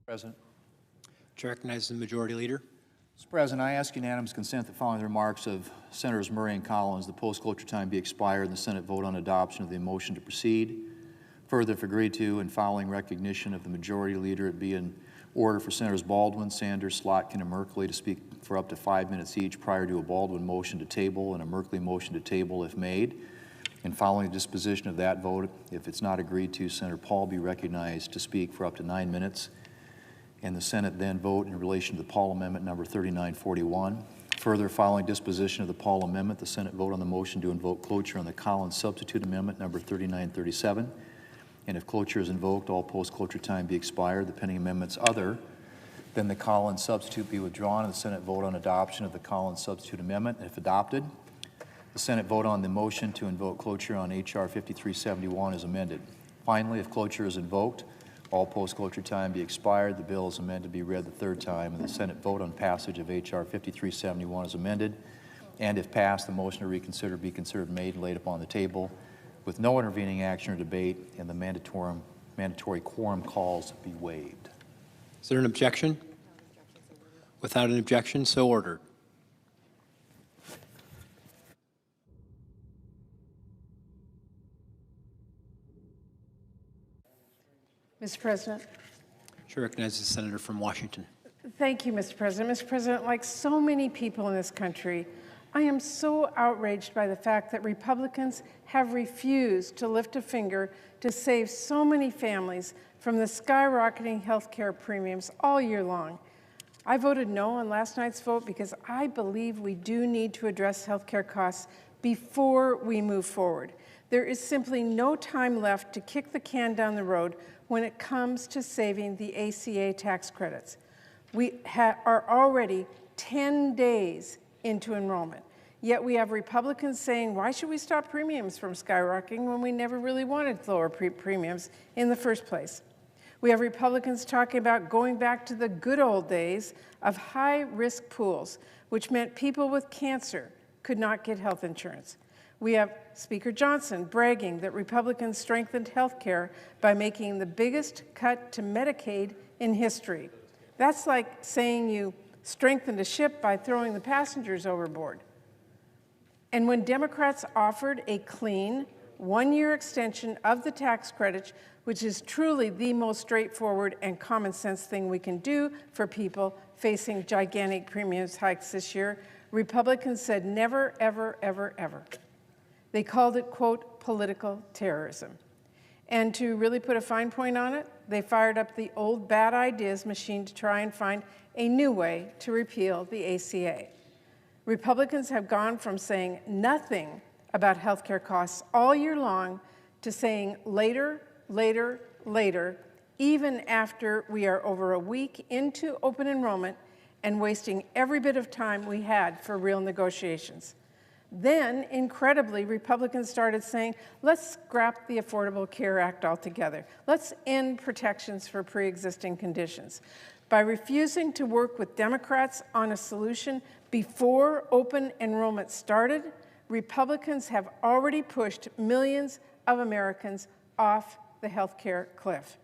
President. Chair recognizes the Majority Leader. Mr. President, I ask unanimous consent that following the remarks of Senators Murray and Collins, the post-cloture time be expired and the Senate vote on adoption of the motion to proceed. Further, if agreed to, and following recognition of the Majority Leader, it be in order for Senators Baldwin, Sanders, Slotkin, and Merkley to speak for up to 5 minutes each prior to a Baldwin motion to table and a Merkley motion to table if made. And following the disposition of that vote, if it's not agreed to, Senator Paul be recognized to speak for up to 9 minutes. And the Senate then vote in relation to the Paul Amendment number 3941. Further, following disposition of the Paul Amendment, the Senate vote on the motion to invoke cloture on the Collins Substitute Amendment number 3937. And if cloture is invoked, all post-cloture time be expired. The pending amendments other than the Collins Substitute be withdrawn, and the Senate vote on adoption of the Collins Substitute Amendment. And if adopted, the Senate vote on the motion to invoke cloture on H.R. 5371 is amended. Finally, if cloture is invoked, all post-cloture time be expired. The bill is amended to be read the third time, and the Senate vote on passage of H.R. 5371 is amended. And if passed, the motion to reconsider be considered made and laid upon the table with no intervening action or debate, and the mandatory quorum calls be waived. Is there an objection? Without an objection, so ordered. Mr. President. Chair recognizes the Senator from Washington. Thank you, Mr. President. Mr. President, like so many people in this country, I am so outraged by the fact that Republicans have refused to lift a finger to save so many families from the skyrocketing health care premiums all year long. I voted no on last night's vote because I believe we do need to address health care costs before we move forward. There is simply no time left to kick the can down the road when it comes to saving the ACA tax credits. We are already 10 days into enrollment, yet we have Republicans saying, why should we stop premiums from skyrocketing when we never really wanted lower premiums in the first place? We have Republicans talking about going back to the good old days of high-risk pools, which meant people with cancer could not get health insurance. We have Speaker Johnson bragging that Republicans strengthened health care by making the biggest cut to Medicaid in history. That's like saying you strengthened a ship by throwing the passengers overboard. And when Democrats offered a clean, one-year extension of the tax credits, which is truly the most straightforward and common sense thing we can do for people facing gigantic premiums hikes this year, Republicans said never, ever, ever, ever. They called it, quote, political terrorism. And to really put a fine point on it, they fired up the old bad ideas machine to try and find a new way to repeal the ACA. Republicans have gone from saying nothing about health care costs all year long to saying later, later, later, even after we are over a week into open enrollment and wasting every bit of time we had for real negotiations. Then, incredibly, Republicans started saying, let's scrap the Affordable Care Act altogether. Let's end protections for pre-existing conditions. By refusing to work with Democrats on a solution before open enrollment started, Republicans have already pushed millions of Americans off the health care cliff.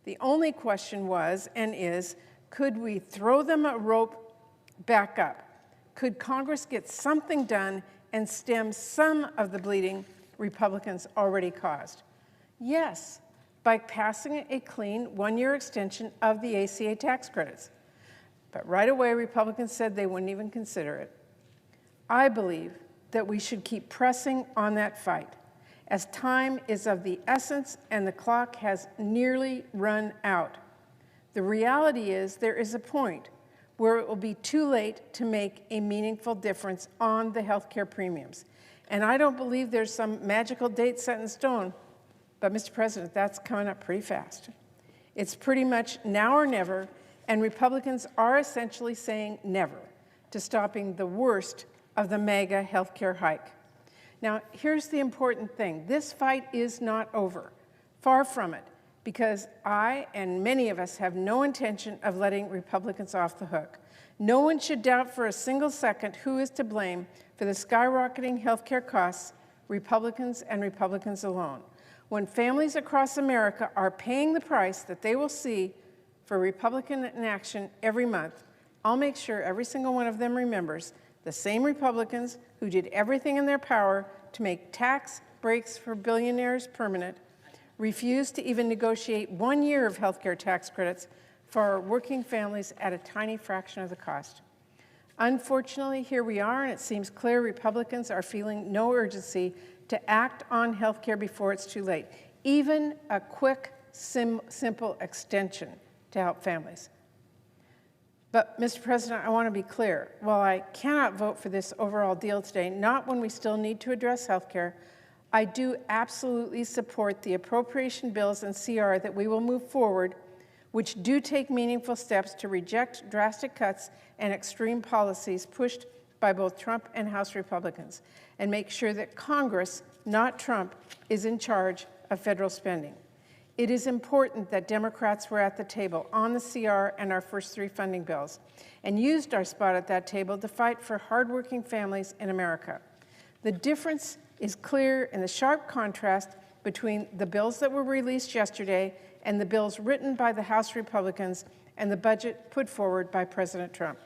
The only question was and is, could we throw them a rope back up? Could Congress get something done and stem some of the bleeding Republicans already caused? Yes, by passing a clean one-year extension of the ACA tax credits. But right away, Republicans said they wouldn't even consider it. I believe that we should keep pressing on that fight, as time is of the essence and the clock has nearly run out. The reality is there is a point where it will be too late to make a meaningful difference on the health care premiums. And I don't believe there's some magical date set in stone, but Mr. President, that's coming up pretty fast. It's pretty much now or never, and Republicans are essentially saying never to stopping the worst of the mega health care hike. Now, here's the important thing. This fight is not over. Far from it. Because I and many of us have no intention of letting Republicans off the hook. No one should doubt for a single second who is to blame for the skyrocketing health care costs, Republicans and Republicans alone. When families across America are paying the price that they will see for a Republican in action every month, I'll make sure every single one of them remembers the same Republicans who did everything in their power to make tax breaks for billionaires permanent, refused to even negotiate 1 year of health care tax credits for our working families at a tiny fraction of the cost. Unfortunately, here we are, and it seems clear Republicans are feeling no urgency to act on health care before it's too late, even a quick, simple extension to help families. But, Mr. President, I want to be clear. While I cannot vote for this overall deal today, not when we still need to address health care, I do absolutely support the appropriation bills and CR that we will move forward, which do take meaningful steps to reject drastic cuts and extreme policies pushed by both Trump and House Republicans, and make sure that Congress, not Trump, is in charge of federal spending. It is important that Democrats were at the table on the CR and our first 3 funding bills, and used our spot at that table to fight for hardworking families in America. The difference is clear in the sharp contrast between the bills that were released yesterday and the bills written by the House Republicans and the budget put forward by President Trump.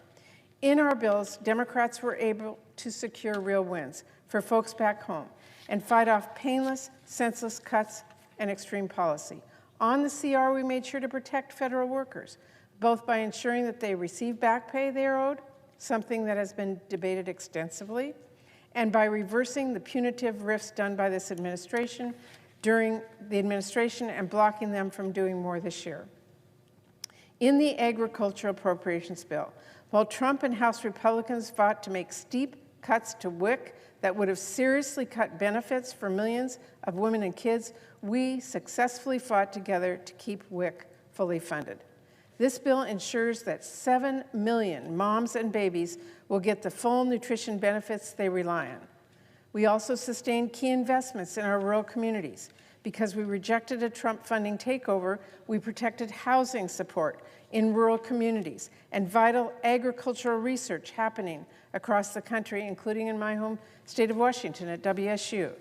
In our bills, Democrats were able to secure real wins for folks back home and fight off painless, senseless cuts and extreme policy. On the CR, we made sure to protect federal workers, both by ensuring that they receive back pay they are owed, something that has been debated extensively, and by reversing the punitive rifts done by this administration during the administration and blocking them from doing more this year. In the agricultural appropriations bill, while Trump and House Republicans fought to make steep cuts to WIC that would have seriously cut benefits for millions of women and kids, we successfully fought together to keep WIC fully funded. This bill ensures that 7 million moms and babies will get the full nutrition benefits they rely on. We also sustained key investments in our rural communities. Because we rejected a Trump funding takeover, we protected housing support in rural communities and vital agricultural research happening across the country, including in my home state of Washington at WSU.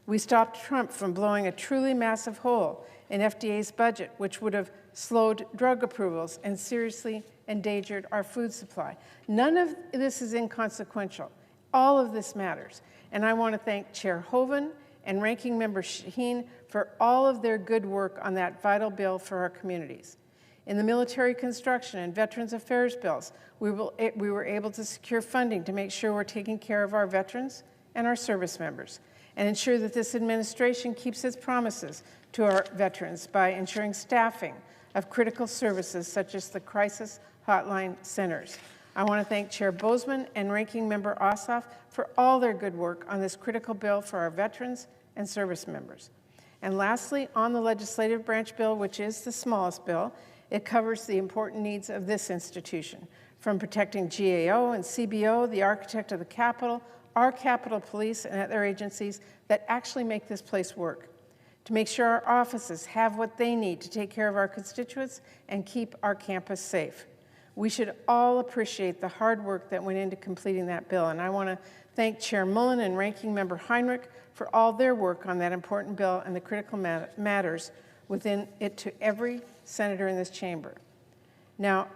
We stopped Trump from blowing a truly massive hole in FDA's budget, which would have slowed drug approvals and seriously endangered our food supply. None of this is inconsequential. All of this matters. And I want to thank Chair Hoeven and Ranking Member Shaheen for all of their good work on that vital bill for our communities. In the military construction and Veterans Affairs bills, we were able to secure funding to make sure we're taking care of our veterans and our service members, and ensure that this administration keeps its promises to our veterans by ensuring staffing of critical services such as the crisis hotline centers. I want to thank Chair Bozeman and Ranking Member Ossoff for all their good work on this critical bill for our veterans and service members. And lastly, on the legislative branch bill, which is the smallest bill, it covers the important needs of this institution, from protecting GAO and CBO, the architect of the Capitol, our Capitol Police, and other agencies that actually make this place work, to make sure our offices have what they need to take care of our constituents and keep our campus safe. We should all appreciate the hard work that went into completing that bill, and I want to thank Chair Mullen and Ranking Member Heinrich for all their work on that important bill and the critical matters within it to every senator in this chamber. Now,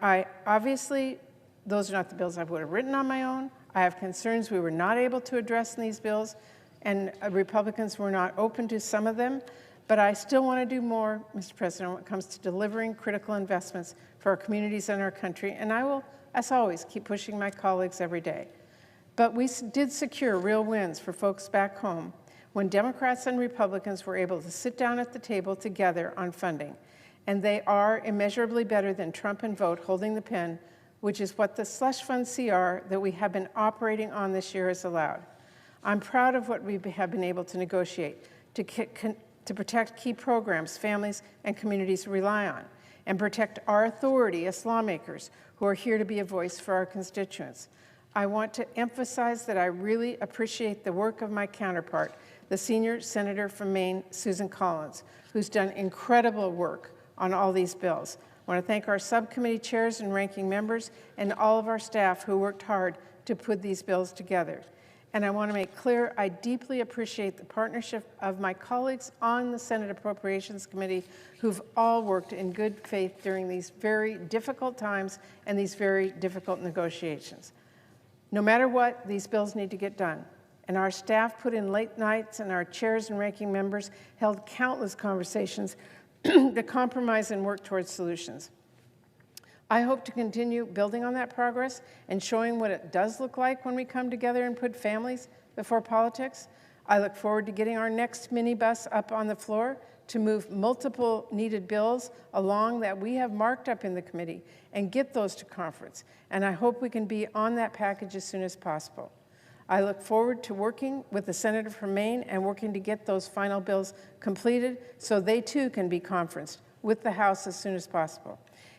obviously, those are not the bills I would have written on my own. I have concerns we were not able to address in these bills, and Republicans were not open to some of them, but I still want to do more, Mr. President, when it comes to delivering critical investments for our communities and our country, and I will, as always, keep pushing my colleagues every day. But we did secure real wins for folks back home when Democrats and Republicans were able to sit down at the table together on funding, and they are immeasurably better than Trump and vote holding the pen, which is what the slush fund CR that we have been operating on this year has allowed. I'm proud of what we have been able to negotiate to protect key programs families and communities rely on, and protect our authority as lawmakers who are here to be a voice for our constituents. I want to emphasize that I really appreciate the work of my counterpart, the senior senator from Maine, Susan Collins, who's done incredible work on all these bills. I want to thank our subcommittee chairs and ranking members and all of our staff who worked hard to put these bills together. And I want to make clear, I deeply appreciate the partnership of my colleagues on the Senate Appropriations Committee who've all worked in good faith during these very difficult times and these very difficult negotiations. No matter what, these bills need to get done. And our staff put in late nights, and our chairs and ranking members held countless conversations to compromise and work towards solutions. I hope to continue building on that progress and showing what it does look like when we come together and put families before politics. I look forward to getting our next minibus up on the floor to move multiple needed bills along that we have marked up in the committee and get those to conference. And I hope we can be on that package as soon as possible. I look forward to working with the senator from Maine and working to get those final bills completed so they too can be conferenced with the House as soon as possible.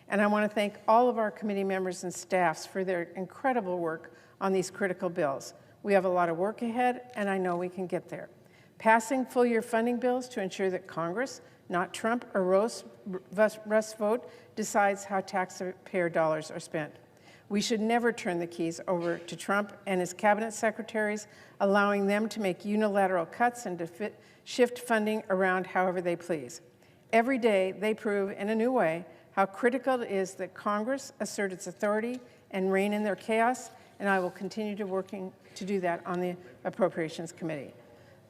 And I want to thank all of our committee members and staffs for their incredible work on these critical bills. We have a lot of work ahead, and I know we can get there. Passing full-year funding bills to ensure that Congress, not Trump or Russ vote, decides how taxpayer dollars are spent. We should never turn the keys over to Trump and his cabinet secretaries, allowing them to make unilateral cuts and to shift funding around however they please. Every day, they prove in a new way how critical it is that Congress assert its authority and rein in their chaos, and I will continue to working to do that on the Appropriations Committee.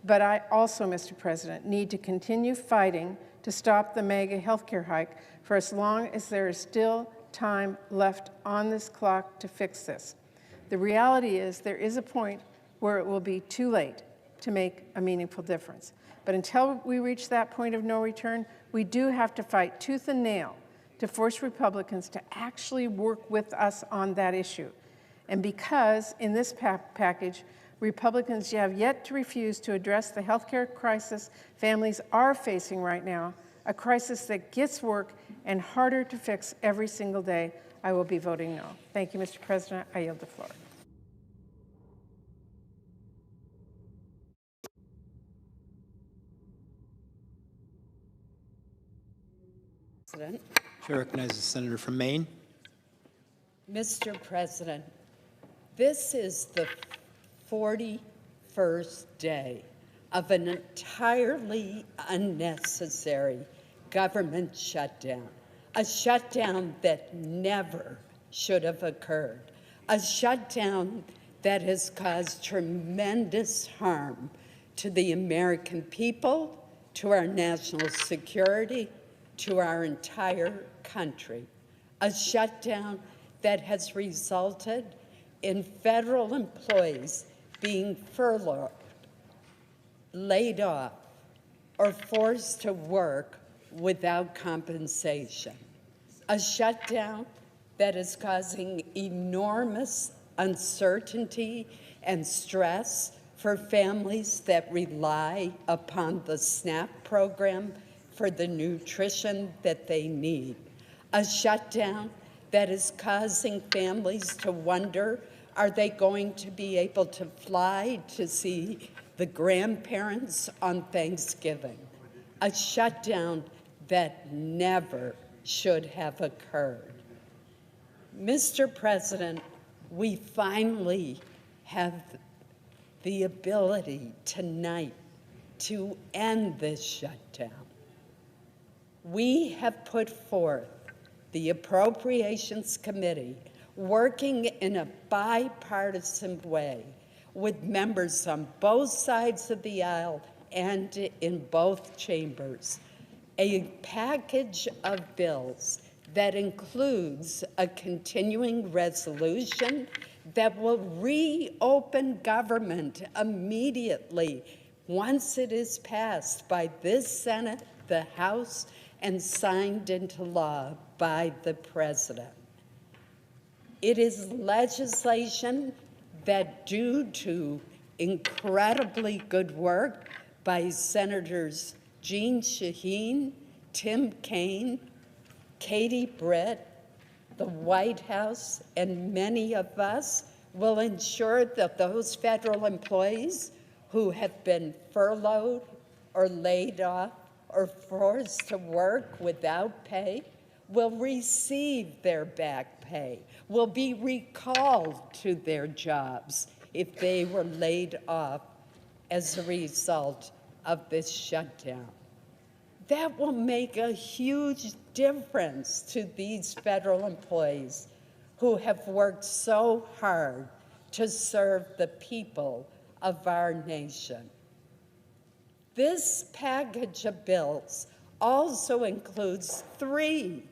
But I also, Mr. President, need to continue fighting to stop the mega healthcare hike for as long as there is still time left on this clock to fix this. The reality is there is a point where it will be too late to make a meaningful difference. But until we reach that point of no return, we do have to fight tooth and nail to force Republicans to actually work with us on that issue. And because in this package, Republicans have yet to refuse to address the healthcare crisis families are facing right now, a crisis that gets work and harder to fix every single day, I will be voting no. Thank you, Mr. President. I yield the floor. President. Chair recognizes the senator from Maine. Mr. President, this is the 41st day of an entirely unnecessary government shutdown, a shutdown that never should have occurred, a shutdown that has caused tremendous harm to the American people, to our national security, to our entire country, a shutdown that has resulted in federal employees being furloughed, laid off, or forced to work without compensation, a shutdown that is causing enormous uncertainty and stress for families that rely upon the SNAP program for the nutrition that they need, a shutdown that is causing families to wonder, are they going to be able to fly to see the grandparents on Thanksgiving, a shutdown that never should have occurred. Mr. President, we finally have the ability tonight to end this shutdown. We have put forth the Appropriations Committee working in a bipartisan way with members on both sides of the aisle and in both chambers, a package of bills that includes a continuing resolution that will reopen government immediately once it is passed by this Senate, the House, and signed into law by the President. It is legislation that, due to incredibly good work by Senators Jeanne Shaheen, Tim Kaine, Katie Britt, the White House, and many of us, will ensure that those federal employees who have been furloughed or laid off or forced to work without pay will receive their back pay, will be recalled to their jobs if they were laid off as a result of this shutdown. That will make a huge difference to these federal employees who have worked so hard to serve the people of our nation. This package of bills also includes three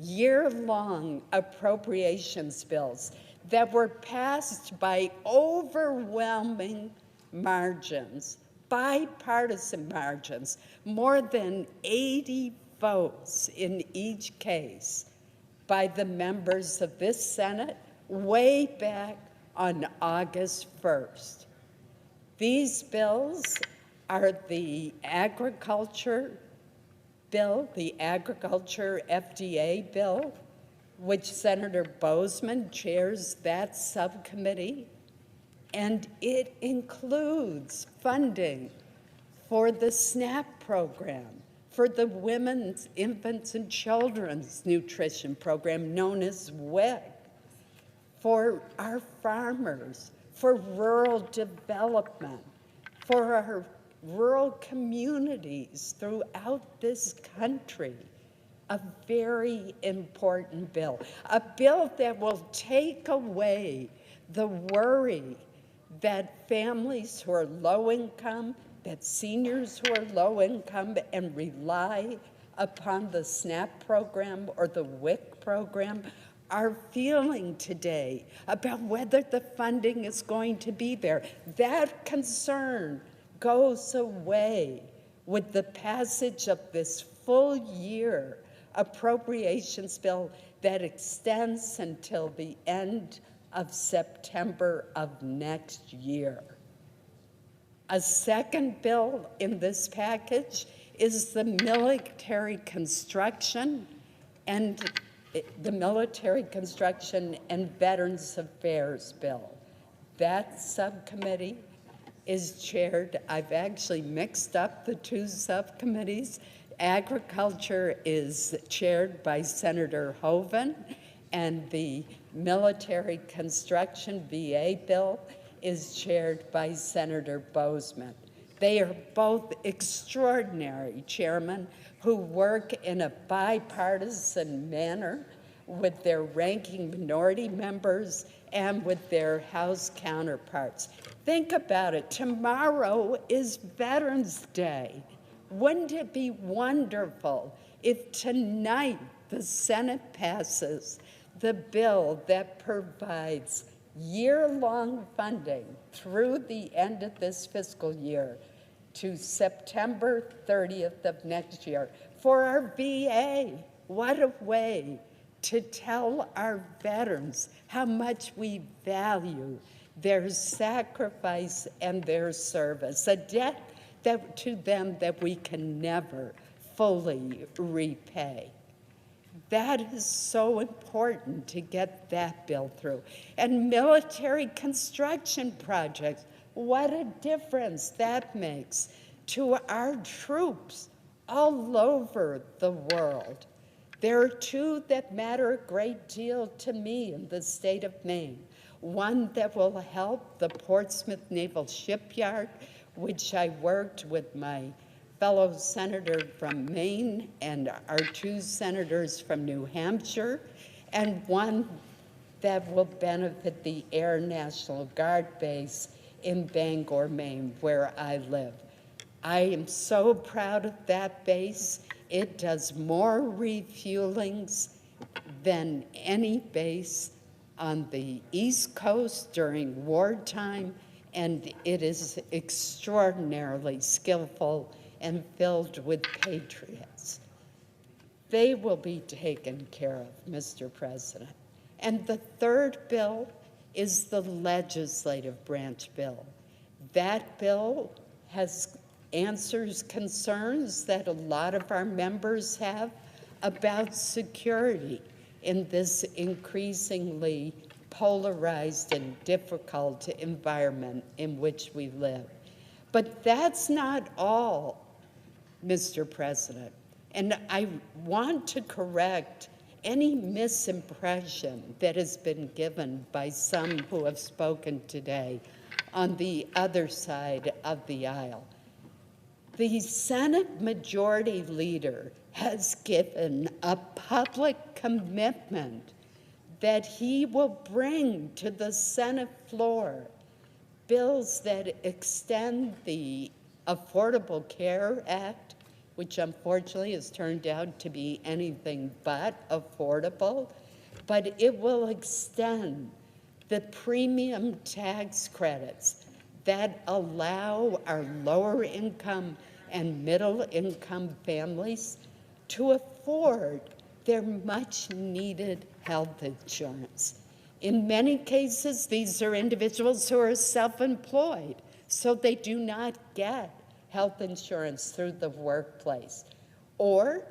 year-long appropriations bills that were passed by overwhelming margins, bipartisan margins, more than 80 votes in each case by the members of this Senate way back on August 1st. These bills are the agriculture bill, the agriculture FDA bill, which Senator Boozman chairs that subcommittee, and it includes funding for the SNAP program, for the Women's, Infants, and Children's Nutrition Program known as WIC, for our farmers, for rural development, for our rural communities throughout this country. A very important bill, a bill that will take away the worry that families who are low income, that seniors who are low income and rely upon the SNAP program or the WIC program are feeling today about whether the funding is going to be there. That concern goes away with the passage of this full year appropriations bill that extends until the end of September of next year. A second bill in this package is the military construction and Veterans Affairs bill. That subcommittee is chaired, I've actually mixed up the two subcommittees. Agriculture is chaired by Senator Hoeven, and the military construction VA bill is chaired by Senator Boozman. They are both extraordinary chairmen who work in a bipartisan manner with their ranking minority members and with their House counterparts. Think about it. Tomorrow is Veterans Day. Wouldn't it be wonderful if tonight the Senate passes the bill that provides year-long funding through the end of this fiscal year to September 30th of next year for our VA? What a way to tell our veterans how much we value their sacrifice and their service, a debt to them that we can never fully repay. That is so important to get that bill through. And military construction projects, what a difference that makes to our troops all over the world. There are two that matter a great deal to me in the state of Maine. One that will help the Portsmouth Naval Shipyard, which I worked with my fellow senator from Maine and our two senators from New Hampshire, and one that will benefit the Air National Guard base in Bangor, Maine, where I live. I am so proud of that base. It does more refuelings than any base on the East Coast during wartime, and it is extraordinarily skillful and filled with patriots. They will be taken care of, Mr. President. And the third bill is the legislative branch bill. That bill answers concerns that a lot of our members have about security in this increasingly polarized and difficult environment in which we live. But that's not all, Mr. President. And I want to correct any misimpression that has been given by some who have spoken today on the other side of the aisle. The Senate Majority Leader has given a public commitment that he will bring to the Senate floor bills that extend the Affordable Care Act, which unfortunately has turned out to be anything but affordable, but it will extend the premium tax credits that allow our lower income and middle income families to afford their much needed health insurance. In many cases, these are individuals who are self-employed, so they do not get health insurance through the workplace, or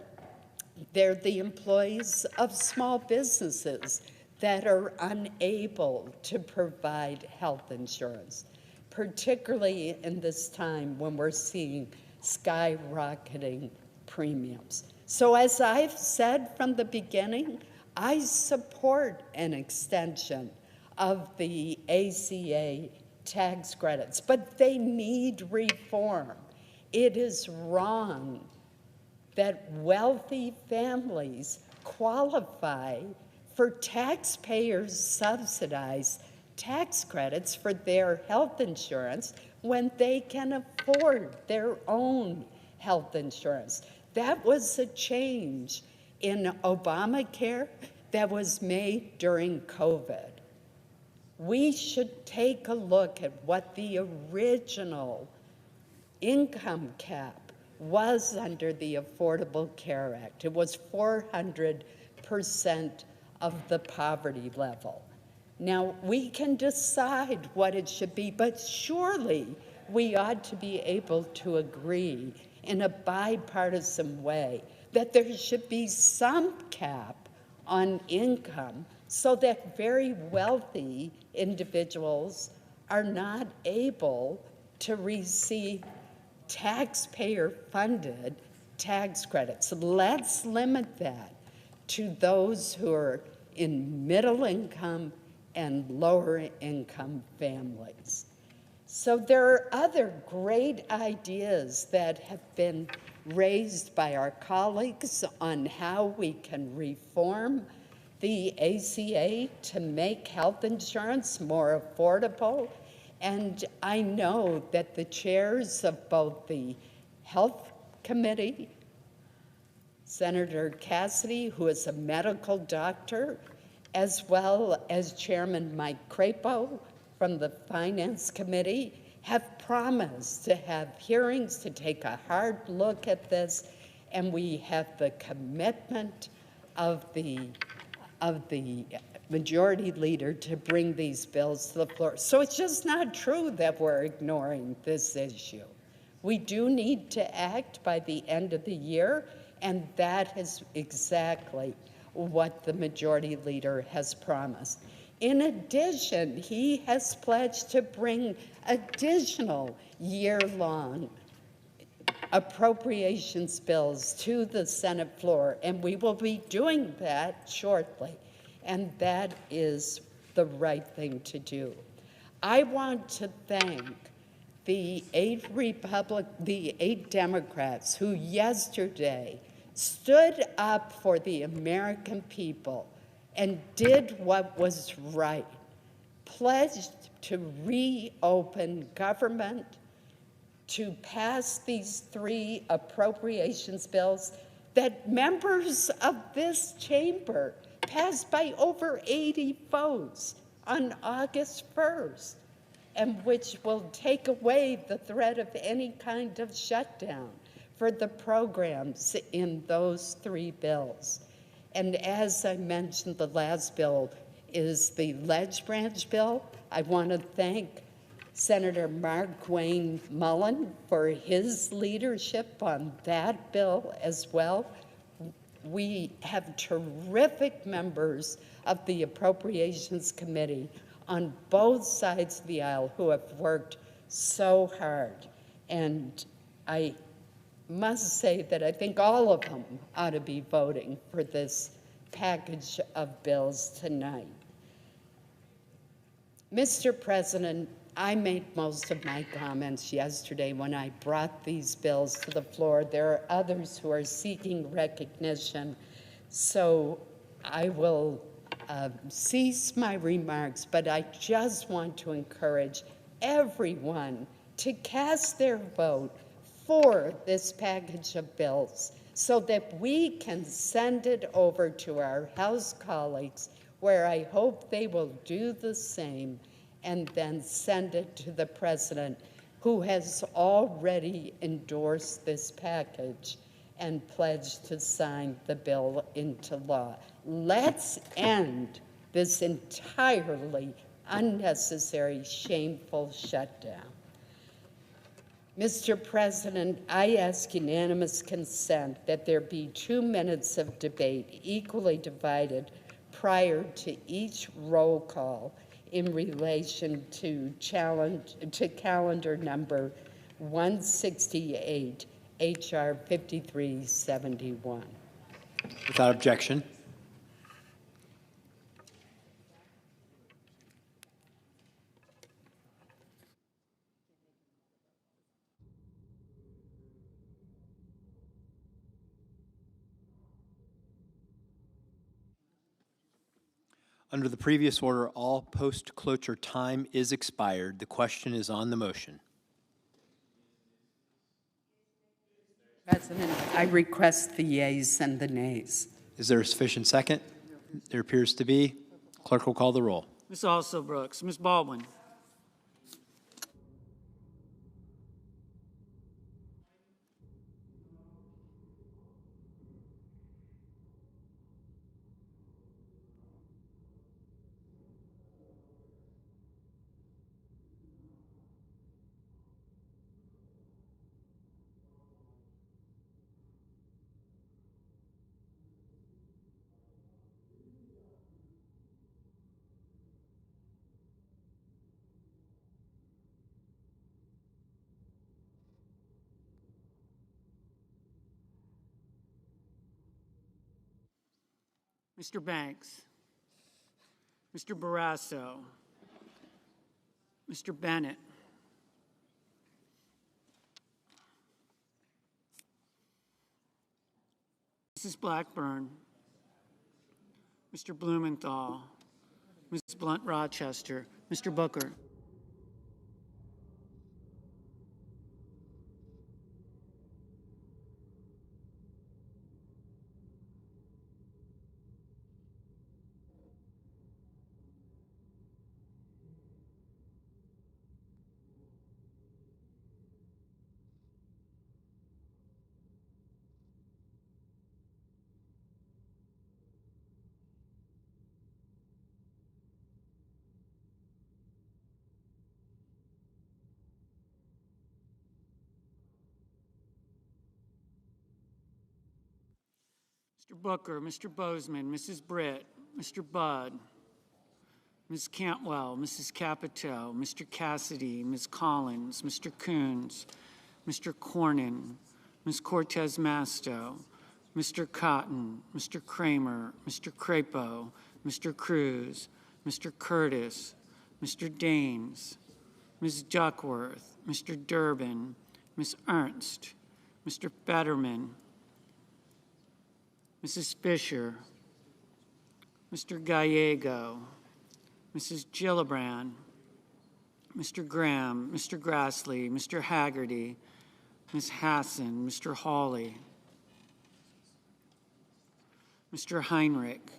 they're the employees of small businesses that are unable to provide health insurance, particularly in this time when we're seeing skyrocketing premiums. So as I've said from the beginning, I support an extension of the ACA tax credits, but they need reform. It is wrong that wealthy families qualify for taxpayers subsidized tax credits for their health insurance when they can afford their own health insurance. That was a change in Obamacare that was made during COVID. We should take a look at what the original income cap was under the Affordable Care Act. It was 400% of the poverty level. Now, we can decide what it should be, but surely we ought to be able to agree in a bipartisan way that there should be some cap on income so that very wealthy individuals are not able to receive taxpayer-funded tax credits. Let's limit that to those who are in middle income and lower income families. So there are other great ideas that have been raised by our colleagues on how we can reform the ACA to make health insurance more affordable. And I know that the chairs of both the Health Committee, Senator Cassidy, who is a medical doctor, as well as Chairman Mike Crapo from the Finance Committee, have promised to have hearings to take a hard look at this, and we have the commitment of the Majority Leader to bring these bills to the floor. So it's just not true that we're ignoring this issue. We do need to act by the end of the year, and that is exactly what the Majority Leader has promised. In addition, he has pledged to bring additional year-long appropriations bills to the Senate floor, and we will be doing that shortly, and that is the right thing to do. I want to thank the 8 Democrats who yesterday stood up for the American people and did what was right, pledged to reopen government, to pass these 3 appropriations bills that members of this chamber passed by over 80 votes on August 1st, and which will take away the threat of any kind of shutdown for the programs in those 3 bills. And as I mentioned, the last bill is the Ledge Branch bill. I want to thank Senator Mark Wayne Mullen for his leadership on that bill as well. We have terrific members of the Appropriations Committee on both sides of the aisle who have worked so hard. And I must say that I think all of them ought to be voting for this package of bills tonight. Mr. President, I made most of my comments yesterday when I brought these bills to the floor. There are others who are seeking recognition, so I will cease my remarks, but I just want to encourage everyone to cast their vote for this package of bills so that we can send it over to our House colleagues, where I hope they will do the same, and then send it to the President, who has already endorsed this package and pledged to sign the bill into law. Let's end this entirely unnecessary, shameful shutdown. Mr. President, I ask unanimous consent that there be 2 minutes of debate equally divided prior to each roll call in relation to calendar number 168, H.R. 5371. Without objection. Under the previous order, all post-cloture time is expired. The question is on the motion. President, I request the yeas and the nays. Is there a sufficient second? There appears to be. Clerk will call the roll. Ms. Alsobrooks, Ms. Baldwin, Mr. Banks, Mr. Barrasso, Mr. Bennett, Mrs. Blackburn, Mr. Blumenthal, Ms. Blunt Rochester, Mr. Booker, Mr. Booker, Mr. Bozeman, Mrs. Britt, Mr. Budd, Ms. Cantwell, Mrs. Capito, Mr. Cassidy, Ms. Collins, Mr. Coons, Mr. Cornyn, Ms. Cortez Masto, Mr. Cotton, Mr. Kramer, Mr. Crapo, Mr. Cruz, Mr. Curtis, Mr. Daines, Ms. Duckworth, Mr. Durbin, Ms. Ernst, Mr. Fetterman, Mrs. Fisher, Mr. Gallego, Mrs. Gillibrand, Mr. Graham, Mr. Grassley, Mr. Haggerty, Ms. Hassan, Mr. Hawley, Mr. Heinrich,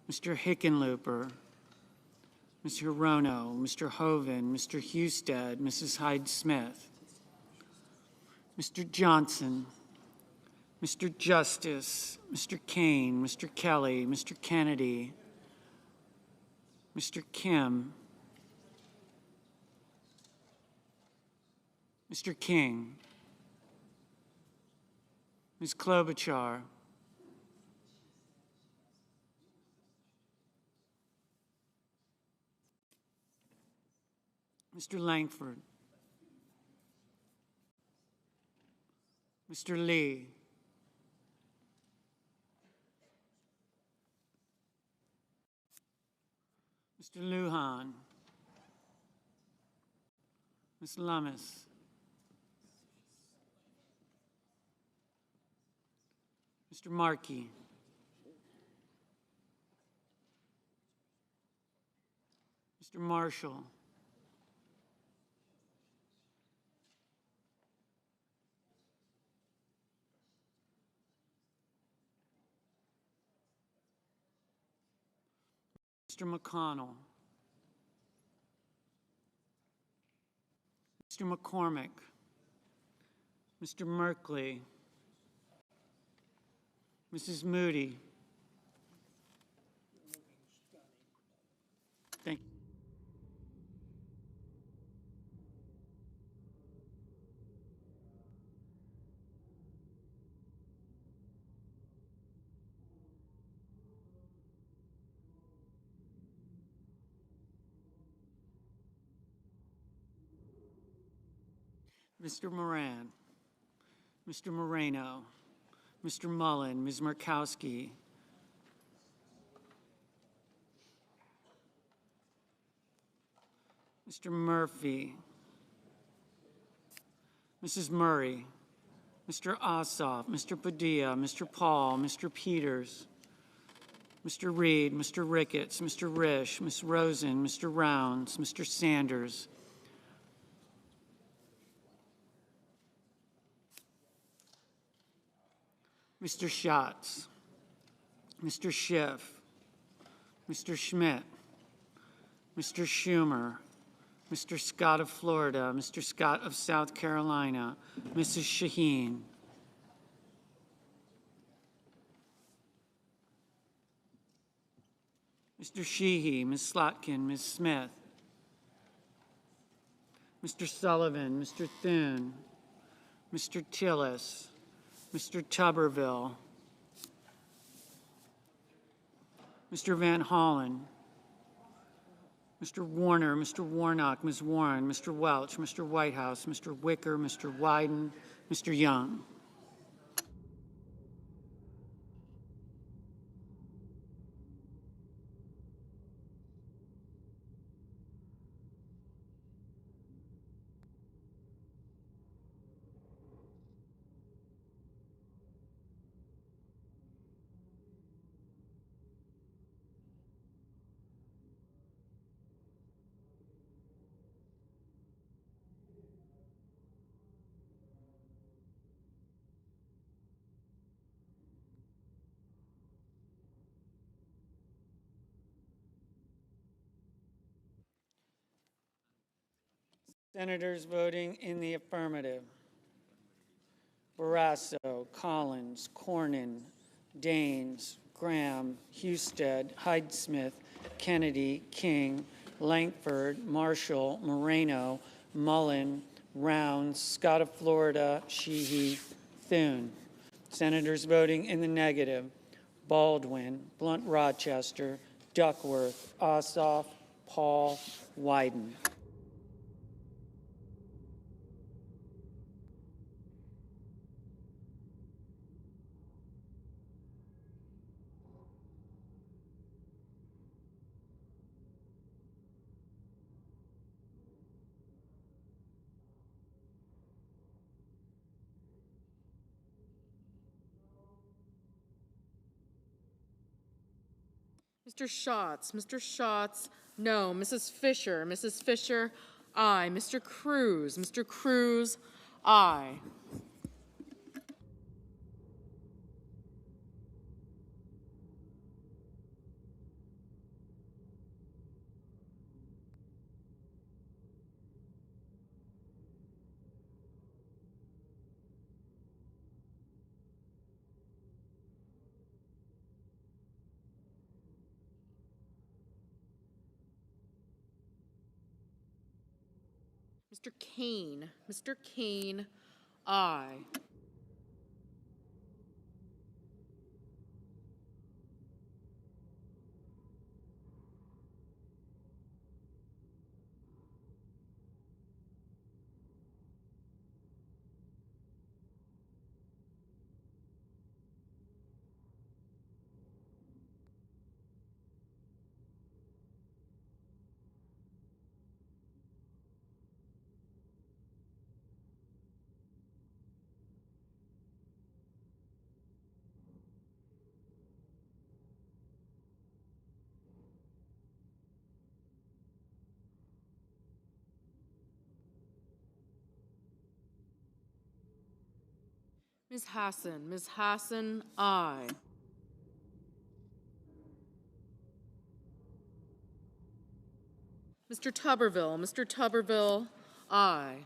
Mr. Hickenlooper, Ms. Hirono, Mr. Hoven, Mr. Husted, Mrs. Hyde-Smith, Mr. Johnson, Mr. Justice, Mr. Kane, Mr. Kelly, Mr. Kennedy, Mr. Kim, Mr. King, Ms. Klobuchar, Mr. Langford, Mr. Lee, Mr. Lujan. Ms. Lummis. Mr. Markey. Mr. Marshall. Mr. McConnell. Mr. McCormick. Mr. Merkley. Mrs. Moody. Thank you. Mr. Moran. Mr. Moreno. Mr. Mullen. Ms. Murkowski. Mr. Murphy. Mrs. Murray. Mr. Ossoff. Mr. Padilla. Mr. Paul. Mr. Peters. Mr. Reed. Mr. Ricketts. Mr. Risch. Ms. Rosen. Mr. Rounds. Mr. Sanders. Mr. Schatz. Mr. Schiff. Mr. Schmidt. Mr. Schumer. Mr. Scott of Florida. Mr. Scott of South Carolina. Mrs. Shaheen. Mr. Sheehy. Ms. Slotkin. Ms. Smith. Mr. Sullivan. Mr. Thune. Mr. Tillis. Mr. Tuberville. Mr. Van Hollen. Mr. Warner, Mr. Warnock, Ms. Warren, Mr. Welch, Mr. Whitehouse, Mr. Wicker, Mr. Wyden, Mr. Young. Senators voting in the affirmative: Barrasso, Collins, Cornyn, Daines, Graham, Husted, Hyde-Smith, Kennedy, King, Lankford, Marshall, Moreno, Mullen, Rounds, Scott of Florida, Sheehy, Thune. Senators voting in the negative: Baldwin, Blunt Rochester, Duckworth, Ossoff, Paul, Wyden. Mr. Schatz, no. Mrs. Fisher, aye. Mr. Cruz, aye. Mr. Kane, aye. Ms. Hassan, aye. Mr. Tuberville, aye.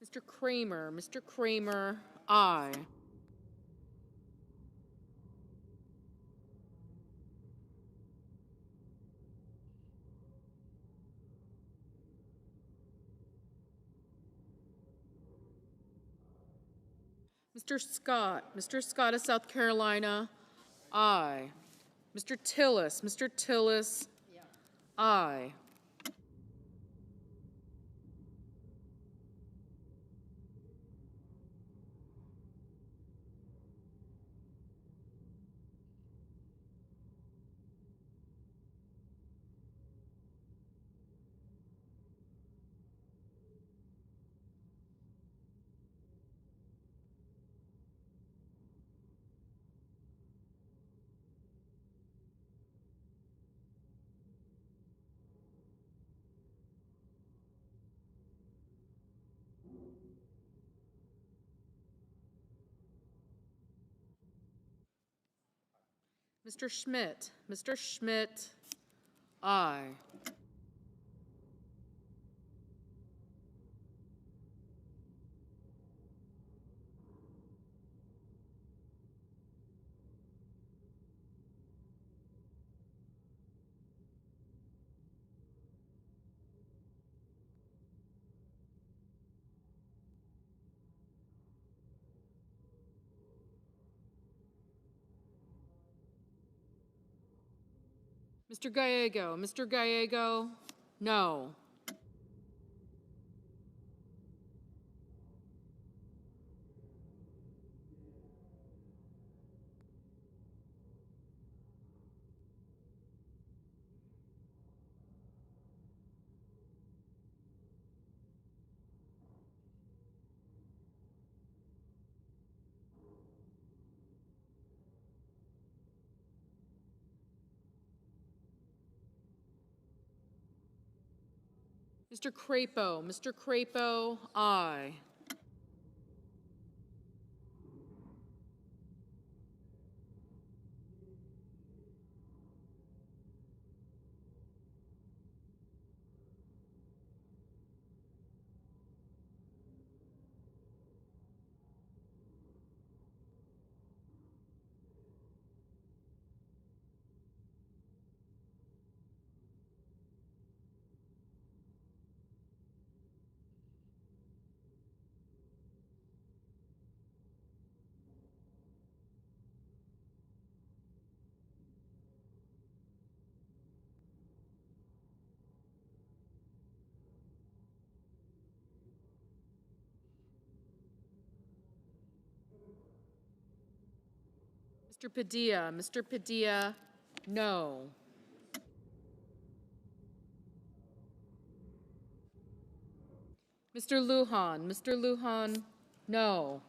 Mr. Kramer, aye. Mr. Scott of South Carolina, aye. Mr. Tillis, aye. Mr. Schmidt, aye. Mr. Gallego, no. Mr. Crapo, aye. Mr. Padilla, no. Mr. Lujan, no.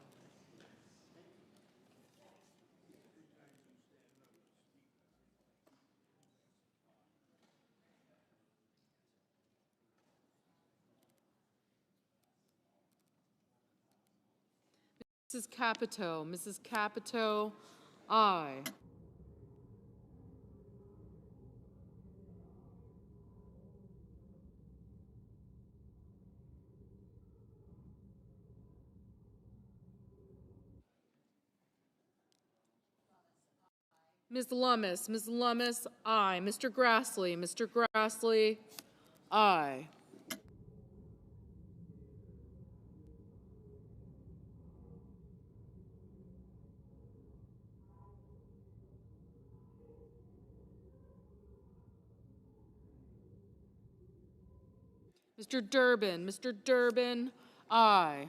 Mrs. Capito, aye. Ms. Lummis, aye. Mr. Grassley, aye. Mr. Durbin, Mr. Durbin, aye.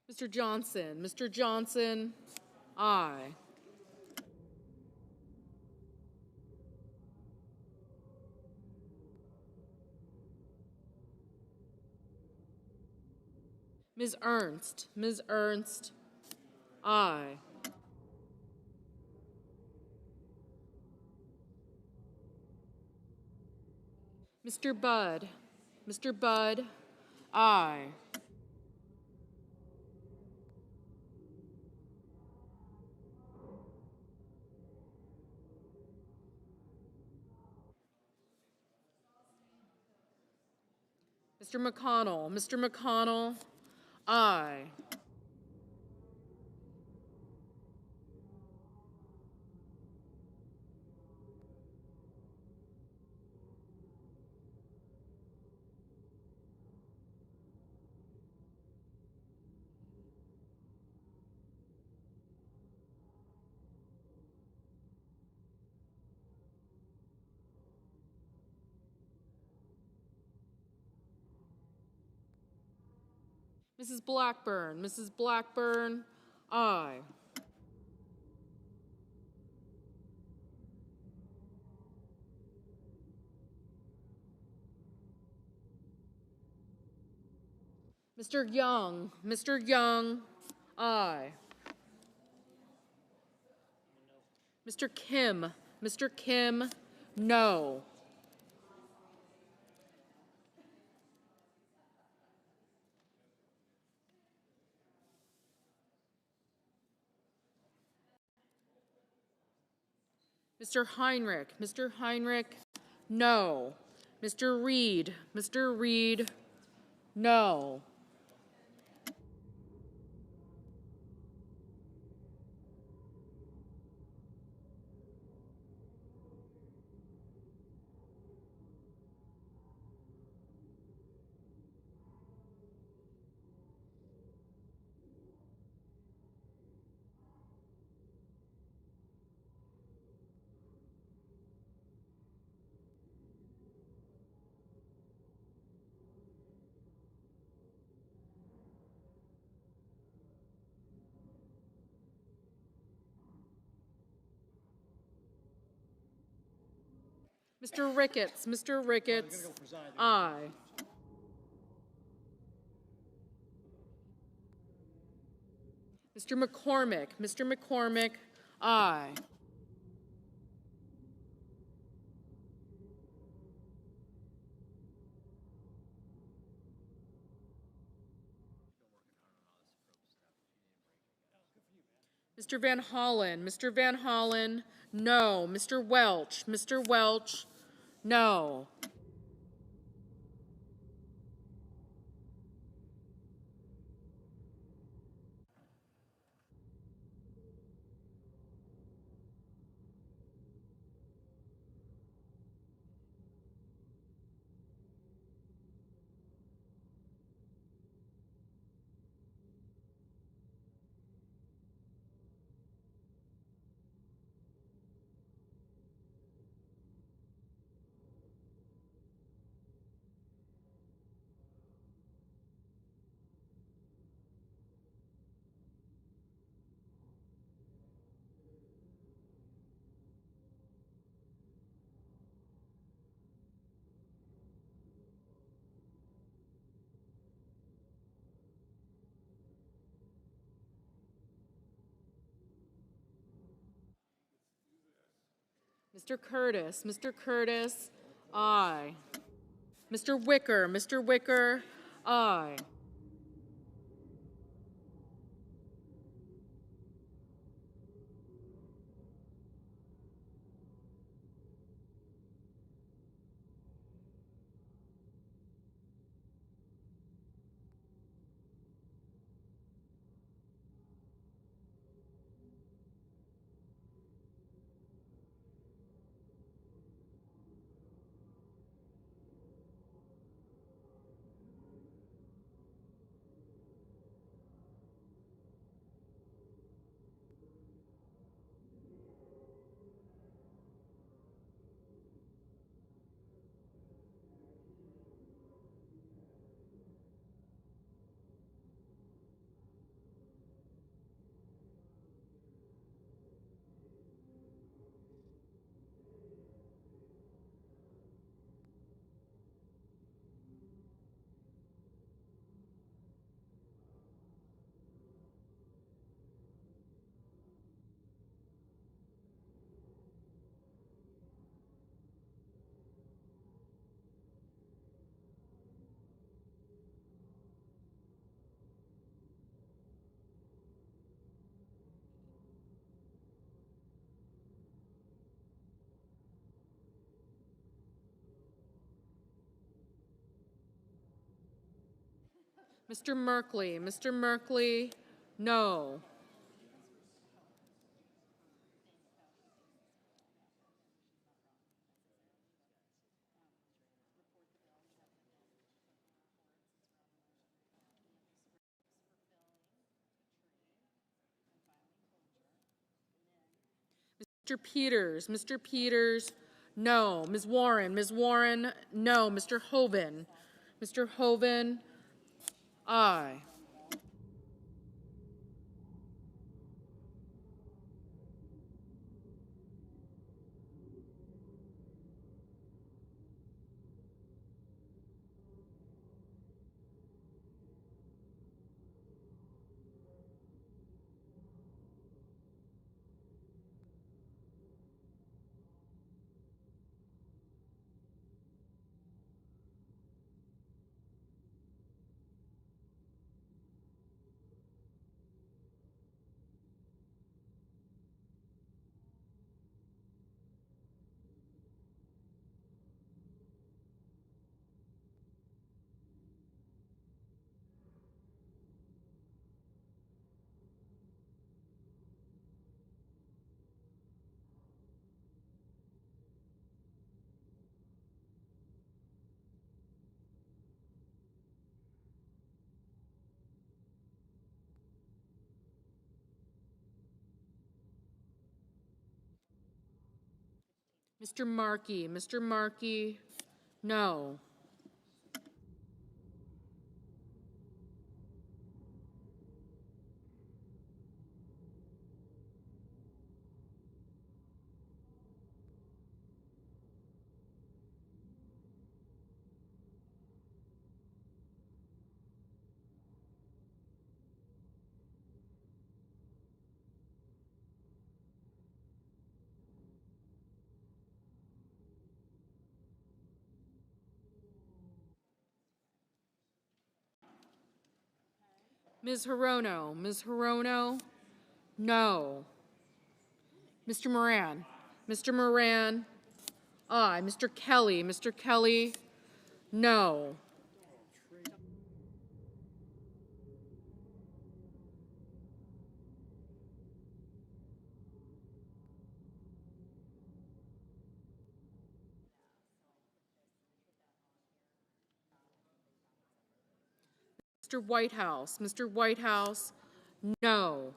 Mr. Johnson, aye. Ms. Ernst, aye. Mr. Budd, aye. Mr. McConnell, aye. Mrs. Blackburn, aye. Mr. Young, aye. Mr. Kim, no. Mr. Heinrich, no. Mr. Reed, no. Mr. Ricketts, aye. Mr. McCormick, aye. Mr. Van Hollen, no. Mr. Welch, no. Mr. Curtis, aye. Mr. Wicker, aye. Mr. Merkley. Mr. Merkley, no. Mr. Peters. Mr. Peters, no. Ms. Warren. Ms. Warren, no. Mr. Hoven. Mr. Hoven, aye. Mr. Markey. Mr. Markey, no. Ms. Hirono. Ms. Hirono, no. Mr. Moran. Mr. Moran, aye. Mr. Kelly. Mr. Kelly, no. Mr. Whitehouse. Mr. Whitehouse, no.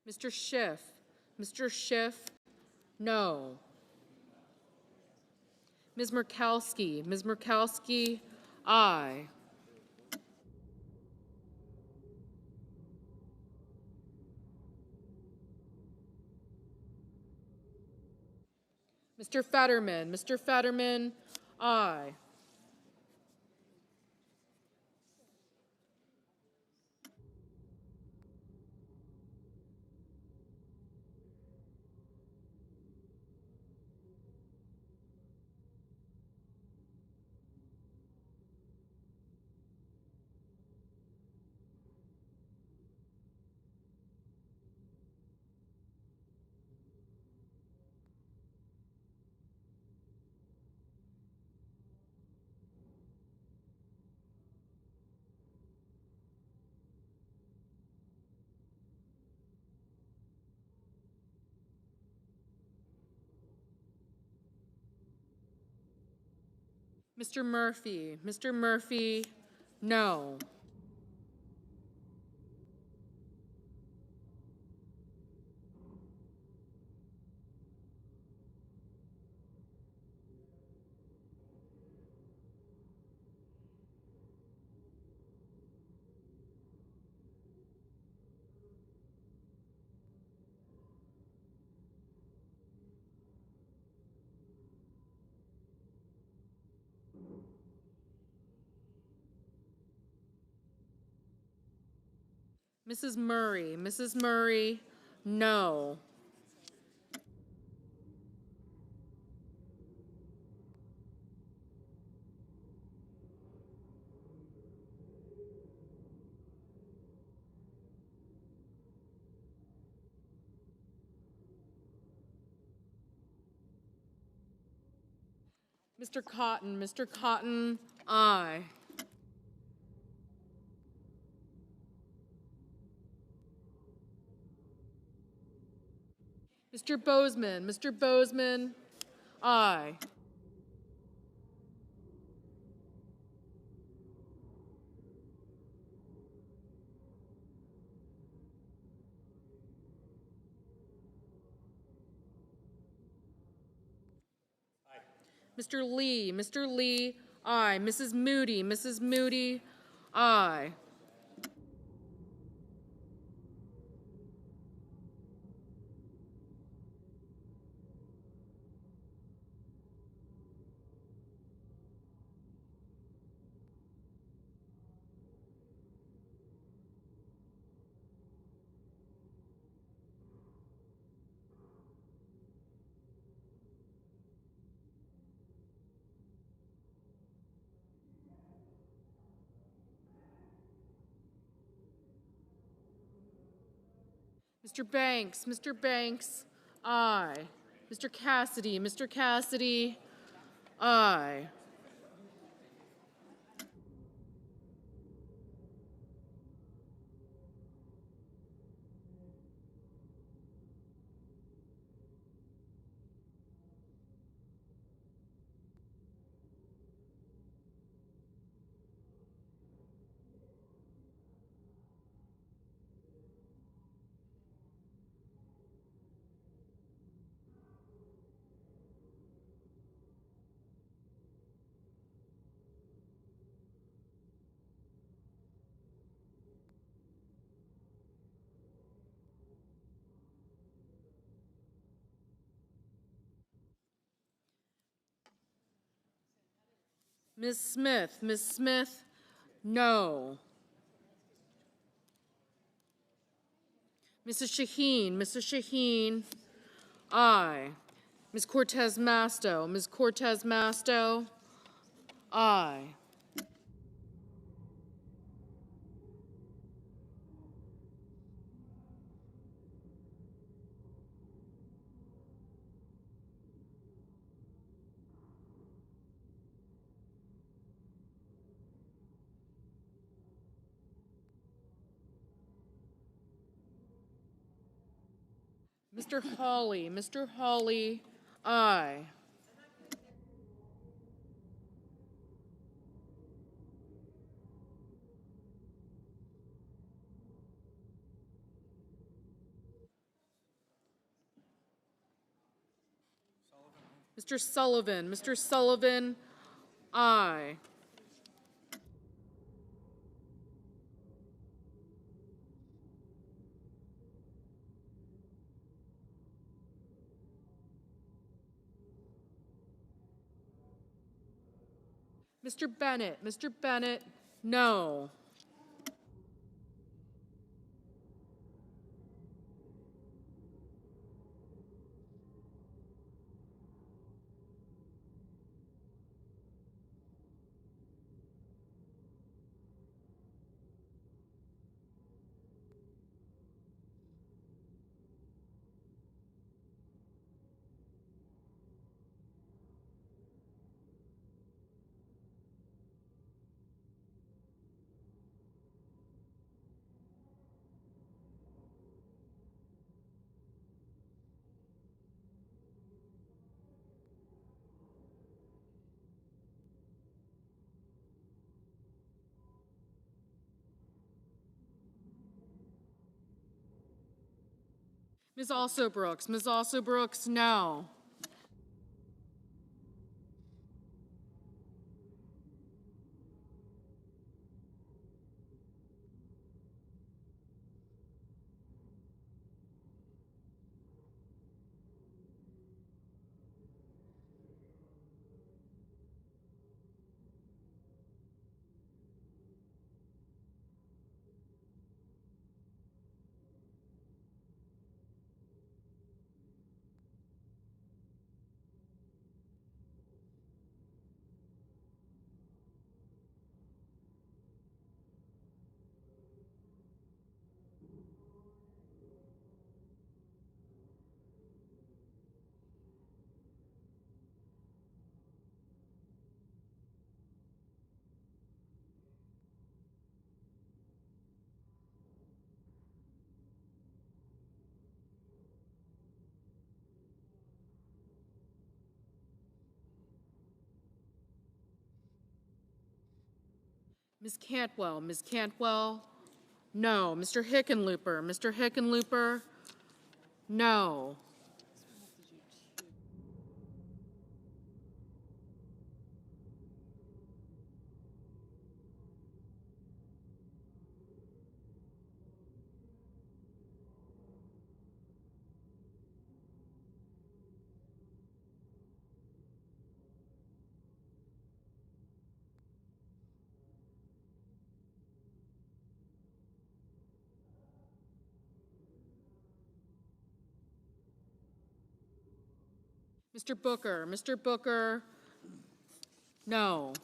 Mr. Schiff. Mr. Schiff, no. Ms. Murkowski. Ms. Murkowski, aye. Mr. Fetterman. Mr. Fetterman, aye. Mr. Murphy. Mr. Murphy, no. Mrs. Murray. Mrs. Murray, no. Mr. Cotton. Mr. Cotton, aye. Mr. Bozeman. Mr. Bozeman, aye. Mr. Lee. Mr. Lee, aye. Mrs. Moody. Mrs. Moody, aye. Mr. Banks. Mr. Banks, aye. Mr. Cassidy. Mr. Cassidy, aye. Ms. Smith. Ms. Smith, no. Mrs. Shaheen. Mrs. Shaheen, aye. Ms. Cortez Masto. Ms. Cortez Masto, aye. Mr. Hawley. Mr. Hawley, aye. Mr. Sullivan. Mr. Sullivan, aye. Mr. Bennett. Mr. Bennett, no. Ms. Also Brooks, Ms. Also Brooks, no. Ms. Cantwell, Ms. Cantwell, no. Mr. Hickenlooper, Mr. Hickenlooper, no. Mr. Booker, no.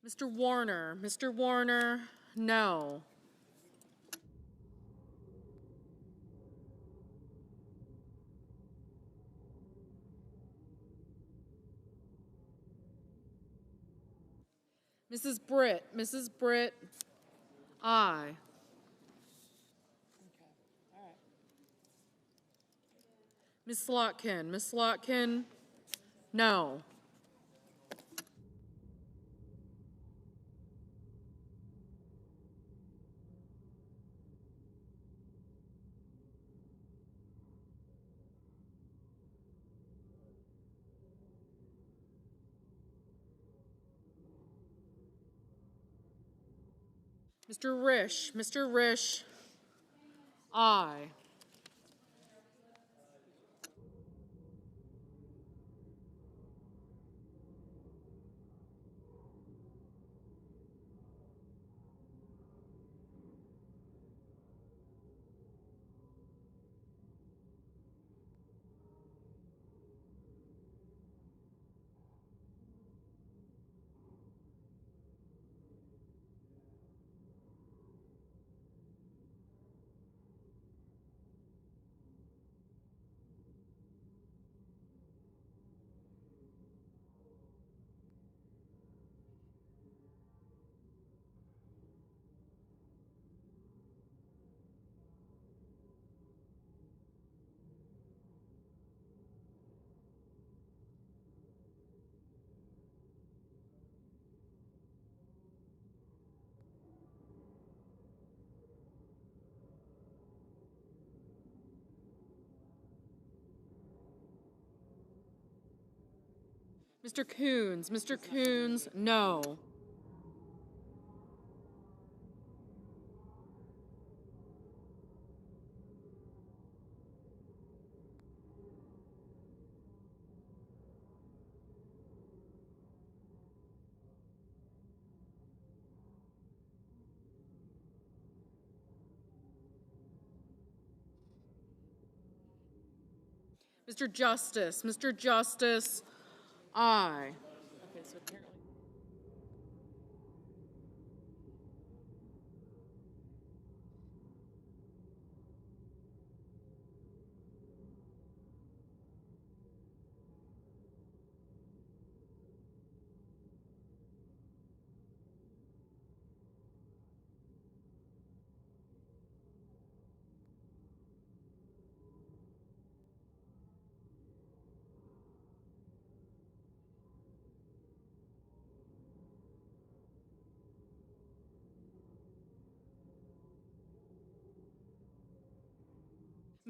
Mr. Warner, no. Mrs. Britt, aye. Ms. Slotkin, no. Mr. Risch, aye. Mr. Coons, no. Mr. Justice, Mr. Justice, aye. Okay, so apparently.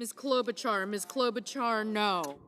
Ms. Klobuchar, no.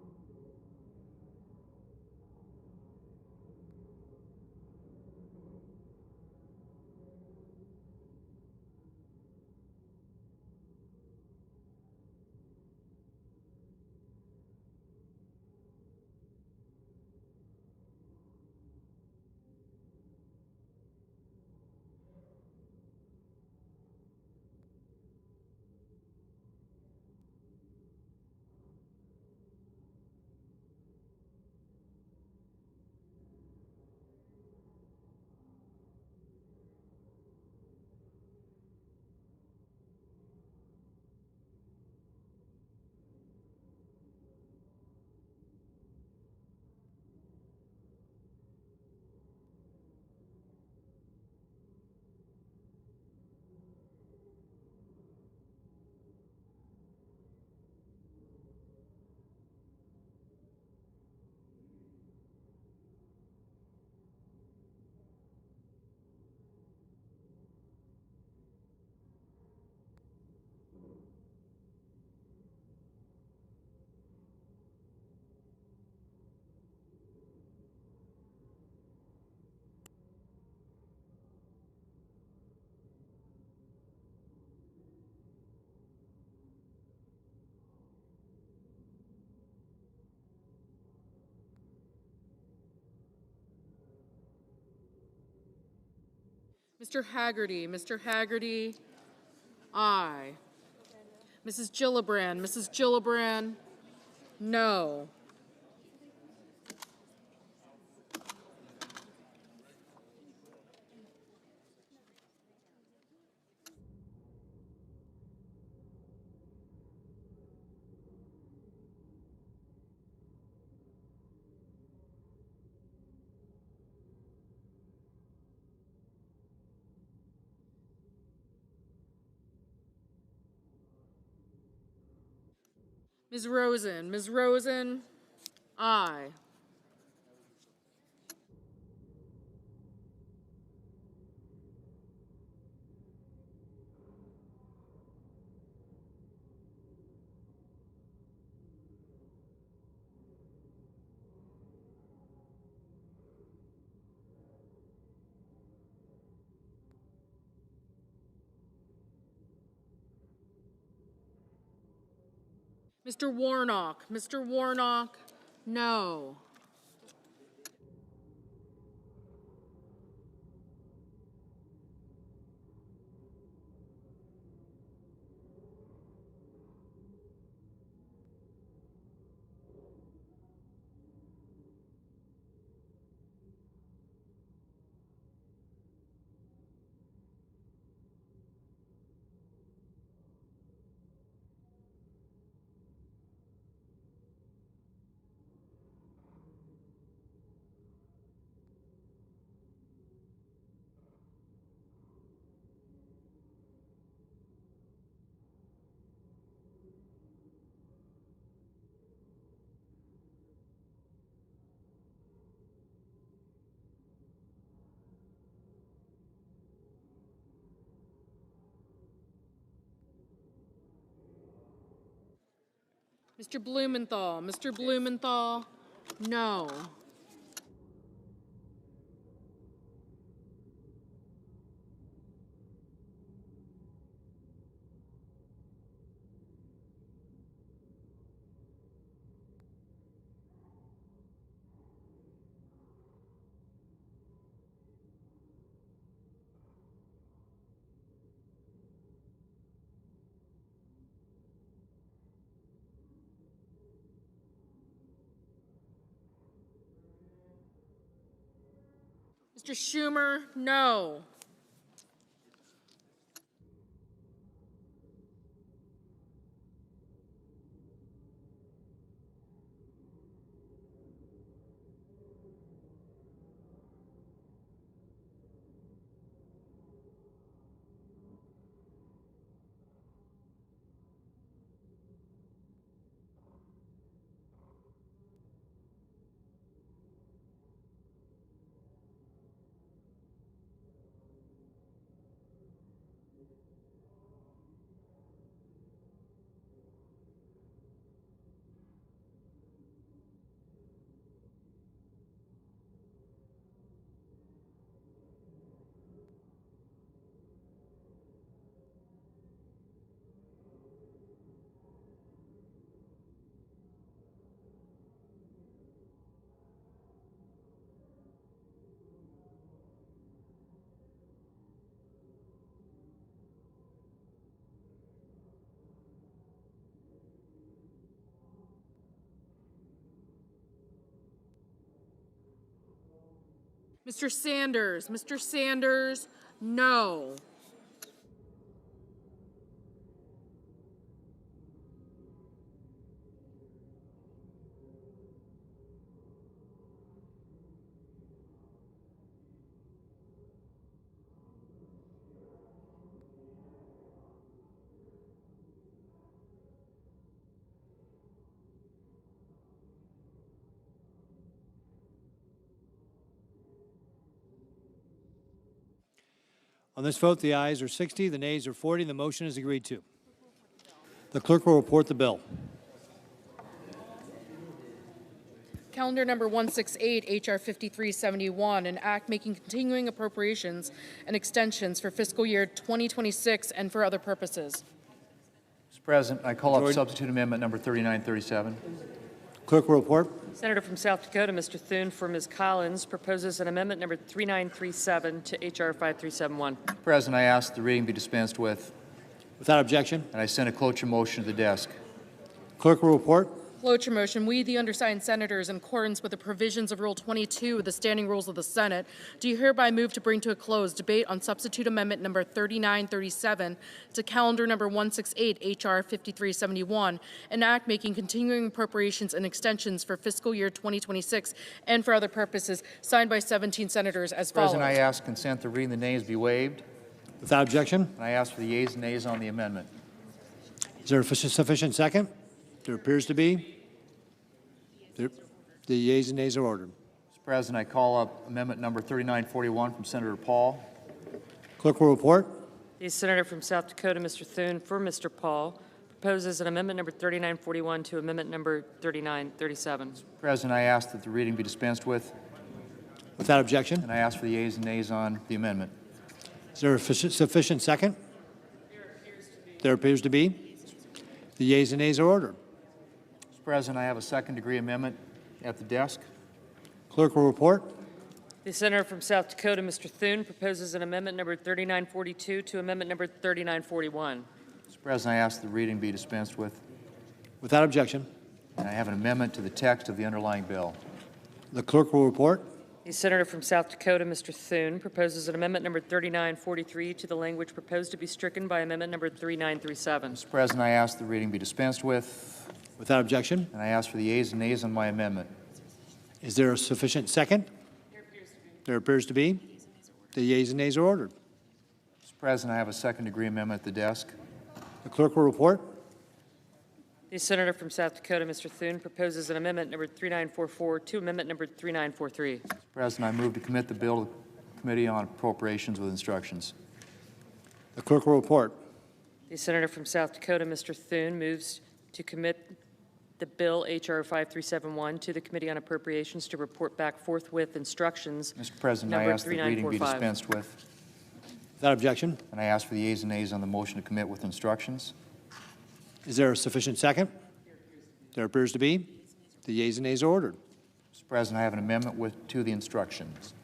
Mr. Haggerty, aye. Mrs. Gillibrand, no. Ms. Rosen, aye. Mr. Warnock, no. Mr. Blumenthal, no. Mr. Schumer, no. Mr. Sanders, no. On this vote, the ayes are 60, the nays are 40, and the motion is agreed to. The clerk will report the bill. Calendar number 168, H.R. 5371, an act making continuing appropriations and extensions for fiscal year 2026 and for other purposes. Mr. President, I call up Jordan. substitute amendment number 3937. Clerk will report. Senator from South Dakota, Mr. Thune, for Ms. Collins, proposes an amendment number 3937 to H.R. 5371. President, I ask the reading be dispensed with, Without objection, and I send a cloture motion to the desk. clerk will report. Cloture motion. We, the undersigned senators, in accordance with the provisions of Rule 22 of the Standing Rules of the Senate, do hereby move to bring to a close debate on substitute amendment number 3937 to calendar number 168, H.R. 5371, an act making continuing appropriations and extensions for fiscal year 2026 and for other purposes, signed by 17 senators as follows. President, I ask consent the reading the nays be waived, Without objection, and I ask for the yeas and nays on the amendment. is there a sufficient second? There appears to be. The yeas and nays are ordered. Mr. President, I call up amendment number 3941 from Senator Paul. Clerk will report. The Senator from South Dakota, Mr. Thune, for Mr. Paul, proposes an amendment number 3941 to amendment number 3937. President, I ask that the reading be dispensed with, Without objection, and I ask for the yeas and nays on the amendment. is there a sufficient second? There appears to be. The yeas and nays are ordered. Mr. President, I have a second-degree amendment at the desk. Clerk will report. The Senator from South Dakota, Mr. Thune, proposes an amendment number 3942 to amendment number 3941. Mr. President, I ask the reading be dispensed with, Without objection, and I have an amendment to the text of the underlying bill. the clerk will report. The Senator from South Dakota, Mr. Thune, proposes an amendment number 3943 to the language proposed to be stricken by amendment number 3937. Mr. President, I ask the reading be dispensed with, Without objection, and I ask for the yeas and nays on my amendment. is there a sufficient second? There appears to be. The yeas and nays are ordered. Mr. President, I have a second-degree amendment at the desk. The clerk will report. The Senator from South Dakota, Mr. Thune, proposes an amendment number 3944 to amendment number 3943. Mr. President, I move to commit the bill to the Committee on Appropriations with instructions. The clerk will report. The Senator from South Dakota, Mr. Thune, moves to commit the bill H.R. 5371 to the Committee on Appropriations to report back forthwith instructions. Mr. President, I Number ask the reading be 3945. dispensed with, Without objection, and I ask for the yeas and nays on the motion to commit with instructions. is there a sufficient second? There appears to be. The yeas and nays are ordered. Mr. President, I have an amendment to the instructions.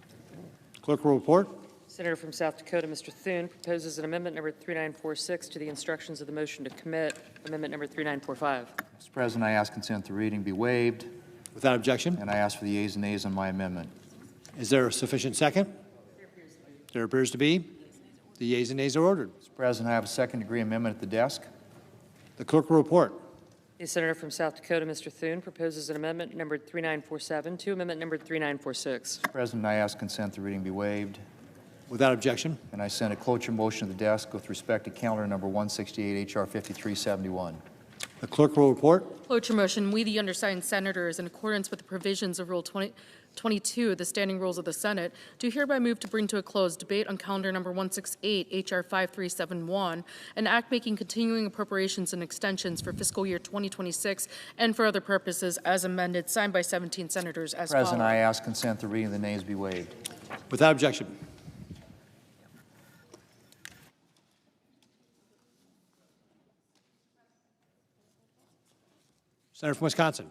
Clerk will report. Senator from South Dakota, Mr. Thune, proposes an amendment number 3946 to the instructions of the motion to commit, amendment number 3945. Mr. President, I ask consent the reading be waived, Without objection, and I ask for the yeas and nays on my amendment. is there a sufficient second? There appears to be. The yeas and nays are ordered. Mr. President, I have a second-degree amendment at the desk. The clerk will report. The senator from South Dakota, Mr. Thune, proposes an amendment numbered 3947 to amendment numbered 3946. Mr. President, I ask consent the reading be waived, Without objection. and I send a cloture motion to the desk with respect to calendar number 168, H.R. 5371. The clerk will report. Cloture motion, we, the undersigned senators, in accordance with the provisions of Rule 22 of the Standing Rules of the Senate, do hereby move to bring to a close debate on calendar number 168, H.R. 5371, an act making continuing appropriations and extensions for fiscal year 2026 and for other purposes as amended, signed by 17 senators as follows. President, I ask consent the reading of the nays be waived. Without objection. Senator from Wisconsin.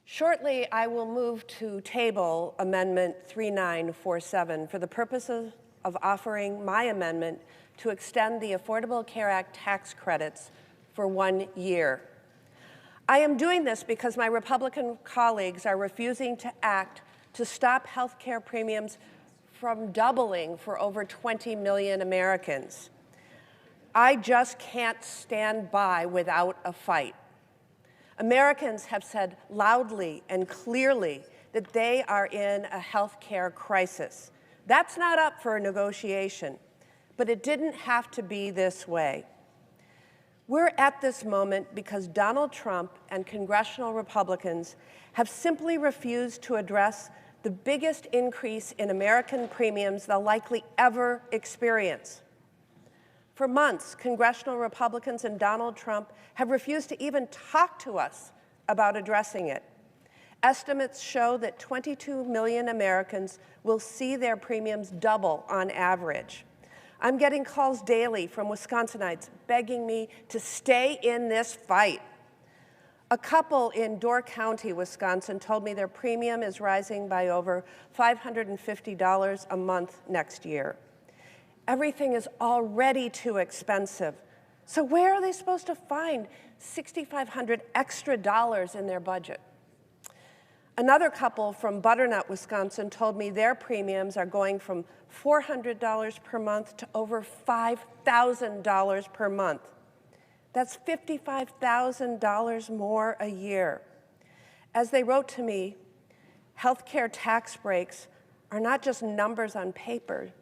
Shortly, I will move to table Amendment 3947 for the purposes of offering my amendment to extend the Affordable Care Act tax credits for 1 year. I am doing this because my Republican colleagues are refusing to act to stop health care premiums from doubling for over 20 million Americans. I just can't stand by without a fight. Americans have said loudly and clearly that they are in a health care crisis. That's not up for negotiation, but it didn't have to be this way. We're at this moment because Donald Trump and congressional Republicans have simply refused to address the biggest increase in American premiums they'll likely ever experience. For months, congressional Republicans and Donald Trump have refused to even talk to us about addressing it. Estimates show that 22 million Americans will see their premiums double on average. I'm getting calls daily from Wisconsinites begging me to stay in this fight. A couple in Door County, Wisconsin, told me their premium is rising by over $550 a month next year. Everything is already too expensive. So where are they supposed to find $6,500 extra in their budget? Another couple from Butternut, Wisconsin, told me their premiums are going from $400 per month to over $5,000 per month. That's $55,000 more a year. As they wrote to me, healthcare tax breaks are not just numbers on paper.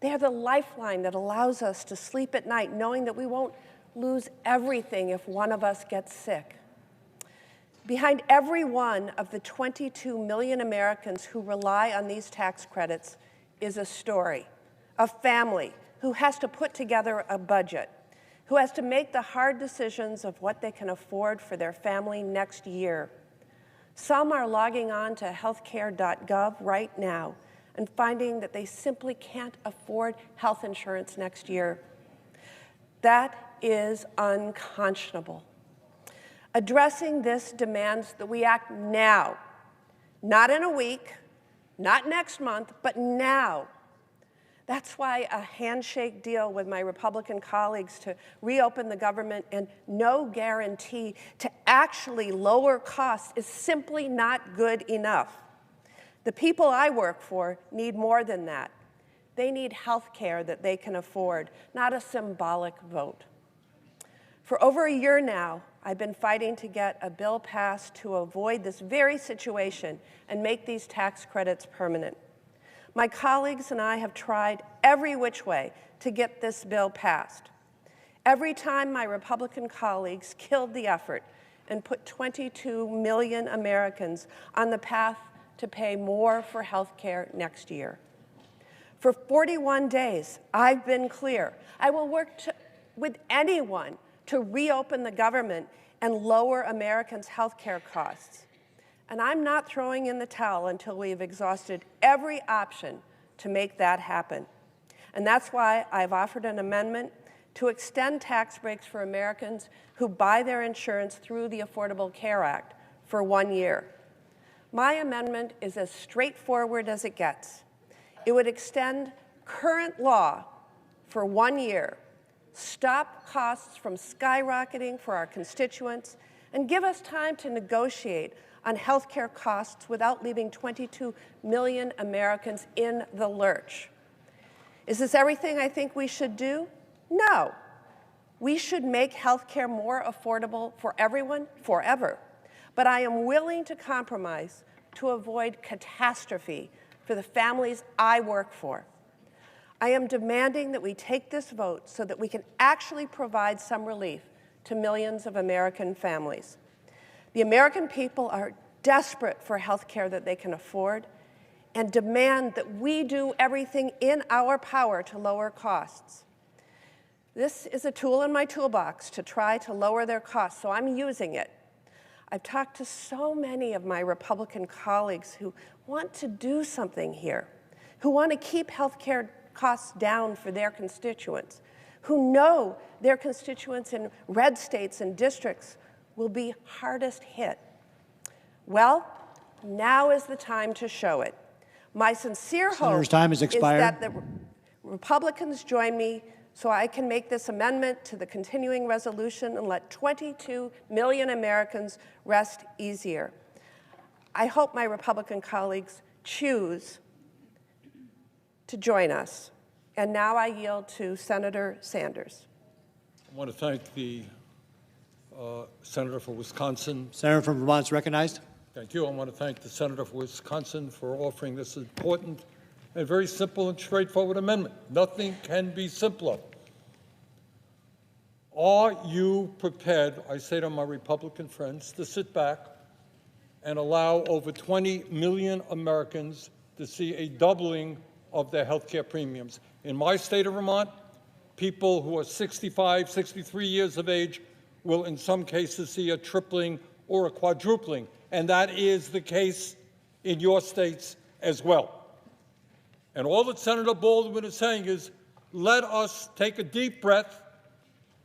They are the lifeline that allows us to sleep at night knowing that we won't lose everything if one of us gets sick. Behind every one of the 22 million Americans who rely on these tax credits is a story, a family who has to put together a budget, who has to make the hard decisions of what they can afford for their family next year. Some are logging on to healthcare.gov right now and finding that they simply can't afford health insurance next year. That is unconscionable. Addressing this demands that we act now, not in a week, not next month, but now. That's why a handshake deal with my Republican colleagues to reopen the government and no guarantee to actually lower costs is simply not good enough. The people I work for need more than that. They need health care that they can afford, not a symbolic vote. For over a year now, I've been fighting to get a bill passed to avoid this very situation and make these tax credits permanent. My colleagues and I have tried every which way to get this bill passed. Every time my Republican colleagues killed the effort and put 22 million Americans on the path to pay more for health care next year. For 41 days, I've been clear. I will work with anyone to reopen the government and lower Americans' health care costs. And I'm not throwing in the towel until we've exhausted every option to make that happen. And that's why I've offered an amendment to extend tax breaks for Americans who buy their insurance through the Affordable Care Act for 1 year. My amendment is as straightforward as it gets. It would extend current law for 1 year, stop costs from skyrocketing for our constituents, and give us time to negotiate on health care costs without leaving 22 million Americans in the lurch. Is this everything I think we should do? No. We should make health care more affordable for everyone forever. But I am willing to compromise to avoid catastrophe for the families I work for. I am demanding that we take this vote so that we can actually provide some relief to millions of American families. The American people are desperate for health care that they can afford and demand that we do everything in our power to lower costs. This is a tool in my toolbox to try to lower their costs, so I'm using it. I've talked to so many of my Republican colleagues who want to do something here, who want to keep health care costs down for their constituents, who know their constituents in red states and districts will be hardest hit. Well, now is the time to show it. My sincere hope Senator's time has expired. is that the Republicans join me so I can make this amendment to the continuing resolution and let 22 million Americans rest easier. I hope my Republican colleagues choose to join us. And now I yield to Senator Sanders. I want to thank the Senator for Wisconsin. Senator from Vermont is recognized. Thank you. I want to thank the Senator for Wisconsin for offering this important and very simple and straightforward amendment. Nothing can be simpler. Are you prepared, I say to my Republican friends, to sit back and allow over 20 million Americans to see a doubling of their health care premiums? In my state of Vermont, people who are 65, 63 years of age will in some cases see a tripling or a quadrupling, and that is the case in your states as well. And all that Senator Baldwin is saying is, let us take a deep breath.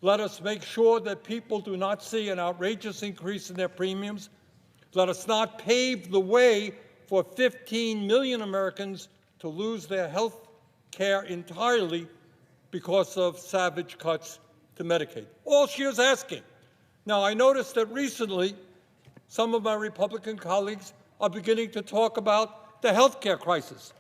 Let us make sure that people do not see an outrageous increase in their premiums. Let us not pave the way for 15 million Americans to lose their health care entirely because of savage cuts to Medicaid. All she is asking. Now, I noticed that recently some of my Republican colleagues are beginning to talk about the health care crisis.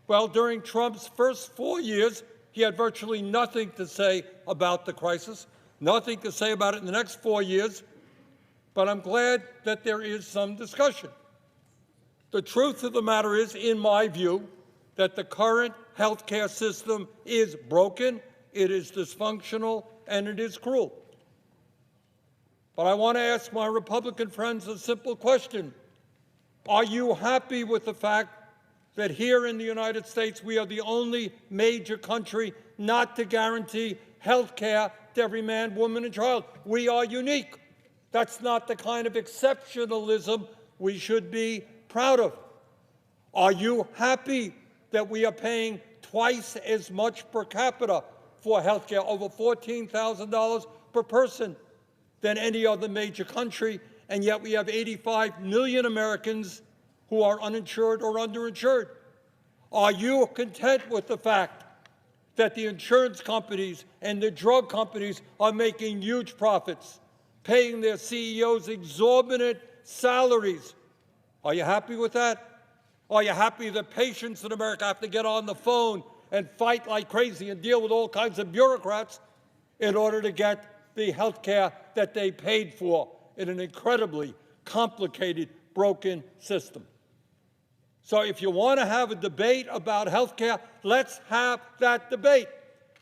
Well, during Trump's first 4 years, he had virtually nothing to say about the crisis, nothing to say about it in the next 4 years, but I'm glad that there is some discussion. The truth of the matter is, in my view, that the current health care system is broken, it is dysfunctional, and it is cruel. But I want to ask my Republican friends a simple question. Are you happy with the fact that here in the United States we are the only major country not to guarantee health care to every man, woman, and child? We are unique. That's not the kind of exceptionalism we should be proud of. Are you happy that we are paying twice as much per capita for health care, over $14,000 per person, than any other major country, and yet we have 85 million Americans who are uninsured or underinsured? Are you content with the fact that the insurance companies and the drug companies are making huge profits, paying their CEOs exorbitant salaries? Are you happy with that? Are you happy that patients in America have to get on the phone and fight like crazy and deal with all kinds of bureaucrats in order to get the health care that they paid for in an incredibly complicated, broken system? So if you want to have a debate about health care, let's have that debate.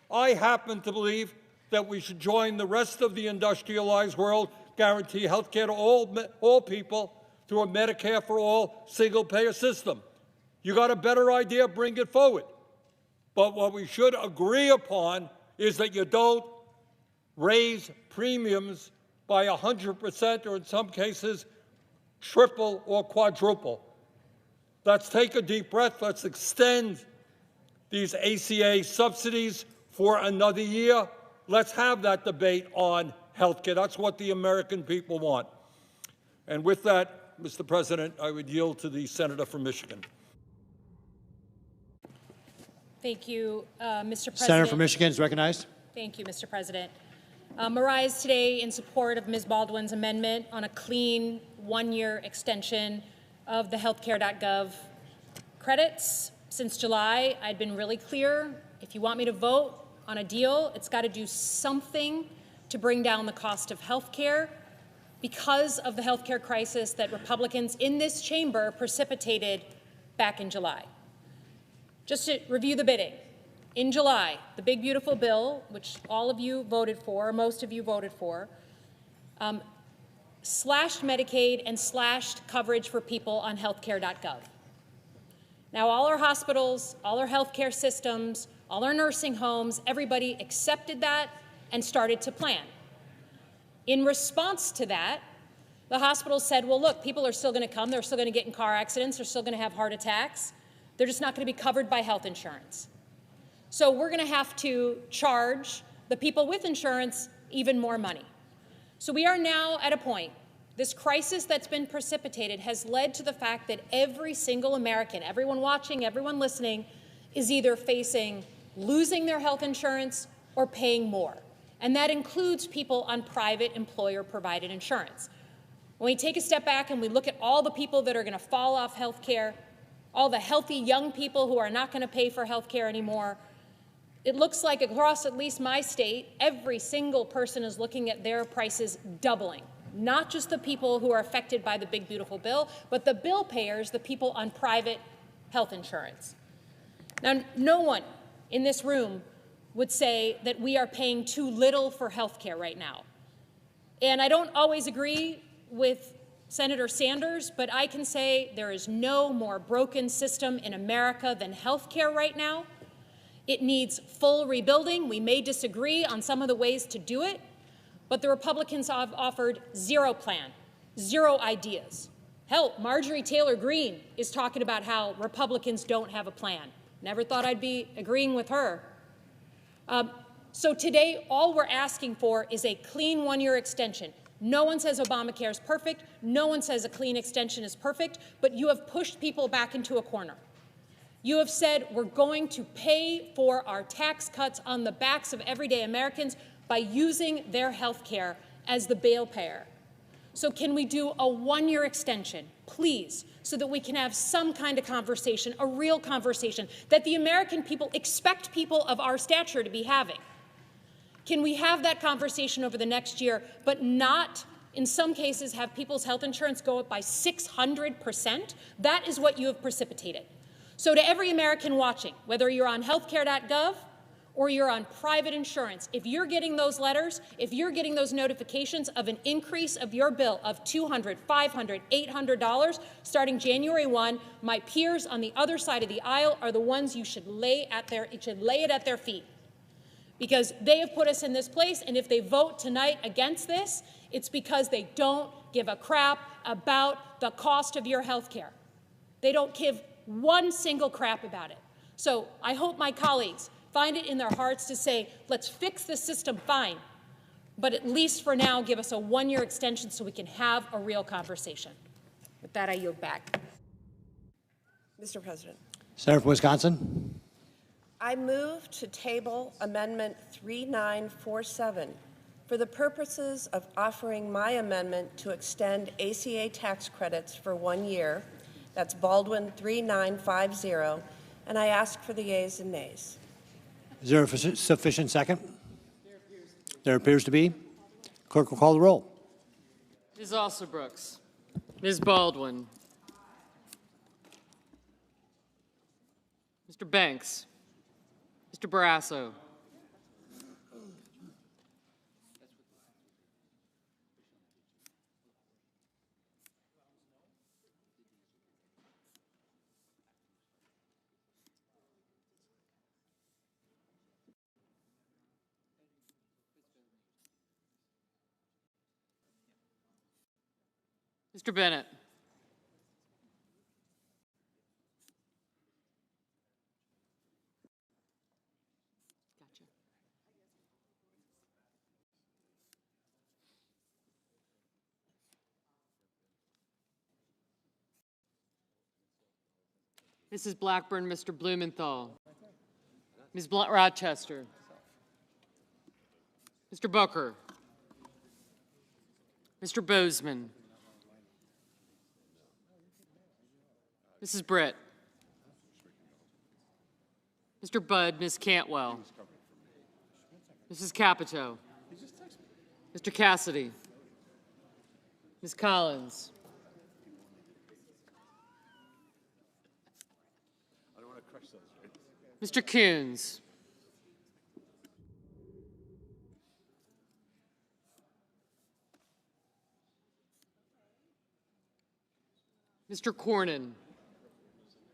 I happen to believe that we should join the rest of the industrialized world, guarantee health care to all people through a Medicare for all single-payer system. You got a better idea, bring it forward. But what we should agree upon is that you don't raise premiums by 100%, or in some cases, triple or quadruple. Let's take a deep breath. Let's extend these ACA subsidies for another year. Let's have that debate on health care. That's what the American people want. And with that, Mr. President, I would yield to the senator from Michigan. Thank you, Mr. President. Senator from Michigan is recognized. Thank you, Mr. President. Rise today in support of Ms. Baldwin's amendment on a clean one-year extension of the healthcare.gov credits Since July, I'd been really clear, if you want me to vote on a deal, it's got to do something to bring down the cost of health care because of the health care crisis that Republicans in this chamber precipitated back in July. Just to review the bidding, in July, the big beautiful bill, which all of you voted for, most of you voted for, slashed Medicaid and slashed coverage for people on healthcare.gov. Now, all our hospitals, all our healthcare systems, all our nursing homes, everybody accepted that and started to plan. In response to that, the hospitals said, well, look, people are still going to come. They're still going to get in car accidents. They're still going to have heart attacks. They're just not going to be covered by health insurance. So we're going to have to charge the people with insurance even more money. So we are now at a point, this crisis that's been precipitated has led to the fact that every single American, everyone watching, everyone listening, is either facing losing their health insurance or paying more. And that includes people on private employer-provided insurance. When we take a step back and we look at all the people that are going to fall off health care, all the healthy young people who are not going to pay for health care anymore, it looks like across at least my state, every single person is looking at their prices doubling. Not just the people who are affected by the big, beautiful bill, but the bill payers, the people on private health insurance. Now, no one in this room would say that we are paying too little for health care right now. And I don't always agree with Senator Sanders, but I can say there is no more broken system in America than health care right now. It needs full rebuilding. We may disagree on some of the ways to do it, but the Republicans have offered zero plan, zero ideas. Hell, Marjorie Taylor Greene is talking about how Republicans don't have a plan. Never thought I'd be agreeing with her. So today, all we're asking for is a clean one-year extension. No one says Obamacare is perfect. No one says a clean extension is perfect, but you have pushed people back into a corner. You have said we're going to pay for our tax cuts on the backs of everyday Americans by using their health care as the bail payer. So can we do a one-year extension, please, so that we can have some kind of conversation, a real conversation, that the American people expect people of our stature to be having? Can we have that conversation over the next year, but not, in some cases, have people's health insurance go up by 600%? That is what you have precipitated. So to every American watching, whether you're on healthcare.gov or you're on private insurance, if you're getting those letters, if you're getting those notifications of an increase of your bill of $200, $500, $800 starting January 1, my peers on the other side of the aisle are the ones you should lay it at their feet. Because they have put us in this place, and if they vote tonight against this, it's because they don't give a crap about the cost of your health care. They don't give one single crap about it. So I hope my colleagues find it in their hearts to say, let's fix the system, fine, but at least for now give us a one-year extension so we can have a real conversation. With that, I yield back. Mr. President. Senator from Wisconsin. I move to table Amendment 3947 for the purposes of offering my amendment to extend ACA tax credits for 1 year. That's Baldwin 3950, and I ask for the yeas and nays. Is there a sufficient second? There appears to be. Clerk will call the roll. Ms. Alsobrooks. Ms. Baldwin. Mr. Banks. Mr. Barrasso. Mr. Bennett. Gotcha. Mrs. Blackburn, Mr. Blumenthal. Ms. Rochester. Mr. Booker. Mr. Bozeman. Mrs. Britt. Mr. Budd, Ms. Cantwell, Mrs. Capito, Mr. Cassidy, Ms. Collins, Mr. Coons, Mr. Cornyn,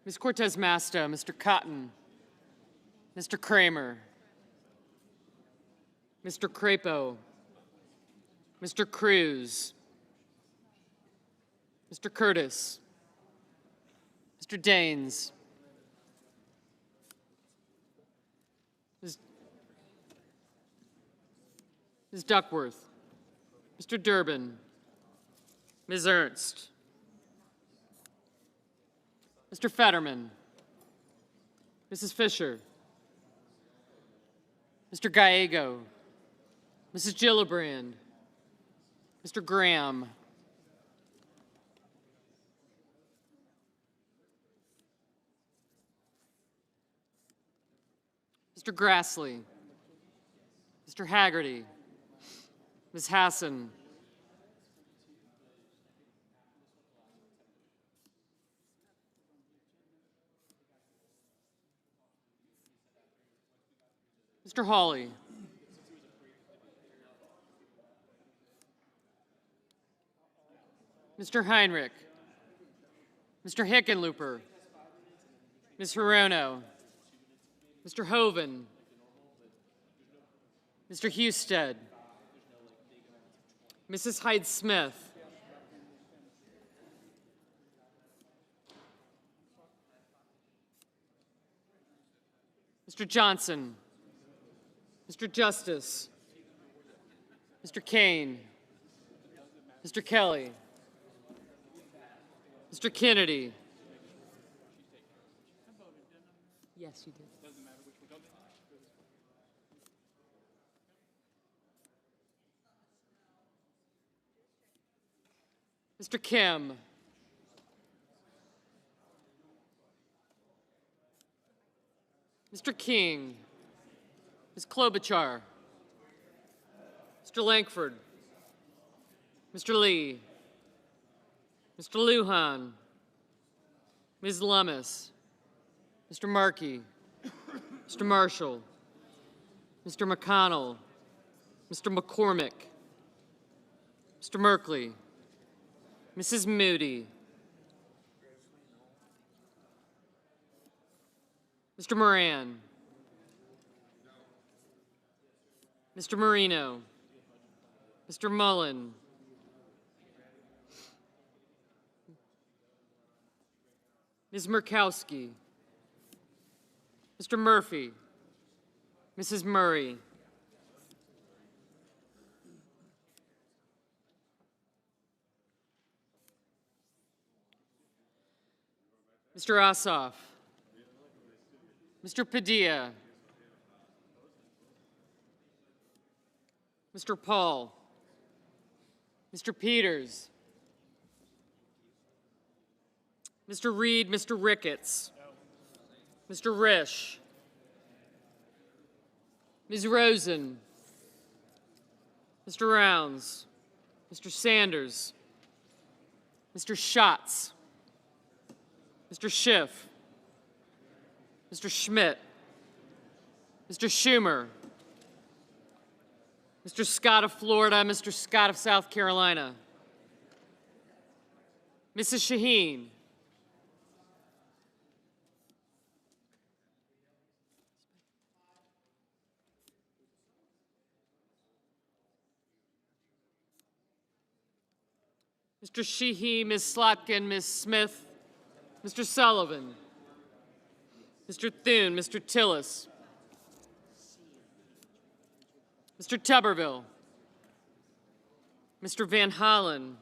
Ms. Cortez Masto, Mr. Cotton, Mr. Kramer, Mr. Crapo, Mr. Cruz, Mr. Curtis, Mr. Daines, Ms. Duckworth, Mr. Durbin, Ms. Ernst, Mr. Fetterman, Mrs. Fisher, Mr. Gallego, Mrs. Gillibrand, Mr. Graham, Mr. Grassley, Mr. Haggerty, Ms. Hassan, Mr. Hawley, Mr. Heinrich, Mr. Hickenlooper, Ms. Hirono, Mr. Hoven, Mr. Husted, Mrs. Hyde-Smith, Mr. Johnson, Mr. Justice, Mr. Kane, Mr. Kelly, Mr. Kennedy. Yes, you did. Mr. Kim, Mr. King, Ms. Klobuchar, Mr. Lankford, Mr. Lee, Mr. Lujan, Ms. Lummis, Mr. Markey, Mr. Marshall, Mr. McConnell, Mr. McCormick, Mr. Merkley, Mrs. Moody, Mr. Moran, Mr. Marino, Mr. Mullen, Ms. Murkowski, Mr. Murphy, Mrs. Murray, Mr. Ossoff, Mr. Padilla, Mr. Paul, Mr. Peters, Mr. Reed, Mr. Ricketts, Mr. Risch, Ms. Rosen, Mr. Rounds, Mr. Sanders, Mr. Schatz, Mr. Schiff, Mr. Schmidt, Mr. Schumer, Mr. Scott of Florida, Mr. Scott of South Carolina, Mrs. Shaheen, Mr. Sheehy, Ms. Slotkin, Ms. Smith, Mr. Sullivan, Mr. Thune, Mr. Tillis, Mr. Tuberville, Mr. Van Hollen,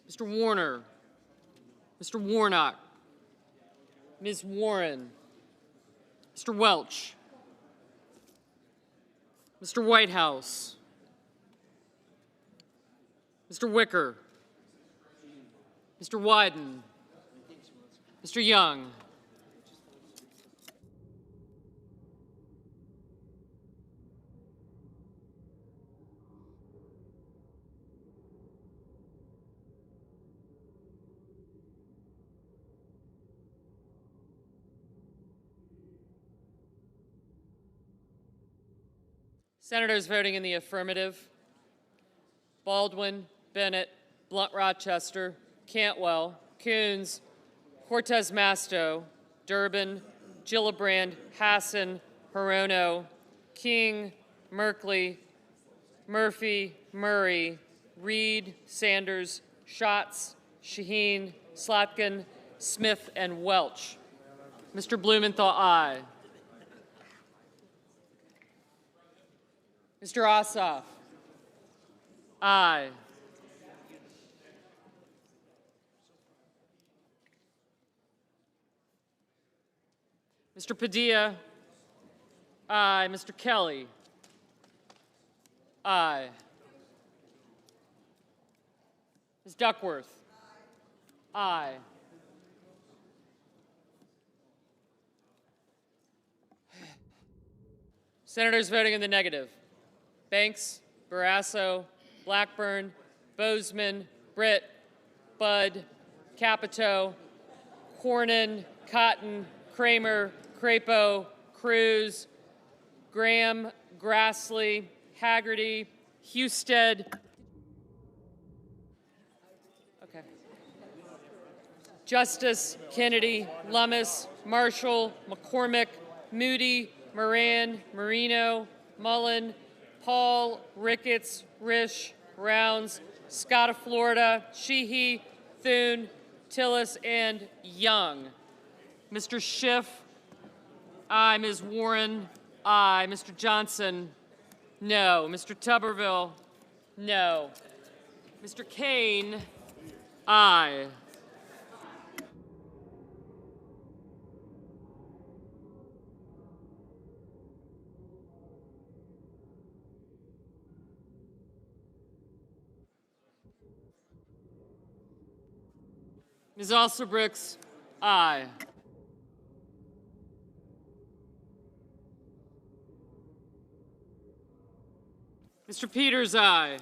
Mr. Warner, Mr. Warnock, Ms. Warren, Mr. Welch, Mr. Whitehouse, Mr. Wicker, Mr. Wyden, Mr. Young, Senators voting in the affirmative: Baldwin, Bennett, Blunt Rochester, Cantwell, Coons, Cortez Masto, Durbin, Gillibrand, Hassan, Hirono, King, Merkley, Murphy, Murray, Reed, Sanders, Schatz, Shaheen, Slotkin, Smith, and Welch. Mr. Blumenthal, aye. Mr. Ossoff, aye. Mr. Padilla, aye. Mr. Kelly, aye. Ms. Duckworth, aye. Senators voting in the negative: Banks, Barrasso, Blackburn, Bozeman, Britt, Budd, Capito, Cornyn, Cotton, Kramer, Crapo, Cruz, Graham, Grassley, Haggerty, Husted. Okay. Justice, Kennedy, Lummis, Marshall, McCormick, Moody, Moran, Marino, Mullen, Paul, Ricketts, Risch, Rounds, Scott of Florida, Sheehy, Thune, Tillis, and Young. Mr. Schiff, aye. Ms. Warren, aye. Mr. Johnson, no. Mr. Tuberville, no. Mr. Kane, aye. Ms. Alsobrooks, aye. Mr. Peters, aye.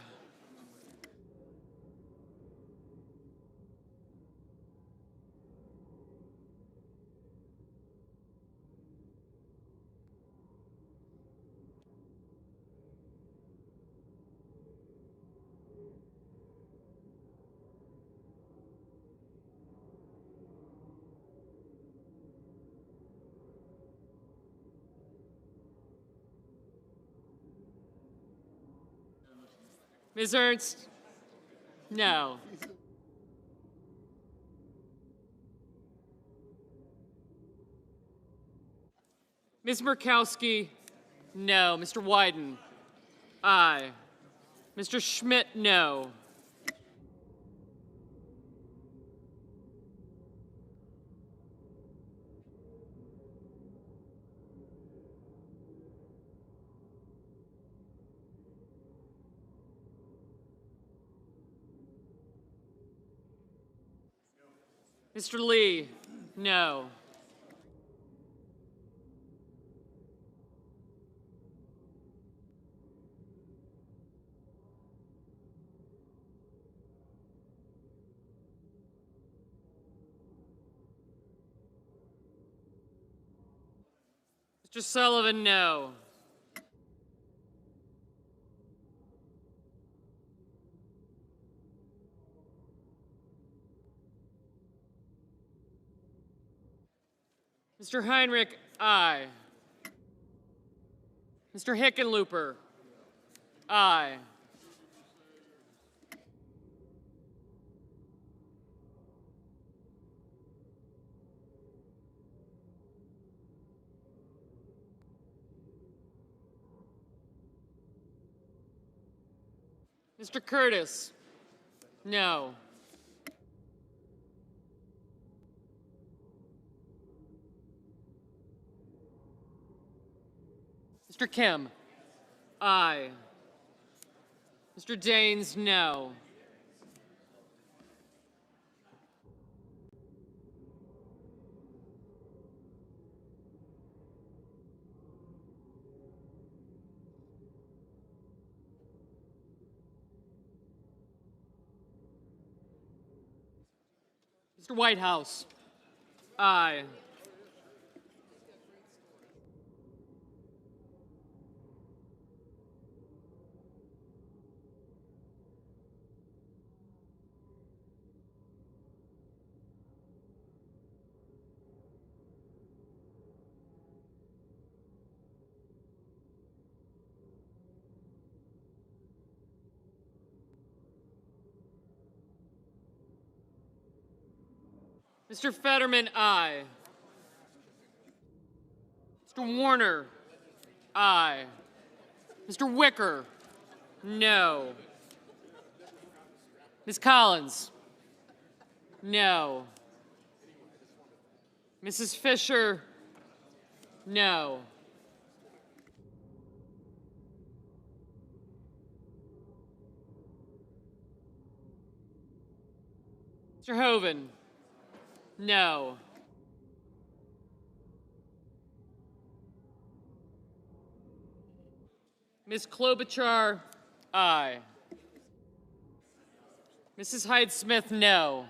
Ms. Ernst, no. Ms. Murkowski, no. Mr. Wyden, aye. Mr. Schmidt, no. Mr. Lee, no. Mr. Sullivan, no. Mr. Heinrich, aye. Mr. Hickenlooper, aye. Mr. Curtis, no. Mr. Kim, aye. Mr. Daines, no. Mr. Whitehouse, aye. Mr. Fetterman, aye. Mr. Warner, aye. Mr. Wicker, no. Ms. Collins, no. Mrs. Fisher, no. Mr. Hoven, no. Ms. Klobuchar, aye. Mrs. Hyde-Smith, no.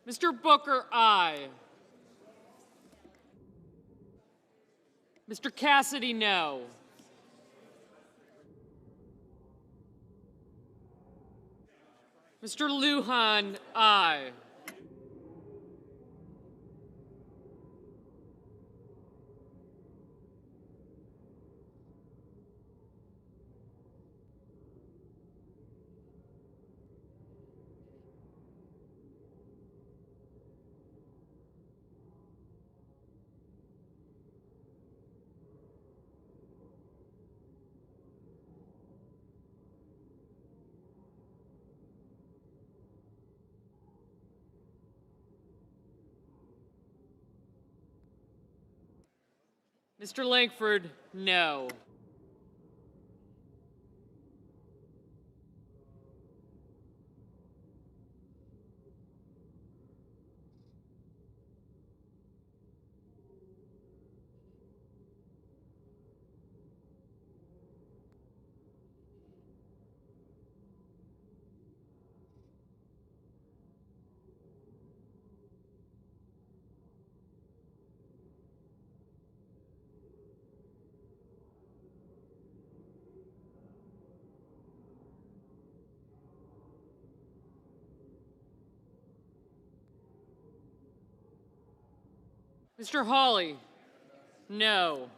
Mr. Booker, aye. Mr. Cassidy, no. Mr. Lujan, aye. Mr. Langford, no. Mr. Hawley, no.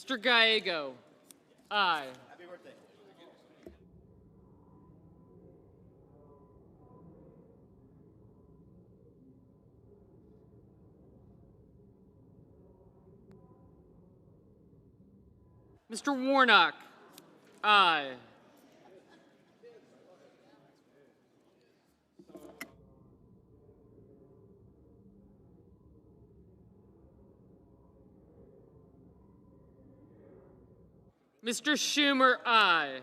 Mr. Gallego, aye. Happy birthday. Mr. Warnock, aye. Mr. Schumer, aye.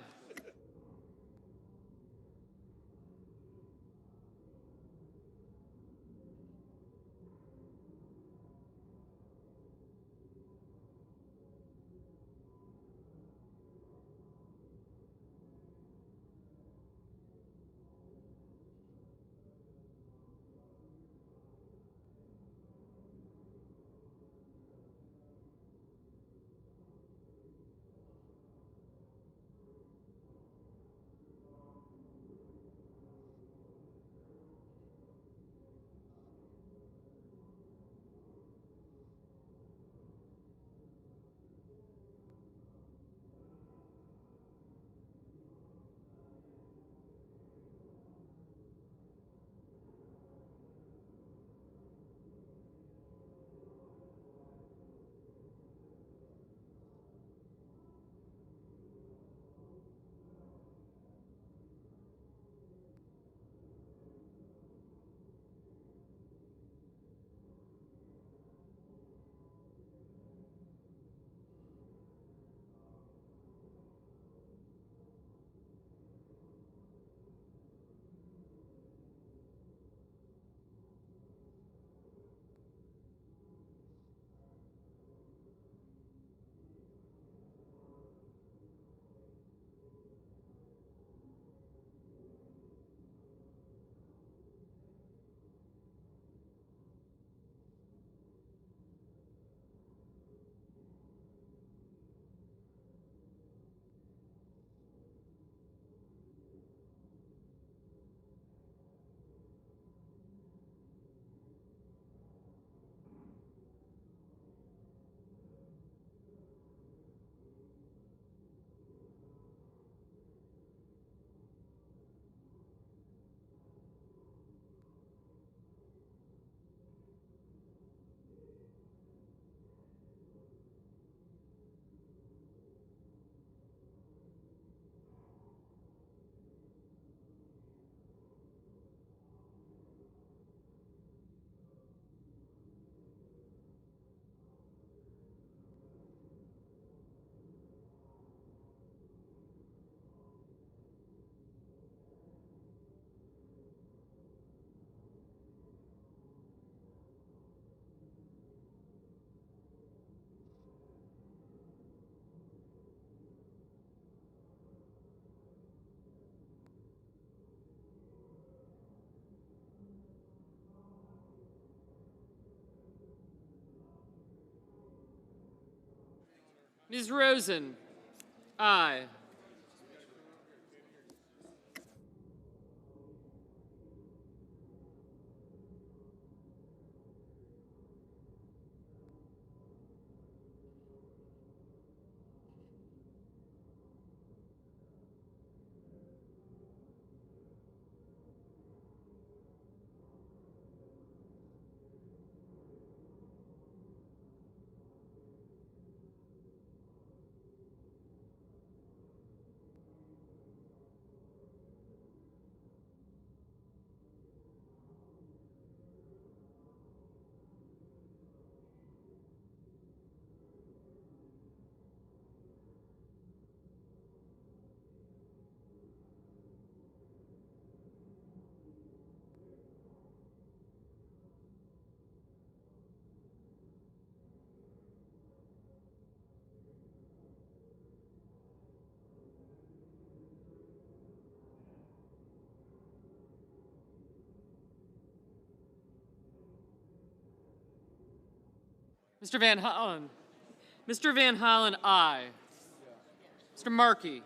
Ms. Rosen? Aye. Mr. Van Hollen? Mr. Van Hollen, aye. Mr. Markey?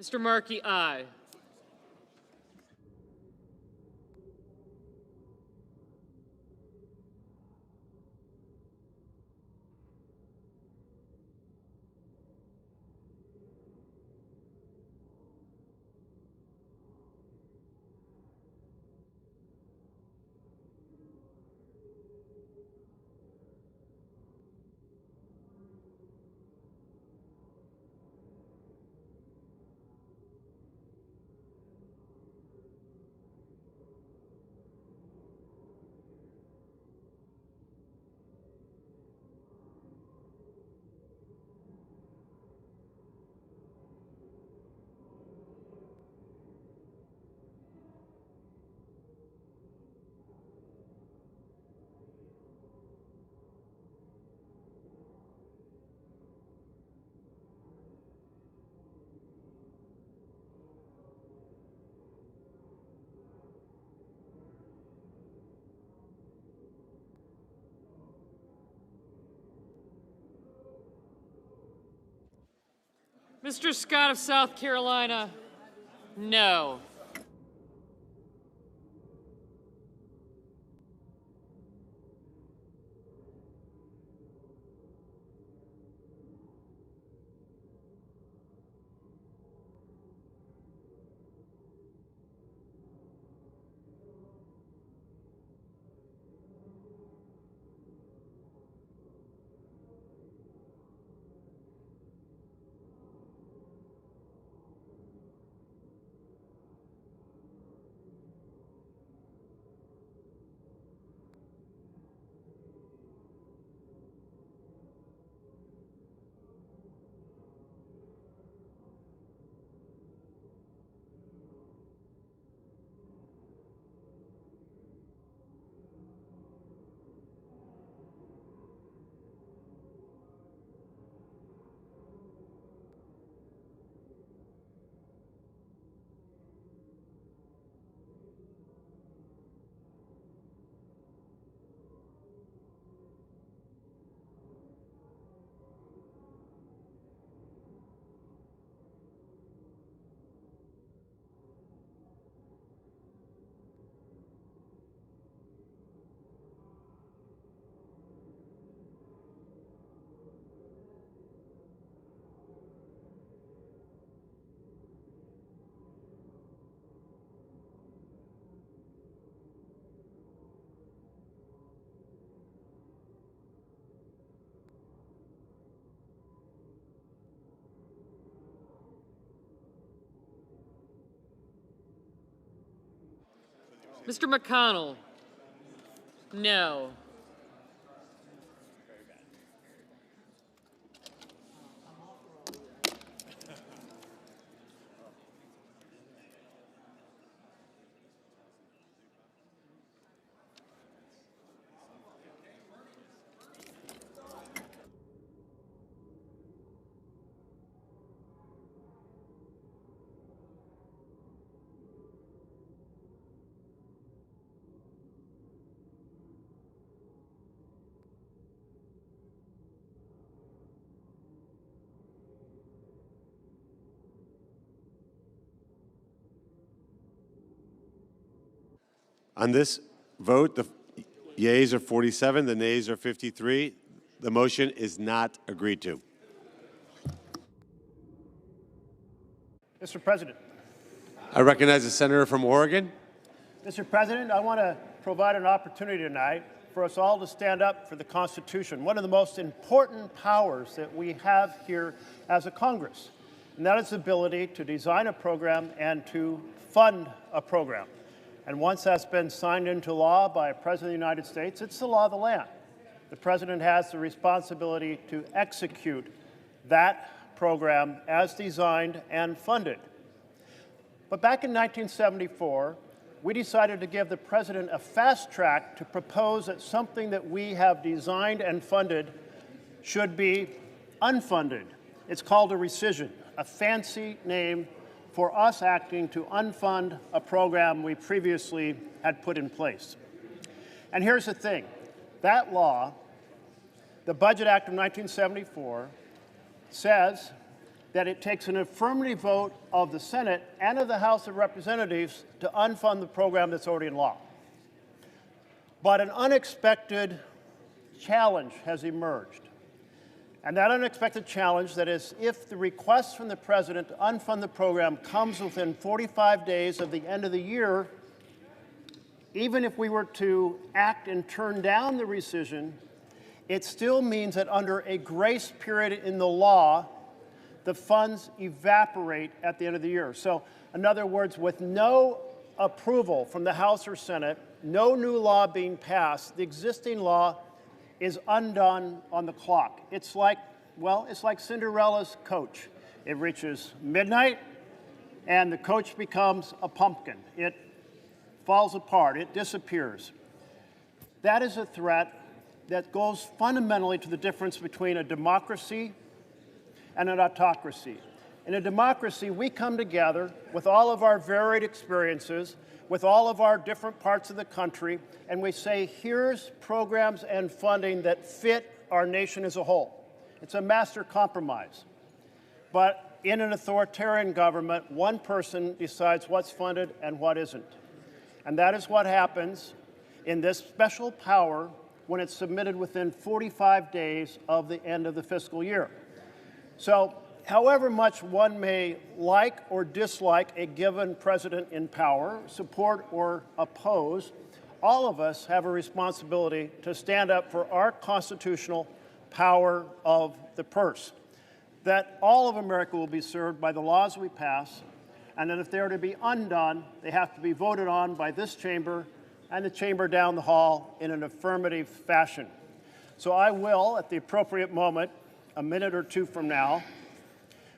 Mr. Markey, aye. Mr. Scott of South Carolina, no. Mr. McConnell, no. On this vote, the yeas are 47, the nays are 53. The motion is not agreed to. Mr. President. I recognize the senator from Oregon. Mr. President, I want to provide an opportunity tonight for us all to stand up for the Constitution, one of the most important powers that we have here as a Congress, and that is the ability to design a program and to fund a program. And once that's been signed into law by a President of the United States, it's the law of the land. The President has the responsibility to execute that program as designed and funded. But back in 1974, we decided to give the President a fast track to propose that something that we have designed and funded should be unfunded. It's called a rescission, a fancy name for us acting to unfund a program we previously had put in place. And here's the thing, that law, the Budget Act of 1974, says that it takes an affirmative vote of the Senate and of the House of Representatives to unfund the program that's already in law. But an unexpected challenge has emerged. And that unexpected challenge, that is, if the request from the President to unfund the program comes within 45 days of the end of the year, even if we were to act and turn down the rescission, it still means that under a grace period in the law, the funds evaporate at the end of the year. So, in other words, with no approval from the House or Senate, no new law being passed, the existing law is undone on the clock. It's like, well, it's like Cinderella's coach. It reaches midnight, and the coach becomes a pumpkin. It falls apart. It disappears. That is a threat that goes fundamentally to the difference between a democracy and an autocracy. In a democracy, we come together with all of our varied experiences, with all of our different parts of the country, and we say, here's programs and funding that fit our nation as a whole. It's a master compromise. But in an authoritarian government, one person decides what's funded and what isn't. And that is what happens in this special power when it's submitted within 45 days of the end of the fiscal year. So, however much one may like or dislike a given president in power, support or oppose, all of us have a responsibility to stand up for our constitutional power of the purse, that all of America will be served by the laws we pass, and that if they are to be undone, they have to be voted on by this chamber and the chamber down the hall in an affirmative fashion. So I will, at the appropriate moment, a minute or two from now,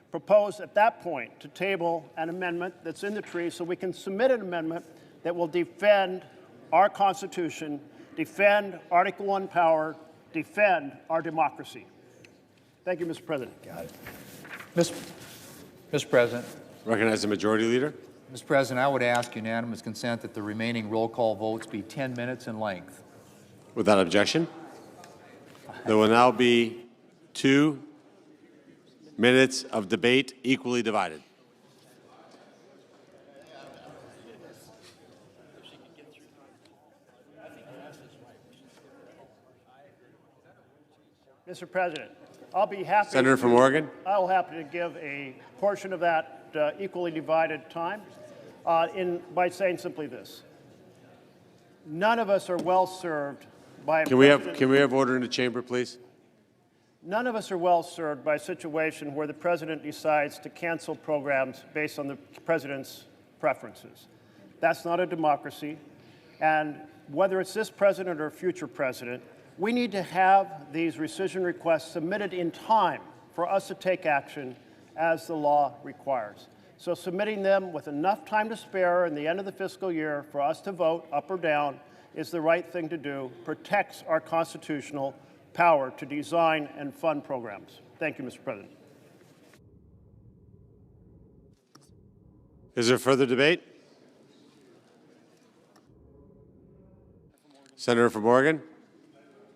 propose at that point to table an amendment that's in the tree so we can submit an amendment that will defend our Constitution, defend Article I power, defend our democracy. Thank you, Mr. President. Got it. Mr. President. Recognize the Majority Leader. Mr. President, I would ask unanimous consent that the remaining roll call votes be 10 minutes in length. Without objection, there will now be 2 minutes of debate equally divided. Mr. President, I'll be happy. Senator from Oregon. I'll happy to give a portion of that equally divided time by saying simply this: none of us are well served by. Can we have order in the chamber, please? None of us are well served by a situation where the president decides to cancel programs based on the president's preferences. That's not a democracy, and whether it's this president or a future president, we need to have these rescission requests submitted in time for us to take action as the law requires. So submitting them with enough time to spare in the end of the fiscal year for us to vote up or down is the right thing to do, protects our constitutional power to design and fund programs. Thank you, Mr. President. Is there further debate? Senator from Oregon.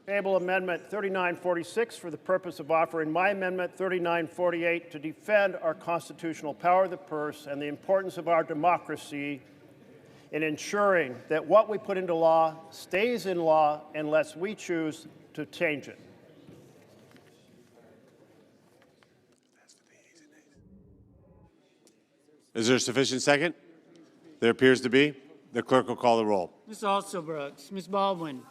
Table Amendment 3946 for the purpose of offering my Amendment 3948 to defend our constitutional power of the purse and the importance of our democracy in ensuring that what we put into law stays in law unless we choose to change it. Is there a sufficient second? There appears to be. The clerk will call the roll. Ms. Alsobrooks, Ms. Baldwin.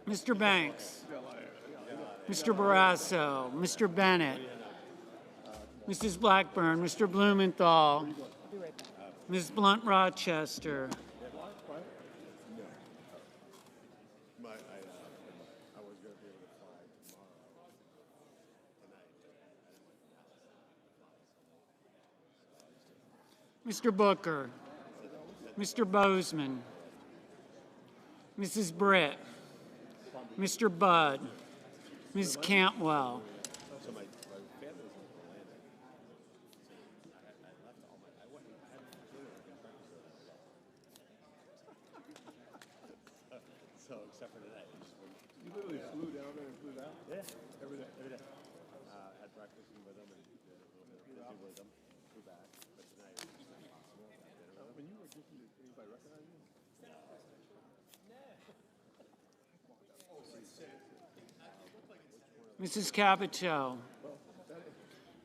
Mr. Banks, Mr. Barrasso, Mr. Bennett, Mrs. Blackburn, Mr. Blumenthal, Ms. Blunt Rochester, Mr. Booker, Mr. Bozeman, Mrs. Britt, Mr. Budd, Ms. Cantwell, You literally flew down there and flew back? Yeah. Every day. Had breakfast with them and with them, flew back. But tonight it was just not possible. When you were gifted, did anybody recognize you? Mrs. Capito,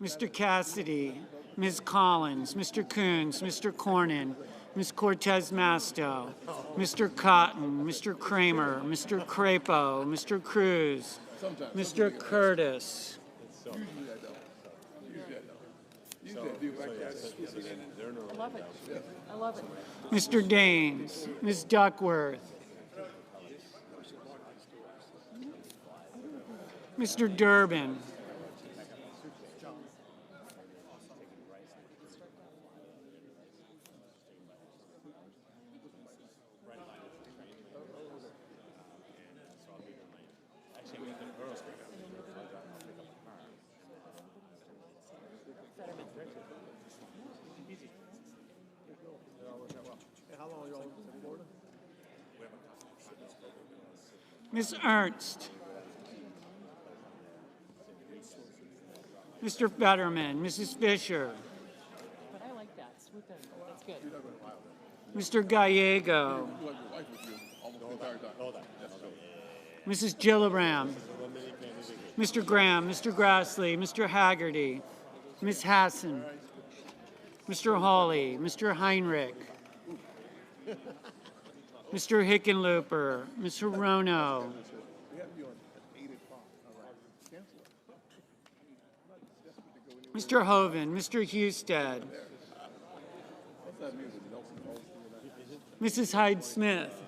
Mr. Cassidy, Ms. Collins, Mr. Coons, Mr. Cornyn, Ms. Cortez Masto, Mr. Cotton, Mr. Kramer, Mr. Crapo, Mr. Cruz, Mr. Curtis, I love it. Mr. Daines, Ms. Duckworth, Mr. Durbin, Ms. Ernst, Mr. Fetterman, Mrs. Fisher, But I like that. Swoop in. That's good. Mr. Gallego, Mrs. Gillibrand, Mr. Graham, Mr. Grassley, Mr. Haggerty, Ms. Hassan, Mr. Hawley, Mr. Heinrich, Mr. Hickenlooper, Mr. Rono, Mr. Hoven, Mr. Husted, Mrs. Hyde-Smith,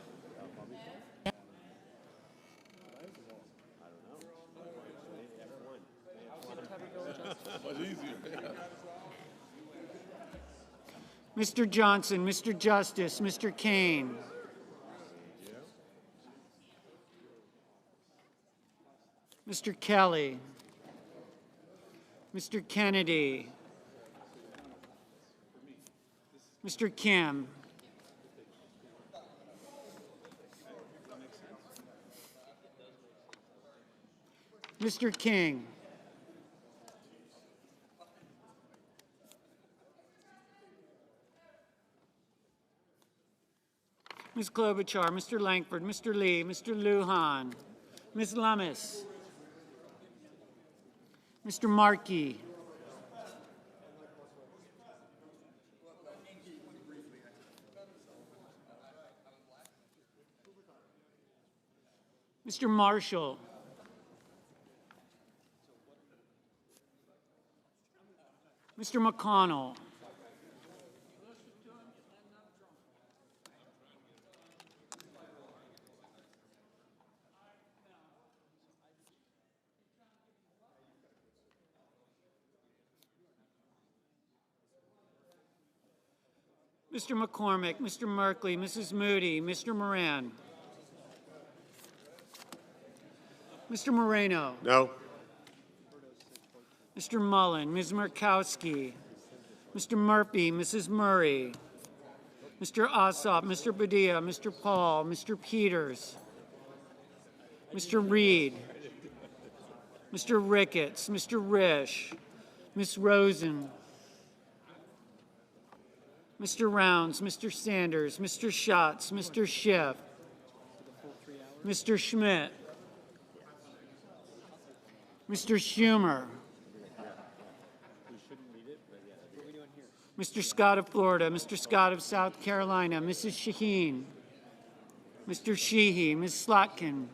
Mr. Johnson, Mr. Justice, Mr. Kane, Mr. Kelly, Mr. Kennedy, Mr. Kim, Mr. King, Ms. Klobuchar, Mr. Langford, Mr. Lee, Mr. Lujan, Ms. Lummis, Mr. Markey, Mr. Marshall. Mr. McConnell. Mr. McCormick, Mr. Merkley, Mrs. Moody, Mr. Moran. Mr. Moreno. No. Mr. Mullen, Ms. Murkowski, Mr. Murphy, Mrs. Murray, Mr. Ossoff, Mr. Padilla, Mr. Paul, Mr. Peters, Mr. Reed, Mr. Ricketts, Mr. Risch, Ms. Rosen, Mr. Rounds, Mr. Sanders, Mr. Schatz, Mr. Schiff, Mr. Schmidt, Mr. Schumer, Mr. Scott of Florida, Mr. Scott of South Carolina, Mrs. Shaheen, Mr. Sheehy, Ms. Slotkin,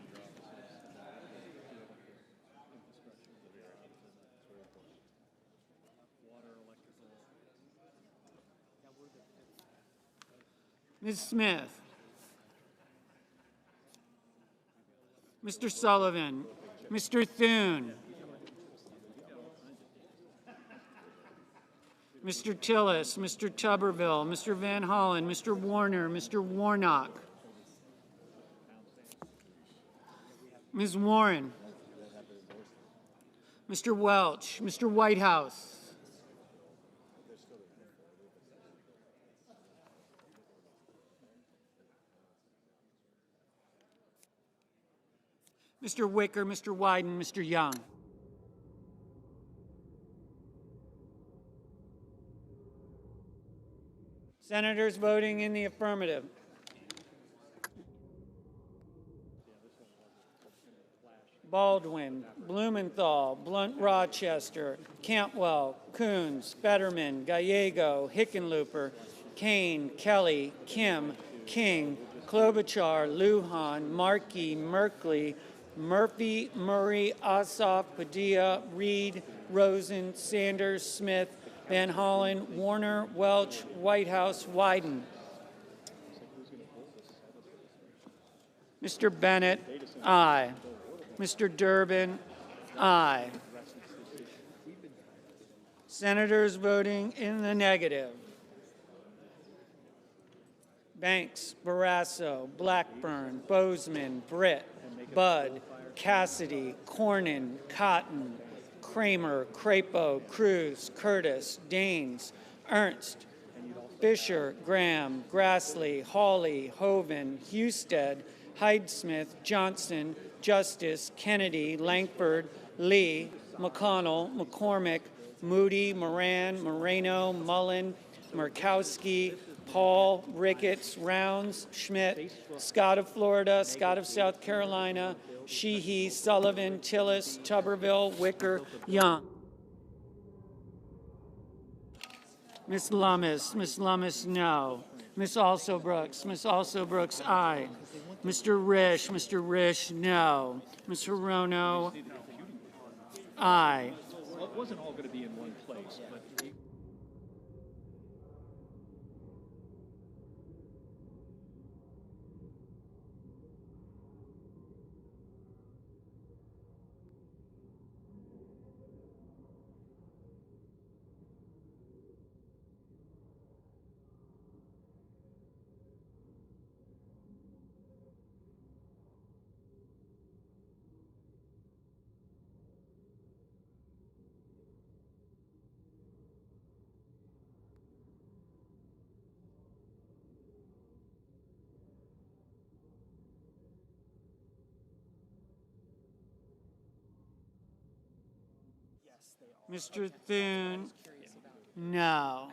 Ms. Smith, Mr. Sullivan, Mr. Thune, Mr. Tillis, Mr. Tuberville, Mr. Van Hollen, Mr. Warner, Mr. Warnock, Ms. Warren, Mr. Welch, Mr. Whitehouse, Mr. Wicker, Mr. Wyden, Mr. Young. Senators voting in the affirmative. Baldwin, Blumenthal, Blunt Rochester, Cantwell, Coons, Fetterman, Gallego, Hickenlooper, Kane, Kelly, Kim, King, Klobuchar, Lujan, Markey, Merkley, Murphy, Murray, Ossoff, Padilla, Reed, Rosen, Sanders, Smith, Van Hollen, Warner, Welch, Whitehouse, Wyden. Mr. Bennett, aye. Mr. Durbin, aye. Senators voting in the negative. Banks, Barrasso, Blackburn, Bozeman, Britt, Budd, Cassidy, Cornyn, Cotton, Kramer, Crapo, Cruz, Curtis, Daines, Ernst, Fisher, Graham, Grassley, Hawley, Hoven, Husted, Hyde-Smith, Johnson, Justice, Kennedy, Langford, Lee, McConnell, McCormick, Moody, Moran, Moreno, Mullen, Murkowski, Paul, Ricketts, Rounds, Schmidt, Scott of Florida, Scott of South Carolina, Sheehy, Sullivan, Tillis, Tuberville, Wicker, Young. Ms. Lummis, no. Ms. Alsobrooks, aye. Mr. Risch, no. Ms. Hirono, aye. Well, it wasn't all going to be in one place, but Mr. Thune, no.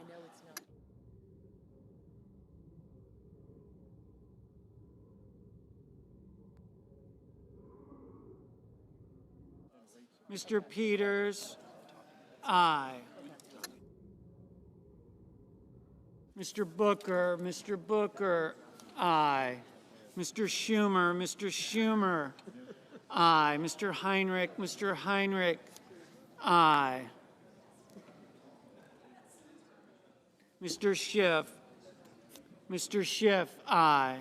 Mr. Peters, aye. Mr. Booker, aye. Mr. Schumer, Aye. Mr. Heinrich, Mr. Heinrich, aye. Mr. Schiff, Mr. Schiff, aye.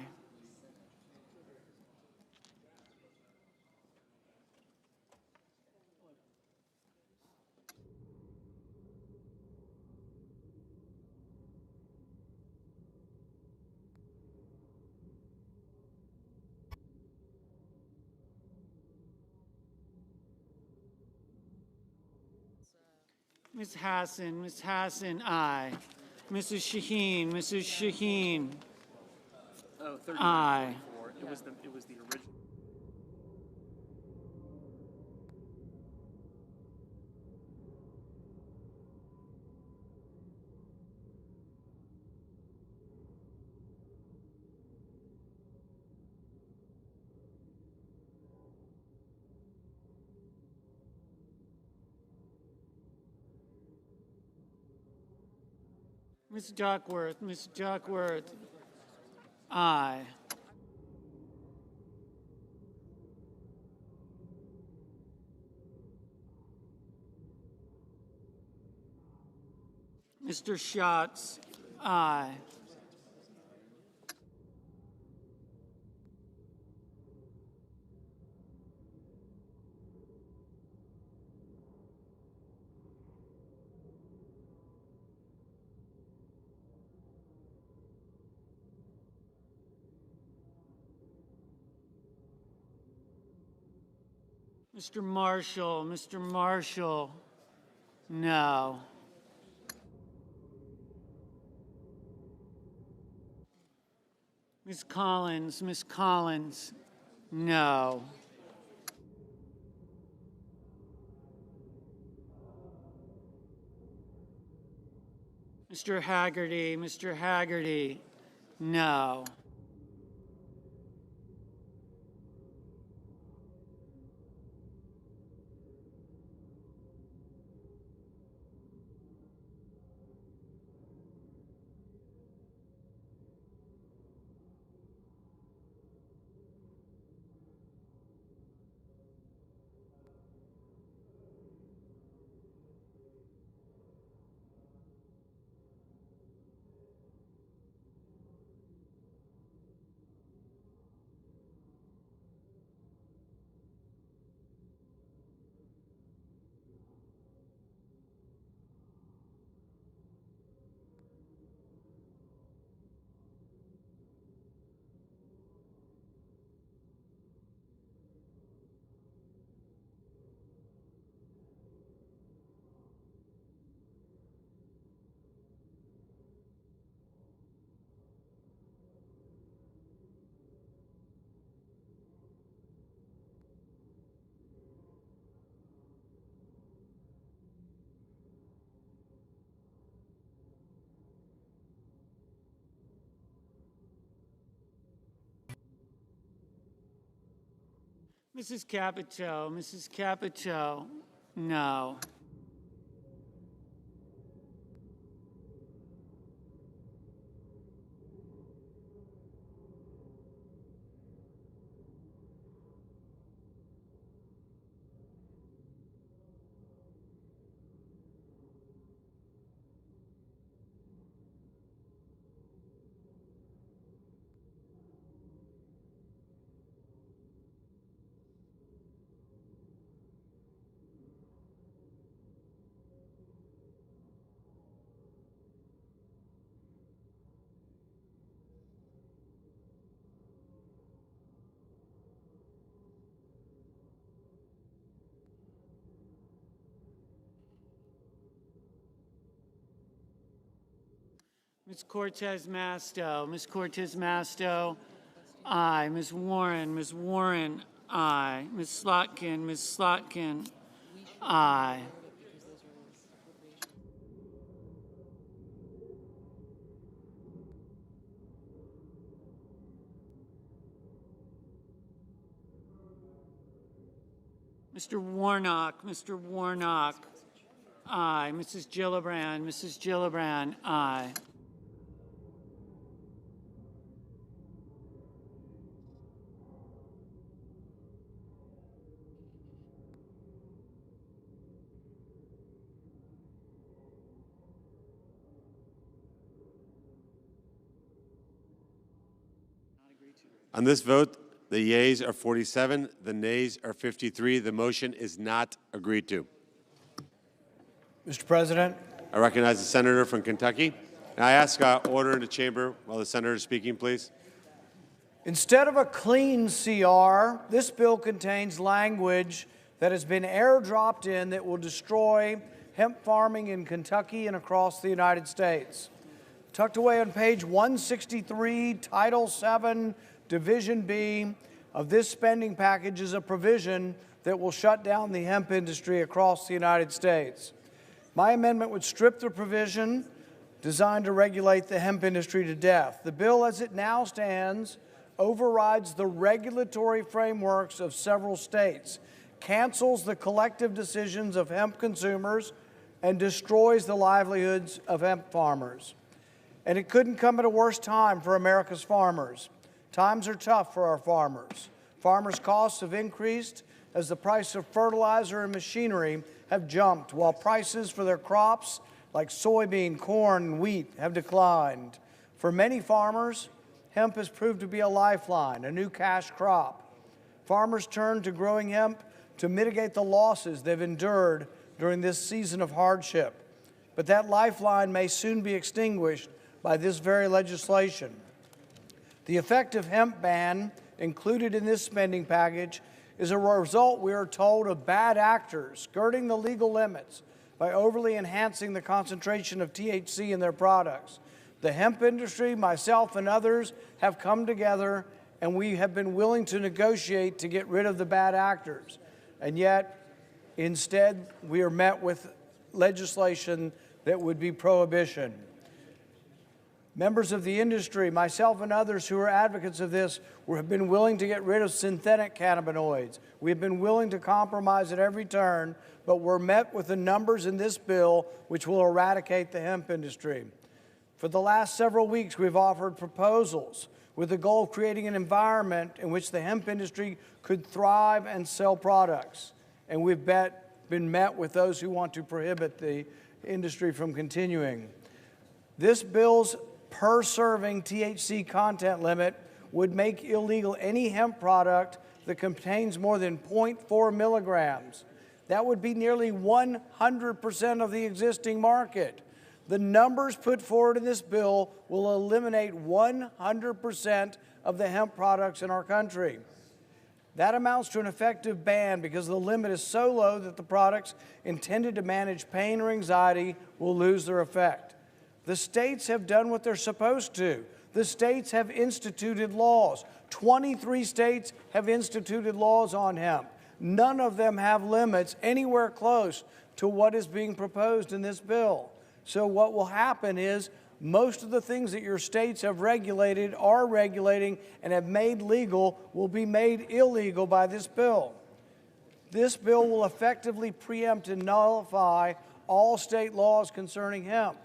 Ms. Hassan, aye. Mrs. Shaheen, Mrs. Shaheen, aye. It was the original. Ms. Duckworth, aye. Mr. Schatz, aye. Mr. Marshall, no. Ms. Collins, no. Mr. Haggerty, no. Mrs. Capito, no. Ms. Cortez Masto, aye. Ms. Warren, aye. Ms. Slotkin, aye. Mr. Warnock, aye. Mrs. Gillibrand, aye. On this vote, the yeas are 47, the nays are 53. The motion is not agreed to. Mr. President, I recognize the senator from Kentucky. And I ask order in the chamber while the senator is speaking, please. instead of a clean CR, this bill contains language that has been airdropped in that will destroy hemp farming in Kentucky and across the United States. Tucked away on page 163, Title VII, Division B of this spending package is a provision that will shut down the hemp industry across the United States. My amendment would strip the provision designed to regulate the hemp industry to death. The bill as it now stands overrides the regulatory frameworks of several states, cancels the collective decisions of hemp consumers, and destroys the livelihoods of hemp farmers. And it couldn't come at a worse time for America's farmers. Times are tough for our farmers. Farmers' costs have increased as the price of fertilizer and machinery have jumped, while prices for their crops like soybean, corn, and wheat have declined. For many farmers, hemp has proved to be a lifeline, a new cash crop. Farmers turn to growing hemp to mitigate the losses they've endured during this season of hardship. But that lifeline may soon be extinguished by this very legislation. The effective hemp ban included in this spending package is a result, we are told, of bad actors skirting the legal limits by overly enhancing the concentration of THC in their products. The hemp industry, myself and others, have come together and we have been willing to negotiate to get rid of the bad actors. And yet, instead, we are met with legislation that would be prohibition. Members of the industry, myself and others who are advocates of this, have been willing to get rid of synthetic cannabinoids. We have been willing to compromise at every turn, but we're met with the numbers in this bill which will eradicate the hemp industry. For the last several weeks, we've offered proposals with the goal of creating an environment in which the hemp industry could thrive and sell products. And we've been met with those who want to prohibit the industry from continuing. This bill's per-serving THC content limit would make illegal any hemp product that contains more than 0.4 milligrams. That would be nearly 100% of the existing market. The numbers put forward in this bill will eliminate 100% of the hemp products in our country. That amounts to an effective ban because the limit is so low that the products intended to manage pain or anxiety will lose their effect. The states have done what they're supposed to. The states have instituted laws. 23 states have instituted laws on hemp. None of them have limits anywhere close to what is being proposed in this bill. So what will happen is most of the things that your states have regulated, are regulating, and have made legal will be made illegal by this bill. This bill will effectively preempt and nullify all state laws concerning hemp.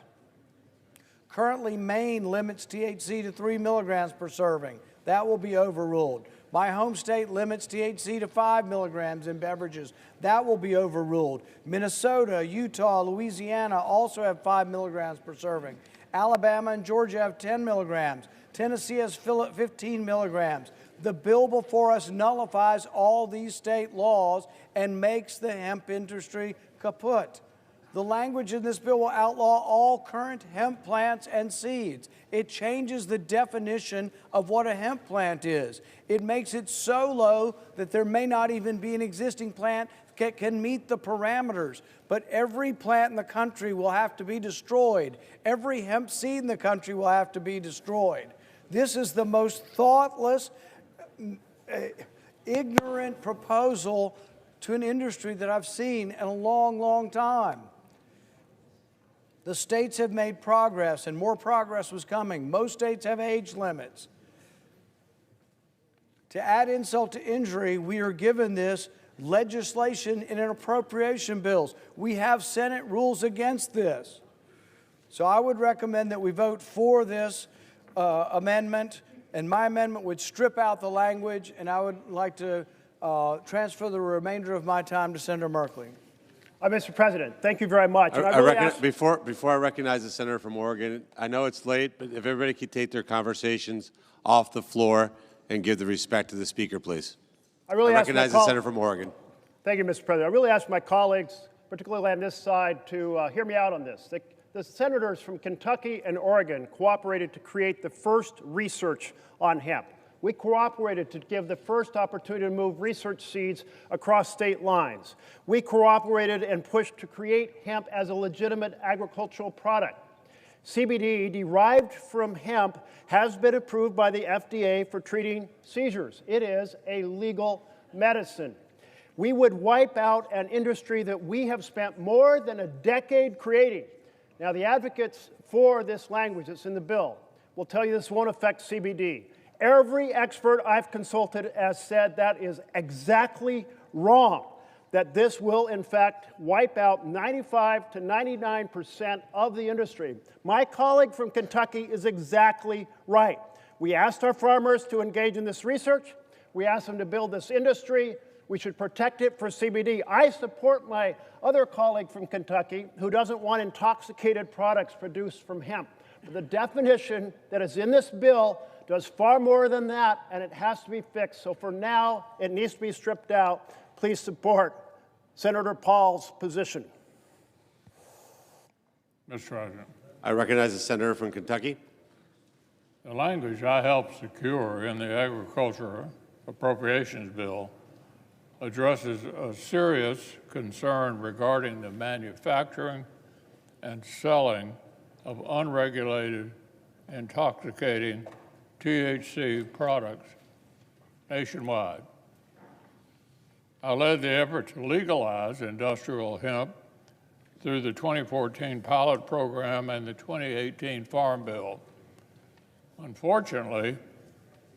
Currently, Maine limits THC to 3 milligrams per serving. That will be overruled. My home state limits THC to 5 milligrams in beverages. That will be overruled. Minnesota, Utah, Louisiana also have 5 milligrams per serving. Alabama and Georgia have 10 milligrams. Tennessee has 15 milligrams. The bill before us nullifies all these state laws and makes the hemp industry kaput. The language in this bill will outlaw all current hemp plants and seeds. It changes the definition of what a hemp plant is. It makes it so low that there may not even be an existing plant that can meet the parameters. But every plant in the country will have to be destroyed. Every hemp seed in the country will have to be destroyed. This is the most thoughtless, ignorant proposal to an industry that I've seen in a long, long time. The states have made progress, and more progress was coming. Most states have age limits. To add insult to injury, we are given this legislation in an appropriation bills. We have Senate rules against this. So I would recommend that we vote for this amendment, and my amendment would strip out the language, and I would like to transfer the remainder of my time to Senator Merkley. Mr. President, thank you very much. Before I recognize the senator from Oregon, I know it's late, but if everybody could take their conversations off the floor and give the respect to the speaker, please. I really I ask my recognize the senator from Oregon. Thank you, Mr. President. I really ask my colleagues, particularly on this side, to hear me out on this. The senators from Kentucky and Oregon cooperated to create the first research on hemp. We cooperated to give the first opportunity to move research seeds across state lines. We cooperated and pushed to create hemp as a legitimate agricultural product. CBD derived from hemp has been approved by the FDA for treating seizures. It is a legal medicine. We would wipe out an industry that we have spent more than a decade creating. Now, the advocates for this language that's in the bill will tell you this won't affect CBD. Every expert I've consulted has said that is exactly wrong, that this will, in fact, wipe out 95 to 99% of the industry. My colleague from Kentucky is exactly right. We asked our farmers to engage in this research. We asked them to build this industry. We should protect it for CBD. I support my other colleague from Kentucky who doesn't want intoxicated products produced from hemp. But the definition that is in this bill does far more than that, and it has to be fixed. So for now, it needs to be stripped out. Please support Senator Paul's position. Mr. President. I recognize the senator from Kentucky. The language I helped secure in the Agriculture Appropriations Bill addresses a serious concern regarding the manufacturing and selling of unregulated, intoxicating THC products nationwide. I led the effort to legalize industrial hemp through the 2014 pilot program and the 2018 Farm Bill. Unfortunately,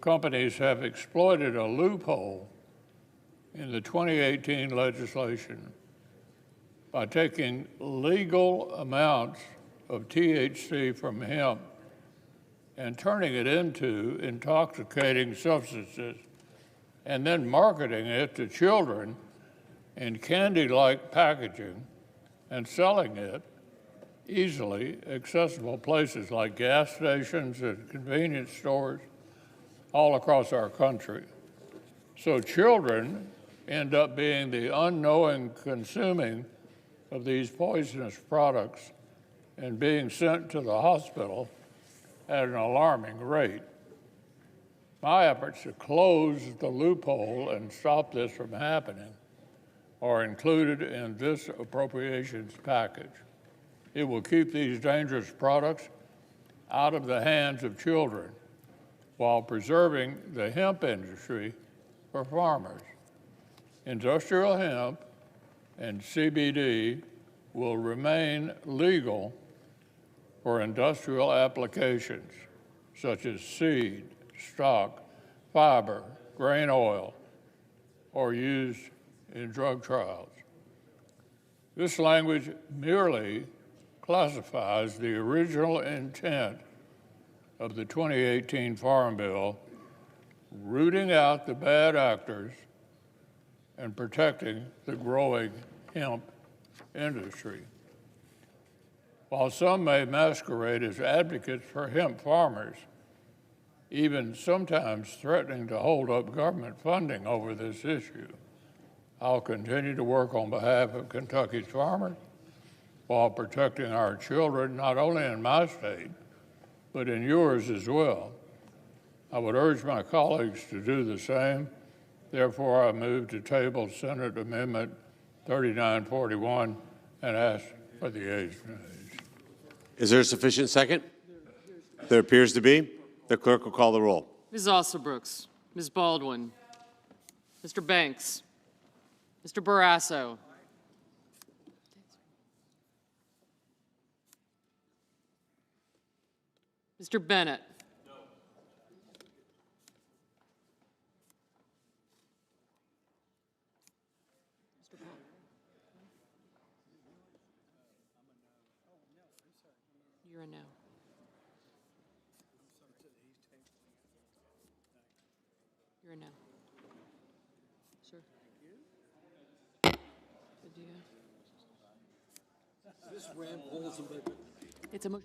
companies have exploited a loophole in the 2018 legislation by taking legal amounts of THC from hemp and turning it into intoxicating substances and then marketing it to children in candy-like packaging and selling it easily accessible places like gas stations and convenience stores all across our country. So children end up being the unknowing consuming of these poisonous products and being sent to the hospital at an alarming rate. My efforts to close the loophole and stop this from happening are included in this appropriations package. It will keep these dangerous products out of the hands of children while preserving the hemp industry for farmers. Industrial hemp and CBD will remain legal for industrial applications such as seed, stock, fiber, grain oil, or used in drug trials. This language merely classifies the original intent of the 2018 Farm Bill, rooting out the bad actors and protecting the growing hemp industry. While some may masquerade as advocates for hemp farmers, even sometimes threatening to hold up government funding over this issue, I'll continue to work on behalf of Kentucky's farmers while protecting our children, not only in my state, but in yours as well. I would urge my colleagues to do the same. Therefore, I move to table Senate Amendment 3941 and ask for the ayes and nays. Is there a sufficient second? There appears to be. The clerk will call the roll. Ms. Alsobrooks, Ms. Baldwin, Mr. Banks, Mr. Barrasso, Mr. Bennett, You're a no. You're a no. Sir. Good deal. It's a motion.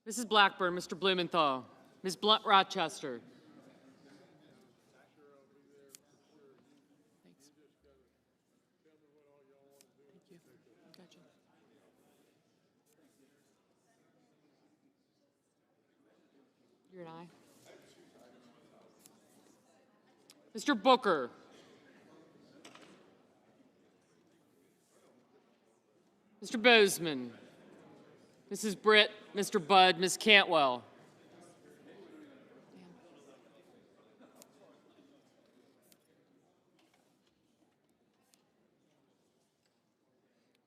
Mrs. Blackburn, Mr. Blumenthal, Ms. Blunt Rochester. You're an aye. Mr. Booker. Mr. Bozeman. Mrs. Britt, Mr. Budd, Ms. Cantwell.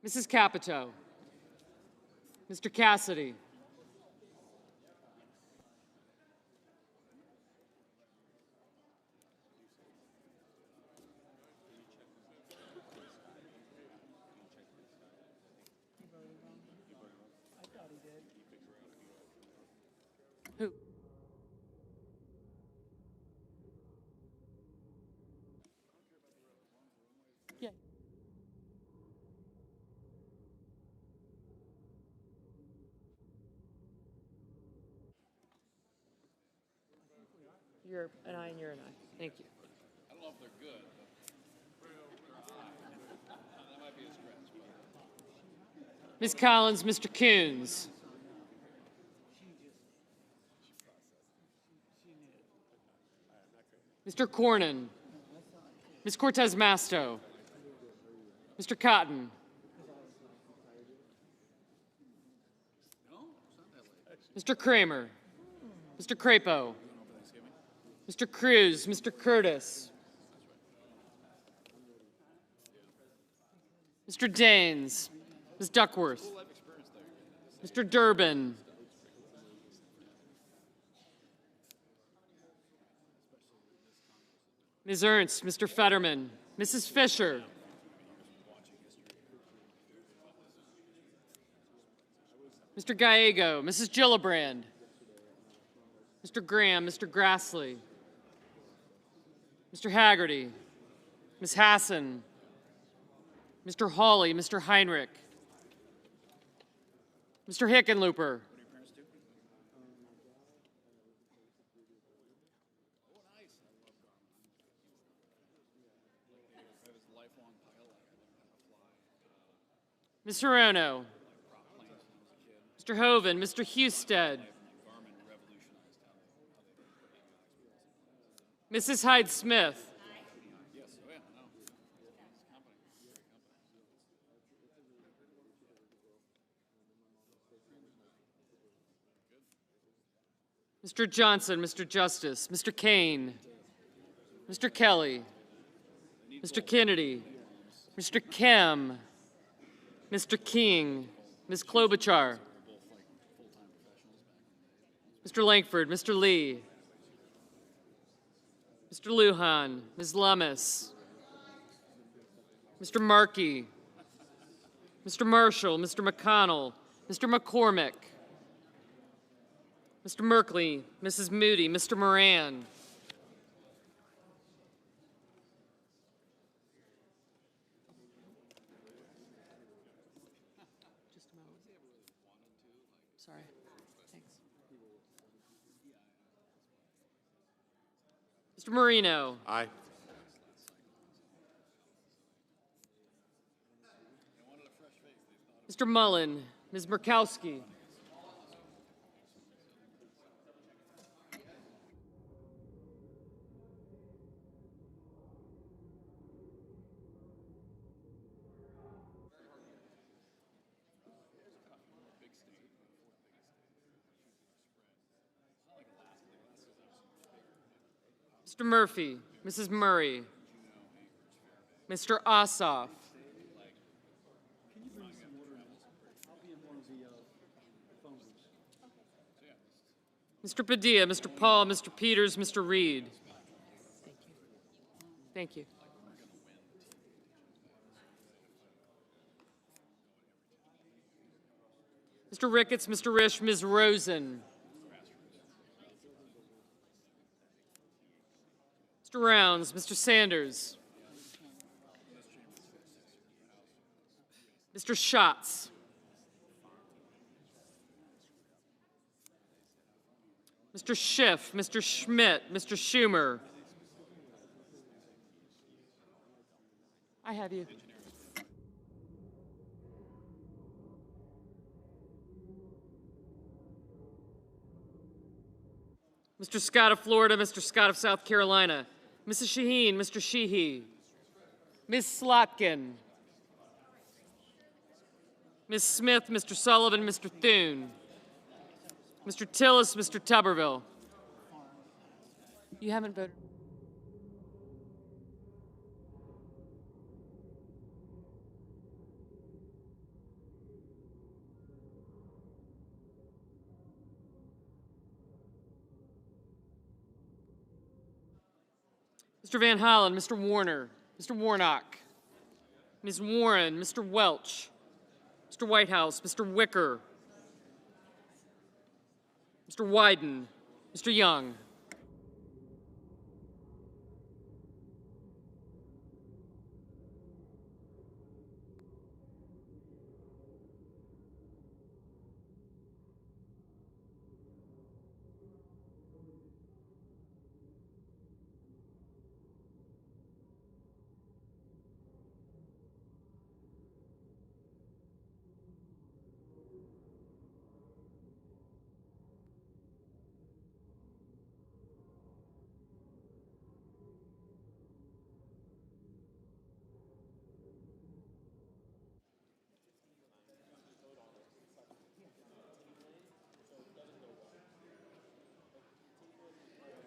Mrs. Capito. Mr. Cassidy. Who? Yeah. You're an aye and you're an aye. Thank you. I don't know if they're good, but that might be a stretch. Ms. Collins, Mr. Coons. Mr. Cornyn. Ms. Cortez Masto. Mr. Cotton. Mr. Kramer. Mr. Crapo. Mr. Cruz. Mr. Curtis. Mr. Daines. Ms. Duckworth. Mr. Durbin. Ms. Ernst, Mr. Fetterman, Mrs. Fisher. Mr. Gallego, Mrs. Gillibrand. Mr. Graham, Mr. Grassley. Mr. Haggerty. Ms. Hassan. Mr. Hawley, Mr. Heinrich. Mr. Hickenlooper. Ms. Hirono. Mr. Hoven, Mr. Husted. Mrs. Hyde-Smith. Mr. Johnson, Mr. Justice, Mr. Kane, Mr. Kelly, Mr. Kennedy, Mr. Kim, Mr. King, Ms. Klobuchar, Mr. Langford, Mr. Lee, Mr. Lujan, Ms. Lummis, Mr. Markey, Mr. Marshall, Mr. McConnell, Mr. McCormick, Mr. Merkley, Mrs. Moody, Mr. Moran. Just a moment. Sorry. Thanks. Mr. Marino. Aye. Mr. Mullen, Ms. Murkowski. Mr. Murphy, Mrs. Murray, Mr. Ossoff, Mr. Padilla, Mr. Paul, Mr. Peters, Mr. Reed. Thank you. Mr. Ricketts, Mr. Risch, Ms. Rosen. Mr. Rounds, Mr. Sanders. Mr. Schatz. Mr. Schiff, Mr. Schmidt, Mr. Schumer. I have you. Mr. Scott of Florida, Mr. Scott of South Carolina, Mrs. Shaheen, Mr. Sheehy, Ms. Slotkin, Ms. Smith, Mr. Sullivan, Mr. Thune, Mr. Tillis, Mr. Tuberville. You haven't voted. Mr. Van Hollen, Mr. Warner, Mr. Warnock, Ms. Warren, Mr. Welch, Mr. Whitehouse, Mr. Wicker, Mr. Wyden, Mr. Young.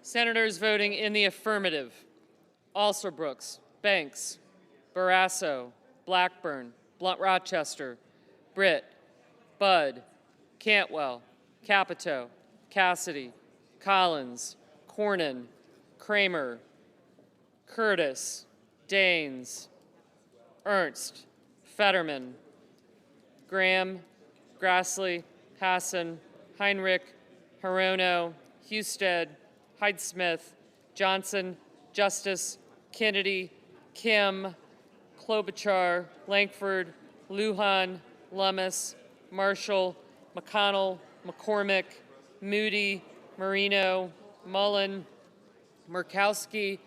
Senators voting in the affirmative: Alsobrooks, Banks, Barrasso, Blackburn, Blunt-Rochester, Britt, Budd, Cantwell, Capito, Cassidy, Collins, Cornyn, Kramer, Curtis, Daines, Ernst, Fetterman, Graham, Grassley, Hassan, Heinrich, Hirono, Husted, Hyde-Smith, Johnson, Justice, Kennedy, Kim, Klobuchar, Lankford, Lujan, Lummis, Marshall, McConnell, McCormick, Moody, Marino, Mullen, Murkowski,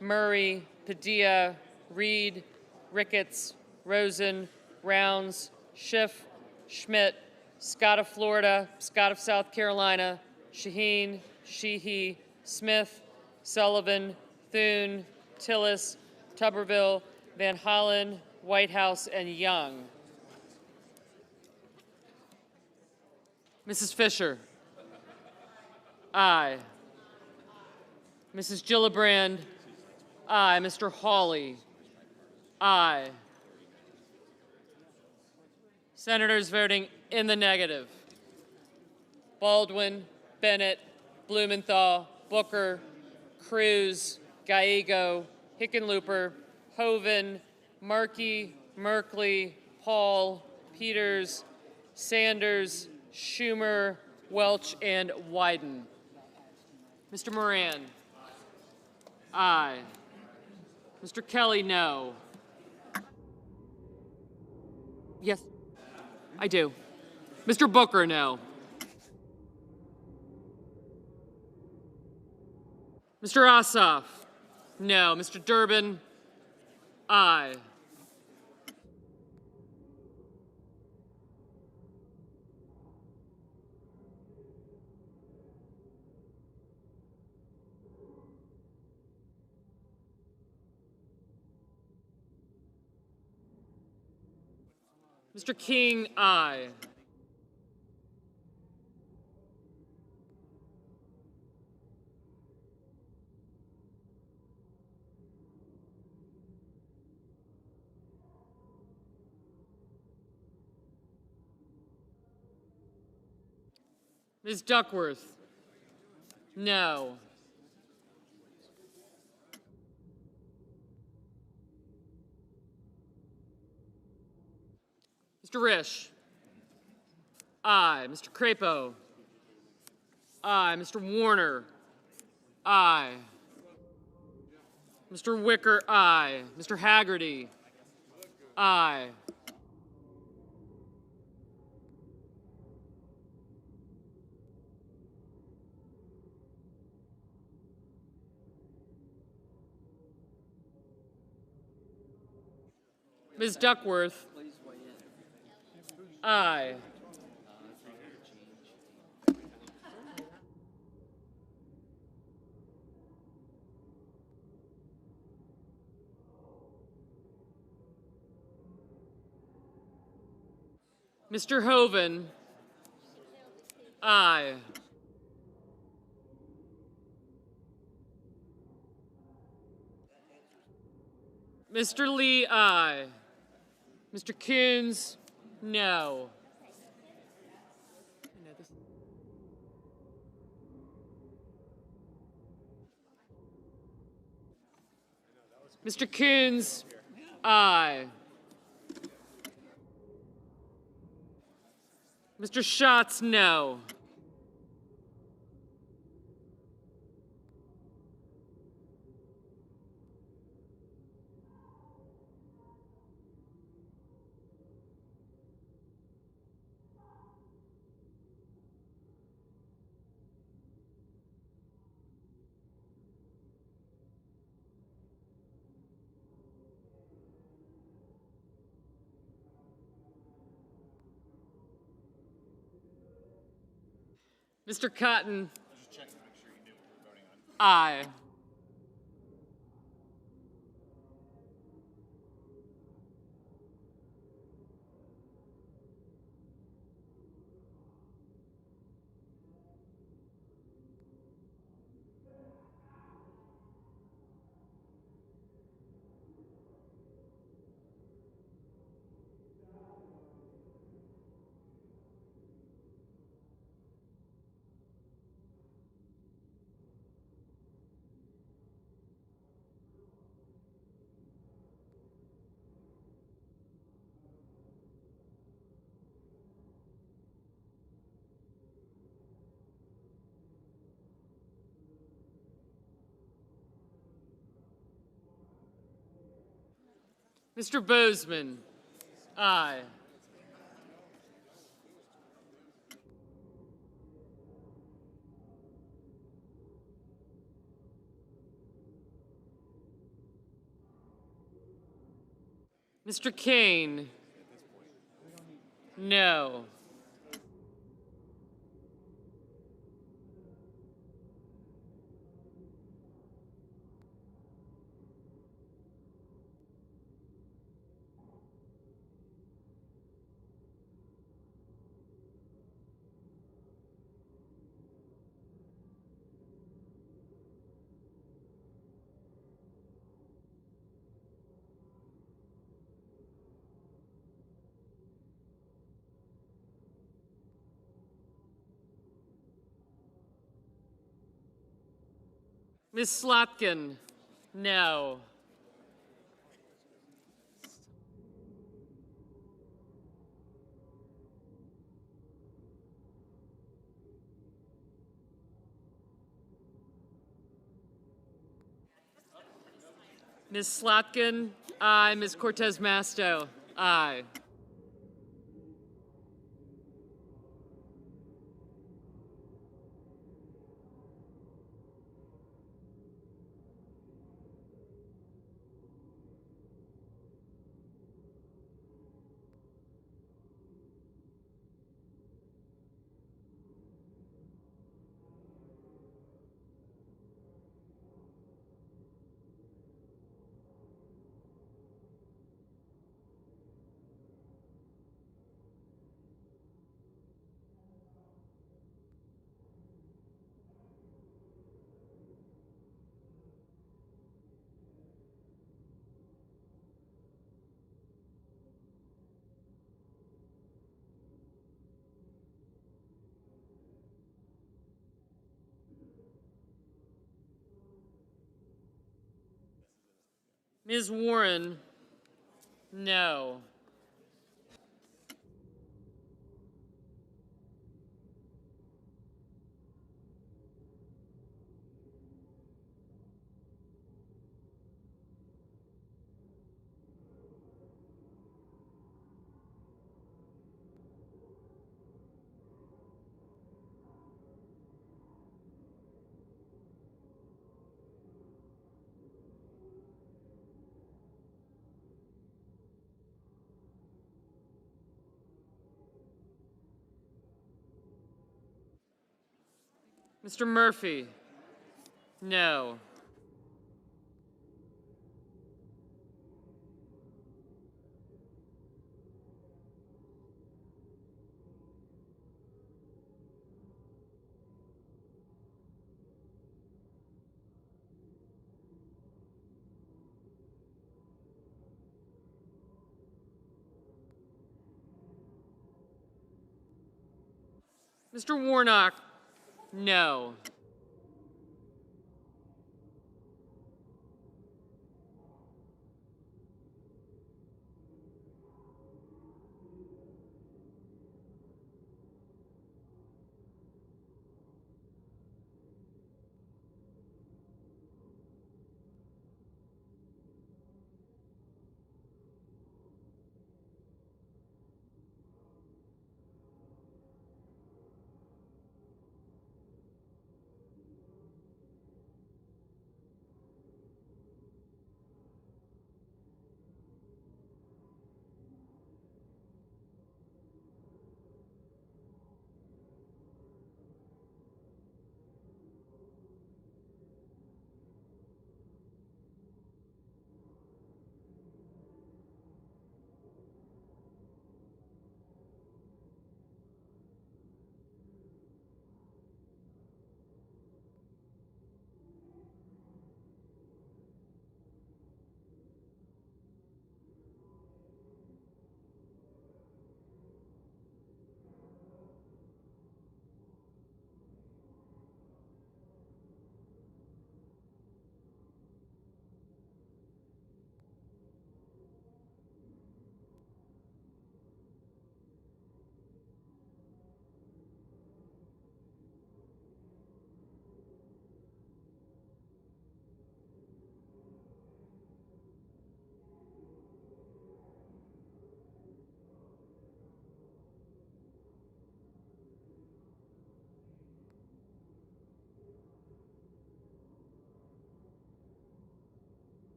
Murray, Padilla, Reed, Ricketts, Rosen, Rounds, Schiff, Schmidt, Scott of Florida, Scott of South Carolina, Shaheen, Sheehy, Smith, Sullivan, Thune, Tillis, Tuberville, Van Hollen, Whitehouse, and Young. Mrs. Fisher. Aye. Mrs. Gillibrand. Aye. Mr. Hawley. Aye. Senators voting in the negative: Baldwin, Bennett, Blumenthal, Booker, Cruz, Gallego, Hickenlooper, Hoeven, Markey, Merkley, Paul, Peters, Sanders, Schumer, Welch, and Wyden. Mr. Moran. Aye. Mr. Kelly, no. Yes, I do. Mr. Booker, no. Mr. Ossoff, no. Mr. Durbin, aye. Mr. King, aye. Ms. Duckworth, no. Mr. Risch, aye. Mr. Crapo, aye. Mr. Warner, aye. Mr. Wicker, aye. Mr. Haggerty, aye. Ms. Duckworth? Aye. Mr. Hoven? Aye. Mr. Lee, aye. Mr. Coons, no. Mr. Coons, aye. Mr. Schatz, no. Mr. Cotton, aye. Mr. Bozeman, aye. Mr. Kane, no. Ms. Slotkin, no. Ms. Slotkin, aye. Ms. Cortez Masto, aye. Ms. Warren, no. Mr. Murphy? No. Mr. Warnock? No.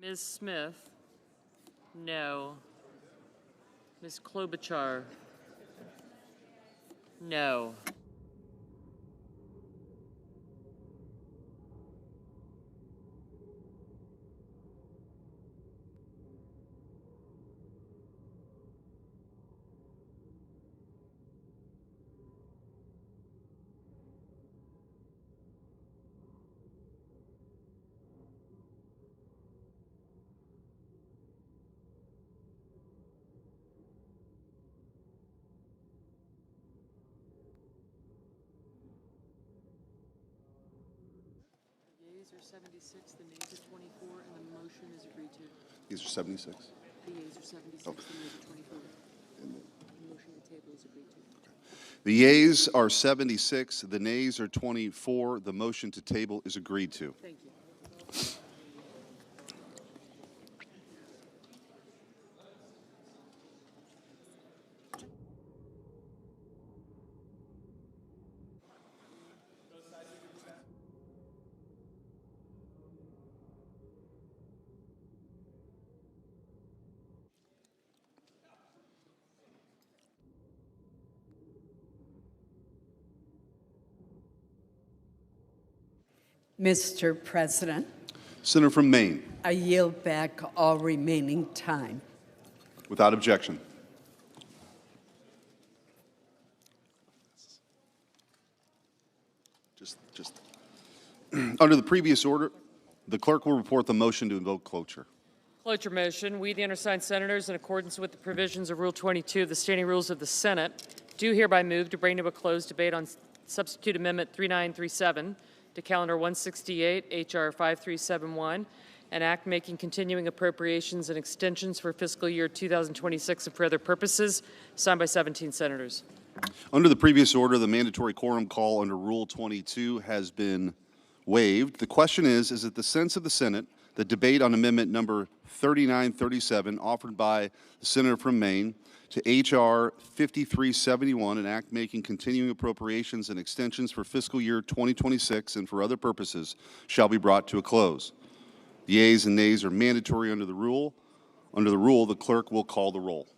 Ms. Smith? No. Ms. Klobuchar? No. Yeas are 76, the nays are 24, and the motion is agreed to. These are 76. The yeas are 76, the nays are 24. The motion to table is agreed to. The yeas are 76, the nays are 24. The motion to table is agreed to. Thank you. Mr. President, Senator from Maine, I yield back all remaining time. without objection. Just under the previous order, the clerk will report the motion to invoke cloture. Cloture motion. We, the undersigned senators, in accordance with the provisions of Rule 22 of the Standing Rules of the Senate, do hereby move to bring to a close debate on Substitute Amendment 3937 to Calendar 168, H.R. 5371, an act making continuing appropriations and extensions for fiscal year 2026 and for other purposes, signed by 17 senators. Under the previous order, the mandatory quorum call under Rule 22 has been waived. The question is it the sense of the Senate that debate on amendment number 3937 offered by the senator from Maine to H.R. 5371, an act making continuing appropriations and extensions for fiscal year 2026 and for other purposes, shall be brought to a close. The yeas and nays are mandatory under the rule. Under the rule, the clerk will call the roll.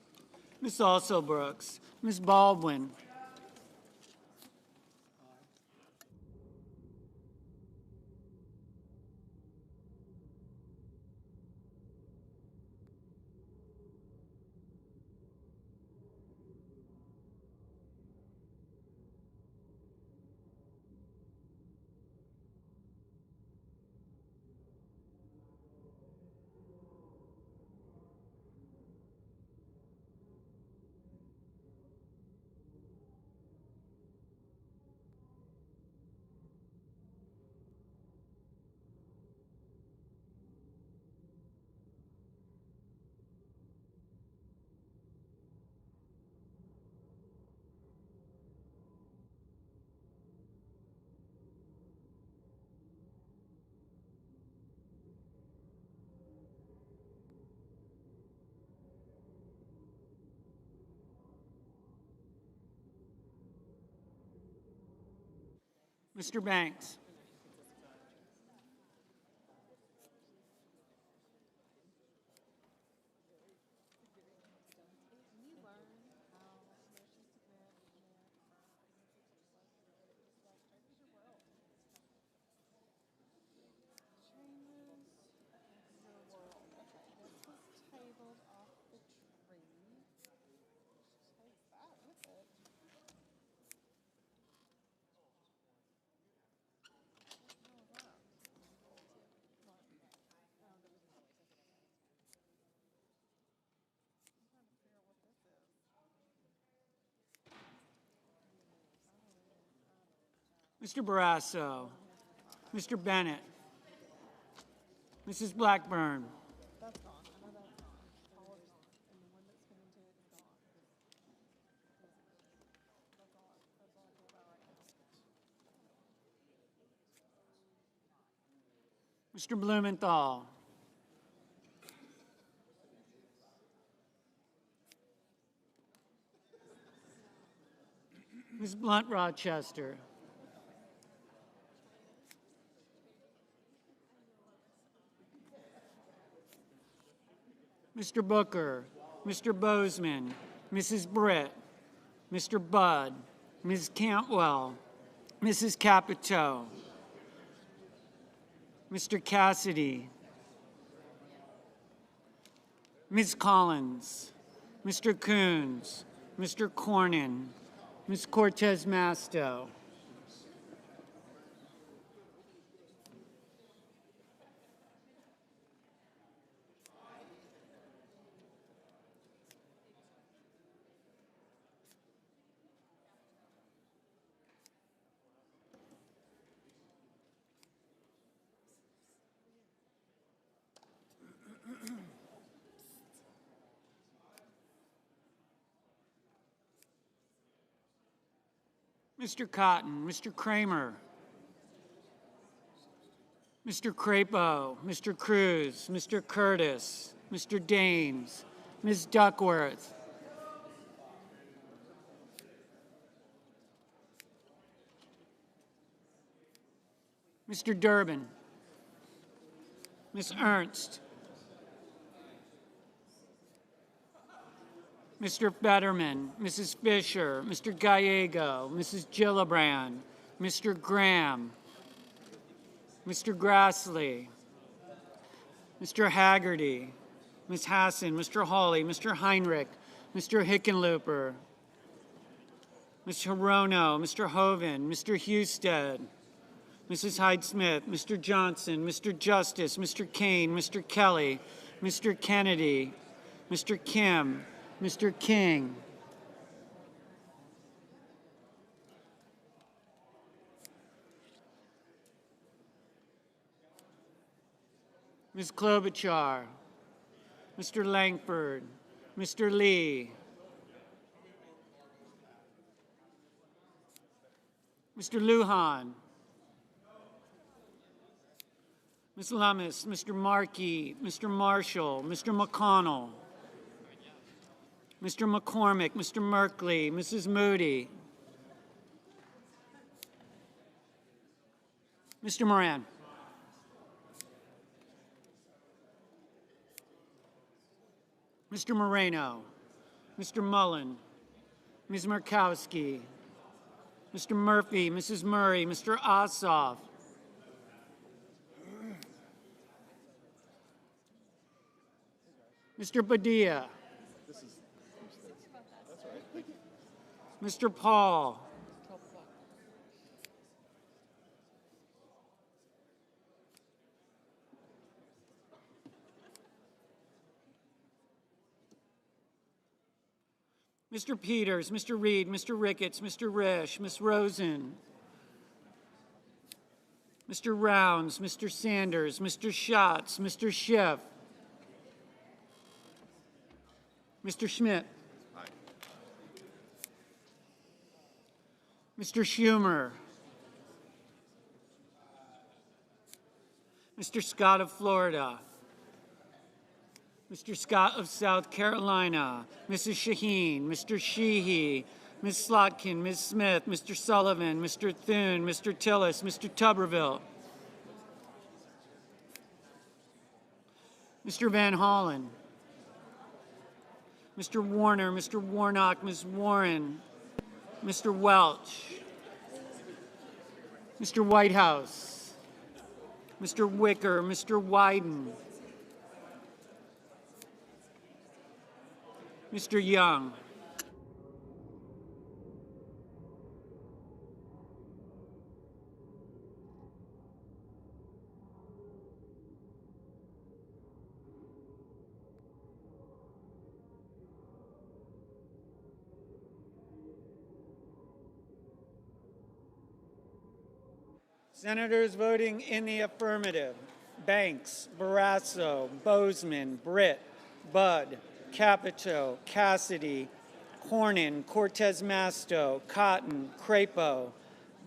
Ms. Alsobrooks, Ms. Baldwin, Mr. Banks, Mr. Barrasso, Mr. Bennett, Mrs. Blackburn, Mr. Blumenthal, Ms. Blunt Rochester, Mr. Booker, Mr. Bozeman, Mrs. Britt, Mr. Budd, Ms. Cantwell, Mrs. Capito, Mr. Cassidy, Ms. Collins, Mr. Coons, Mr. Cornyn, Ms. Cortez Masto, Mr. Cotton, Mr. Kramer, Mr. Crapo, Mr. Cruz, Mr. Curtis, Mr. Daines, Ms. Duckworth, Mr. Durbin, Ms. Ernst, Mr. Fetterman, Mrs. Fisher, Mr. Gallego, Mrs. Gillibrand, Mr. Graham, Mr. Grassley, Mr. Haggerty, Ms. Hassan, Mr. Hawley, Mr. Heinrich, Mr. Hickenlooper, Ms. Hirono, Mr. Hoven, Mr. Husted, Mrs. Hyde-Smith, Mr. Johnson, Mr. Justice, Mr. Kane, Mr. Kelly, Mr. Kennedy, Mr. Kim, Mr. King, Ms. Klobuchar, Mr. Langford, Mr. Lee, Mr. Lujan, Ms. Lummis, Mr. Markey, Mr. Marshall, Mr. McConnell, Mr. McCormick, Mr. Merkley, Mrs. Moody, Mr. Moran, Mr. Moreno, Mr. Mullen, Ms. Murkowski, Mr. Murphy, Mrs. Murray, Mr. Ossoff, Mr. Padilla, Mr. Paul, Mr. Peters, Mr. Reed, Mr. Ricketts, Mr. Risch, Ms. Rosen, Mr. Rounds, Mr. Sanders, Mr. Schatz, Mr. Schiff, Mr. Schmidt, Mr. Schumer, Mr. Scott of Florida, Mr. Scott of South Carolina, Mrs. Shaheen, Mr. Sheehy, Ms. Slotkin, Ms. Smith, Mr. Sullivan, Mr. Thune, Mr. Tillis, Mr. Tuberville, Mr. Van Hollen, Mr. Warner, Mr. Warnock, Ms. Warren, Mr. Welch, Mr. Whitehouse, Mr. Wicker, Mr. Wyden, Mr. Young, Senators voting in the affirmative: Banks, Barrasso, Bozeman, Britt, Budd, Capito, Cassidy, Cornyn, Cortez Masto, Cotton, Crapo,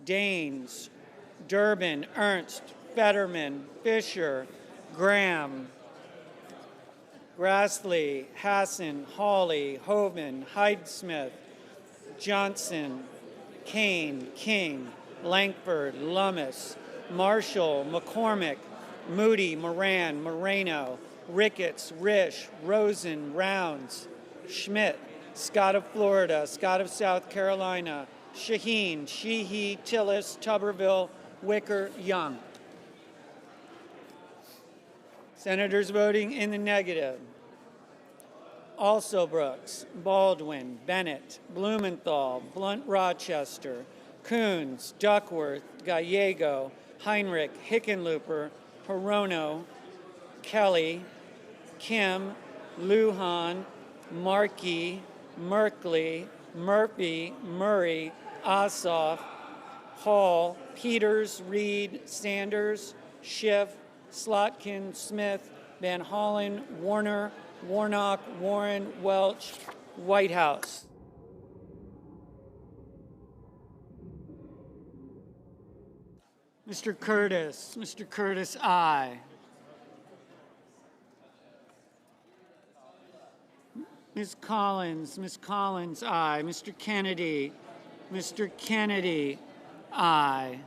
Daines, Durbin, Ernst, Fetterman, Fisher, Graham, Grassley, Hassan, Hawley, Hoven, Hyde-Smith, Johnson, Kane, King, Langford, Lummis, Marshall, McCormick, Moody, Moran, Moreno, Ricketts, Risch, Rosen, Rounds, Schmidt, Scott of Florida, Scott of South Carolina, Shaheen, Sheehy, Tillis, Tuberville, Wicker, Young. Senators voting in the negative: Also Brooks, Baldwin, Bennett, Blumenthal, Blunt Rochester, Coons, Duckworth, Gallego, Heinrich, Hickenlooper, Hirono, Kelly, Kim, Lujan, Markey, Merkley, Murphy, Murray, Ossoff, Hall, Peters, Reed, Sanders, Schiff, Slotkin, Smith, Van Hollen, Warner, Warnock, Warren, Welch, Whitehouse. Mr. Curtis, aye. Ms. Collins, aye. Mr. Kennedy, aye.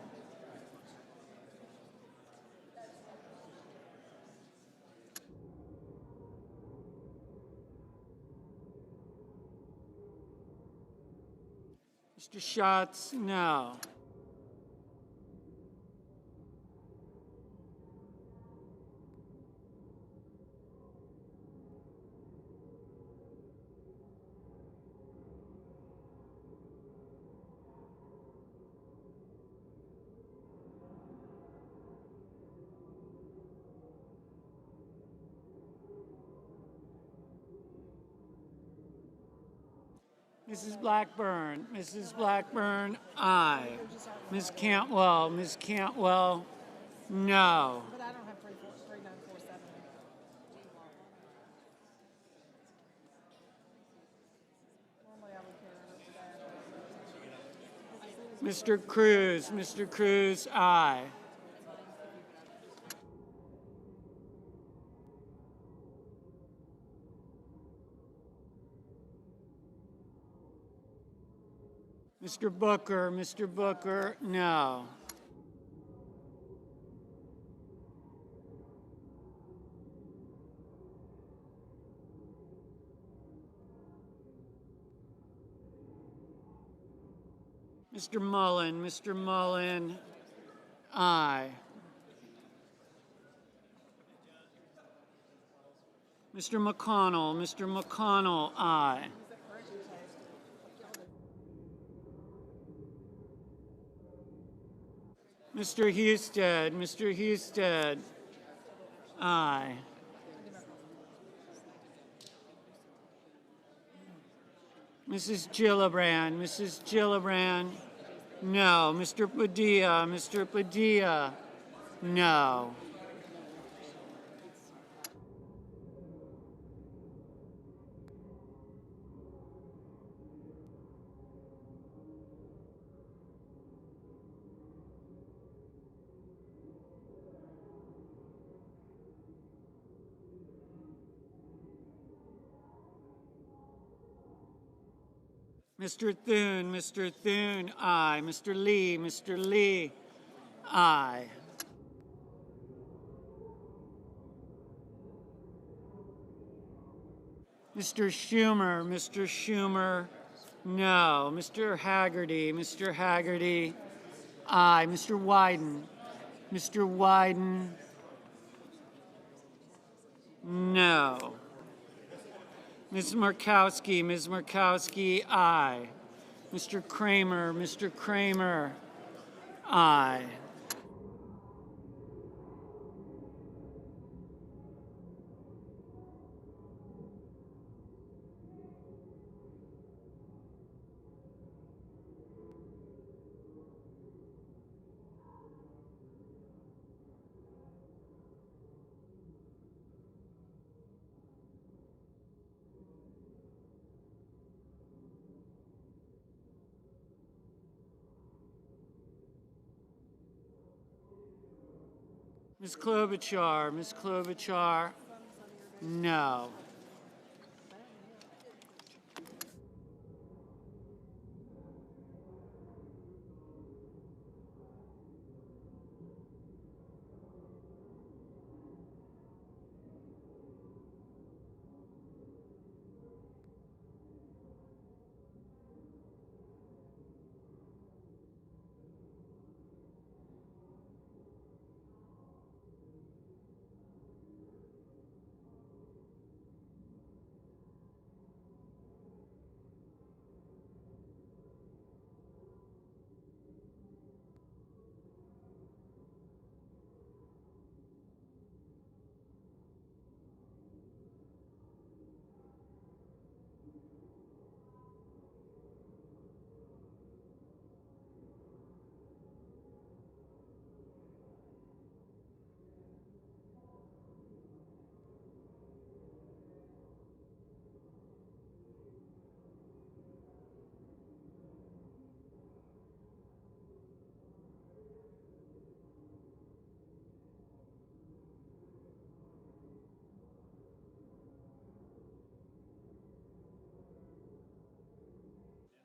Mr. Schatz, no. Mrs. Blackburn, aye. Ms. Cantwell, no. But I don't have 3947. Normally I would care. Mr. Cruz, aye. Mr. Booker, no. Mr. Mullen, aye. Mr. McConnell, aye. Mr. Husted, aye. Mrs. Gillibrand, no. Mr. Padilla, no. Mr. Thune, aye. Mr. Lee, aye. Mr. Schumer, no. Mr. Haggerty, aye. Mr. Wyden, no. Ms. Murkowski, aye. Mr. Kramer, aye. Ms. Klobuchar, no.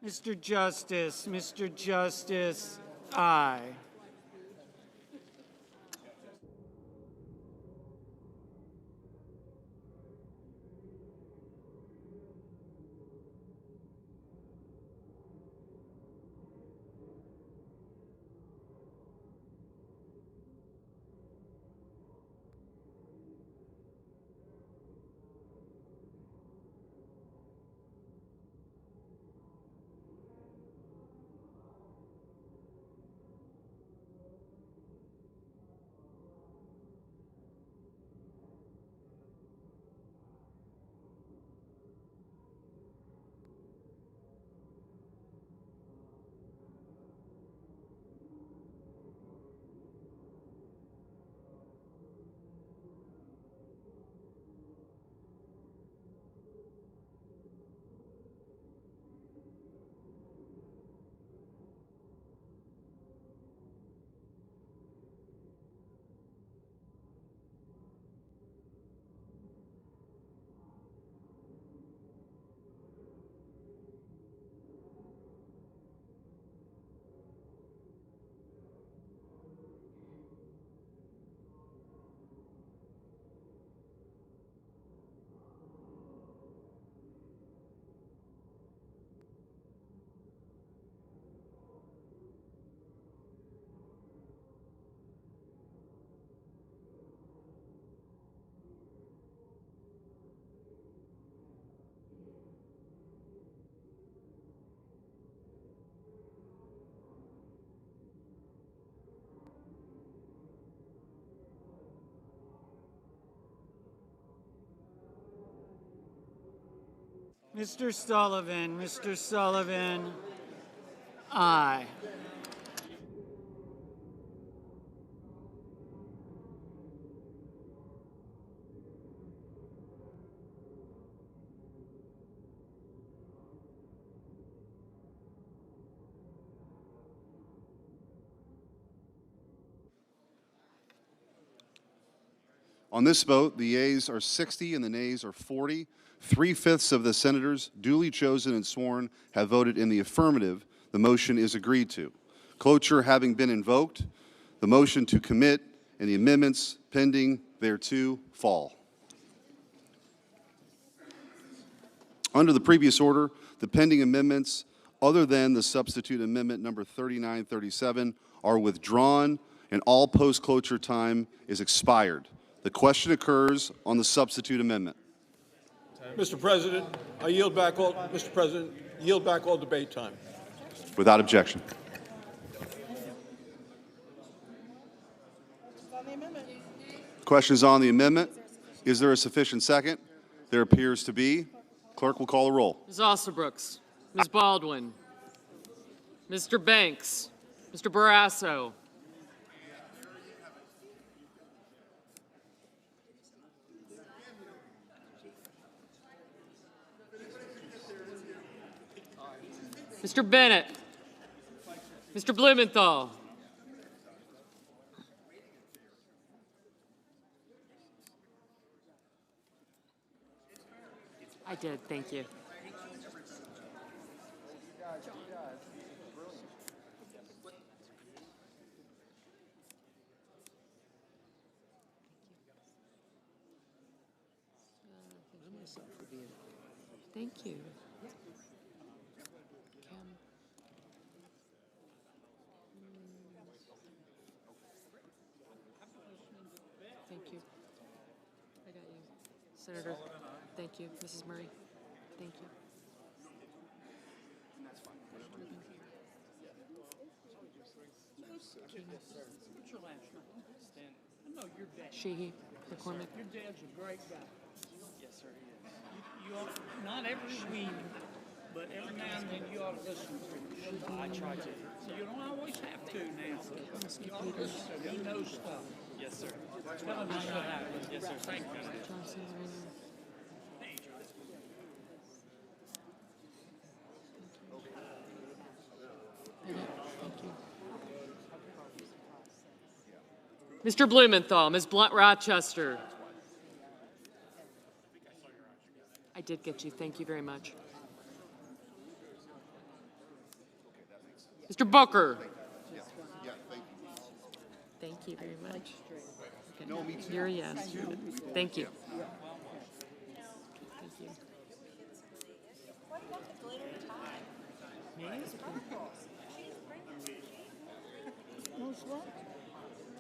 Mr. Justice, aye. Mr. Sullivan, aye. On this vote, the yeas are 60 and the nays are 40. 3/5 of the senators duly chosen and sworn have voted in the affirmative. The motion is agreed to. Cloture having been invoked, the motion to commit and the amendments pending thereto fall. Under the previous order, the pending amendments, other than the substitute amendment number 3937, are withdrawn and all post-cloture time is expired. The question occurs on the substitute amendment. Mr. President, I yield back all, Mr. President, yield back all debate time. Without objection. Questions on the amendment? Is there a sufficient second? There appears to be. Clerk will call the roll. Ms. Osterbrooks, Ms. Baldwin, Mr. Banks, Mr. Barrasso, Mr. Bennett, Mr. Blumenthal, I did, thank you. Thank you. Thank you. I got you. Senator, thank you. Mrs. Murray, thank you. Sheehy, McCormick. Your dad's a great guy. Yes, sir, he is. You ought, not every week, but every now and then you ought to listen to him. I try to. You don't always have to now. You ought to listen to him. He knows stuff. Yes, sir. Tell him how that happened. Yes, sir. Thank you. Johnson, Mr. Blumenthal, Ms. Blunt Rochester. I did get you. Thank you very much. Mr. Booker. Thank you very much. You're a yes. Thank you. Thank you.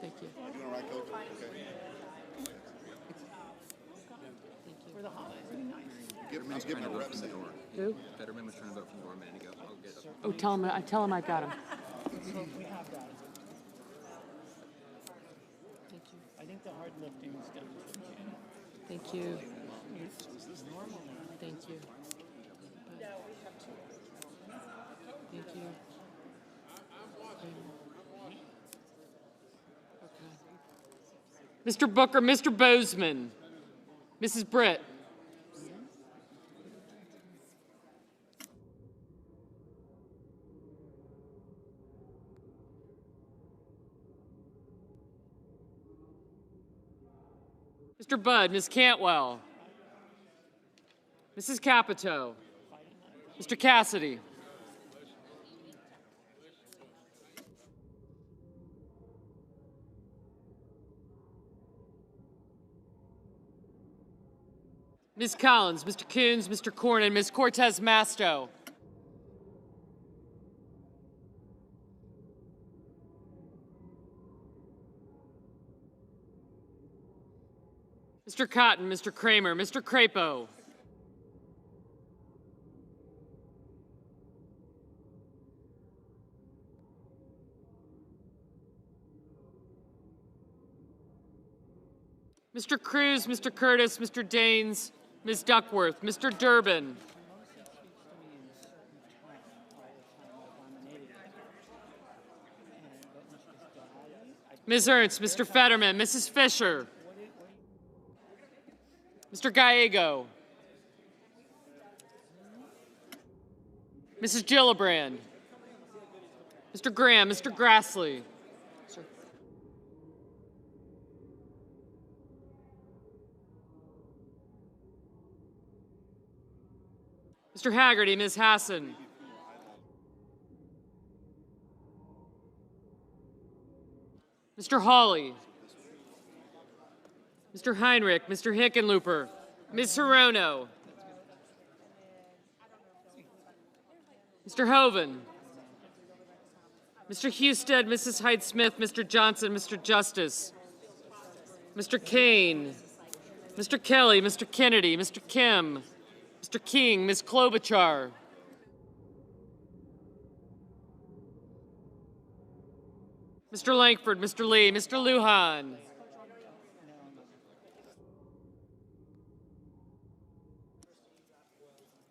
Thank you. For the holidays, it'd be nice. Fetterman trying to vote from the door. Who? Fetterman was trying to vote from the door a minute ago. I'll get it. Oh, tell him I've got him. We have that. Thank you. I think the hard lifting is done. Thank you. Thank you. Thank you. Mr. Booker, Mr. Bozeman, Mrs. Britt. Mr. Budd, Ms. Cantwell, Mrs. Capito, Mr. Cassidy. Ms. Collins, Mr. Coons, Mr. Cornyn, Ms. Cortez Masto. Mr. Cotton, Mr. Kramer, Mr. Crapo. Mr. Cruz, Mr. Curtis, Mr. Daines, Ms. Duckworth, Mr. Durbin. Ms. Ernst, Mr. Fetterman, Mrs. Fisher. Mr. Gallego. Mrs. Gillibrand. Mr. Graham, Mr. Grassley. Mr. Haggerty, Ms. Hassan. Mr. Hawley. Mr. Heinrich, Mr. Hickenlooper, Ms. Hirono. Mr. Hoven. Mr. Husted, Mrs. Hyde-Smith, Mr. Johnson, Mr. Justice. Mr. Kane. Mr. Kelly, Mr. Kennedy, Mr. Kim. Mr. King, Ms. Klobuchar. Mr. Langford, Mr. Lee, Mr. Lujan.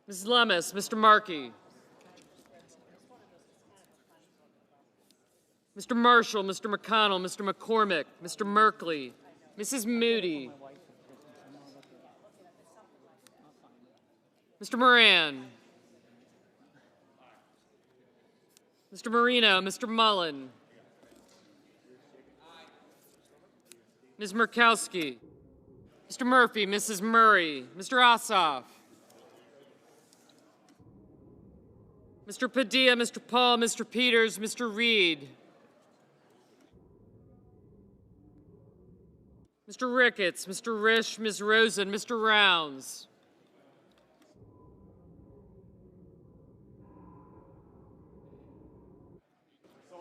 Ms. Lummis, Mr. Markey. Mr. Marshall, Mr. McConnell, Mr. McCormick, Mr. Merkley, Mrs. Moody. Mr. Moran. Mr. Marino, Mr. Mullen. Ms. Murkowski. Mr. Murphy, Mrs. Murray, Mr. Ossoff. Mr. Padilla, Mr. Paul, Mr. Peters, Mr. Reed. Mr. Ricketts, Mr. Risch, Ms. Rosen, Mr. Rounds.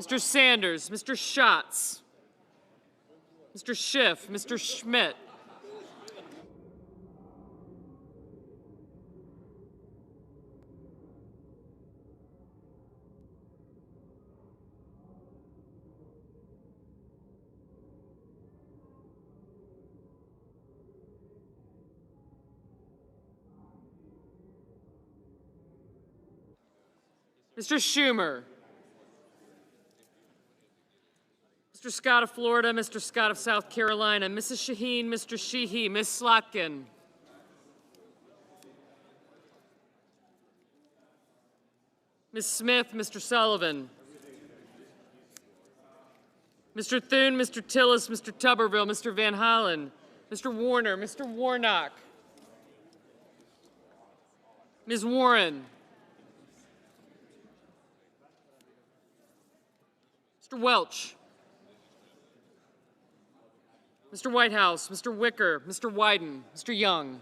Mr. Sanders, Mr. Schatz. Mr. Schiff, Mr. Schmidt. Mr. Schumer. Mr. Scott of Florida, Mr. Scott of South Carolina, Mrs. Shaheen, Mr. Sheehy, Ms. Slotkin. Ms. Smith, Mr. Sullivan. Mr. Thune, Mr. Tillis, Mr. Tuberville, Mr. Van Hollen, Mr. Warner, Mr. Warnock. Ms. Warren. Mr. Welch. Mr. Whitehouse, Mr. Wicker, Mr. Wyden, Mr. Young.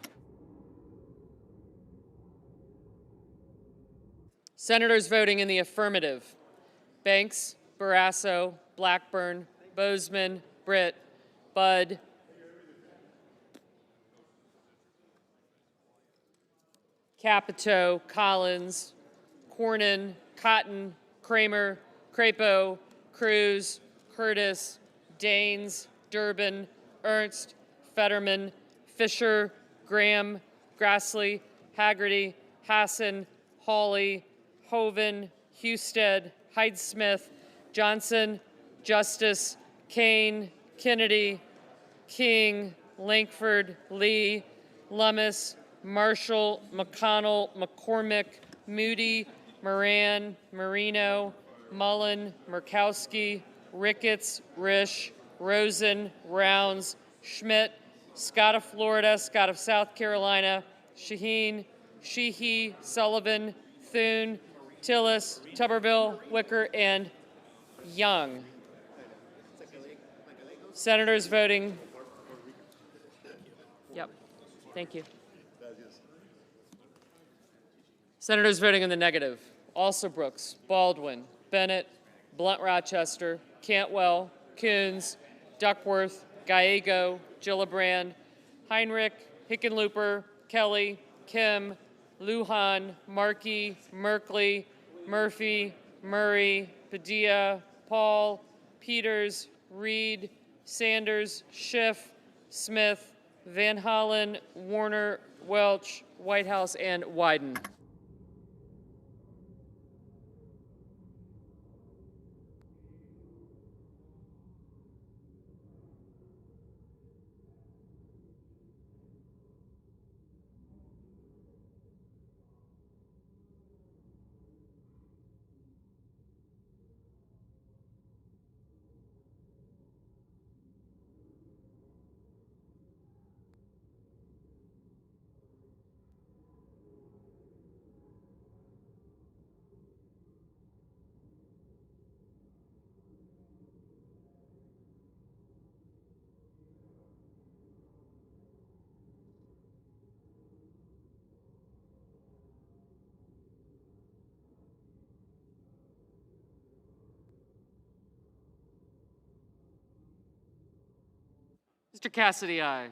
Senators voting in the affirmative: Banks, Barrasso, Blackburn, Bozeman, Britt, Budd, Capito, Collins, Cornyn, Cotton, Kramer, Crapo, Cruz, Curtis, Daines, Durbin, Ernst, Fetterman, Fisher, Graham, Grassley, Haggerty, Hassan, Hawley, Hoven, Husted, Hyde-Smith, Johnson, Justice, Kane, Kennedy, King, Lankford, Lee, Lummis, Marshall, McConnell, McCormick, Moody, Moran, Marino, Mullen, Murkowski, Ricketts, Risch, Rosen, Rounds, Schmidt, Scott of Florida, Scott of South Carolina, Shaheen, Sheehy, Sullivan, Thune, Tillis, Tuberville, Wicker, and Young. Senators voting. Yep. Thank you. Senators voting in the negative: Alsobrooks, Baldwin, Bennett, Blunt-Rochester, Cantwell, Coons, Duckworth, Gallego, Gillibrand, Heinrich, Hickenlooper, Kelly, Kim, Lujan, Markey, Merkley, Murphy, Murray, Padilla, Paul, Peters, Reed, Sanders, Schiff, Smith, Van Hollen, Warner, Welch, Whitehouse, and Wyden. Mr. Cassidy, aye.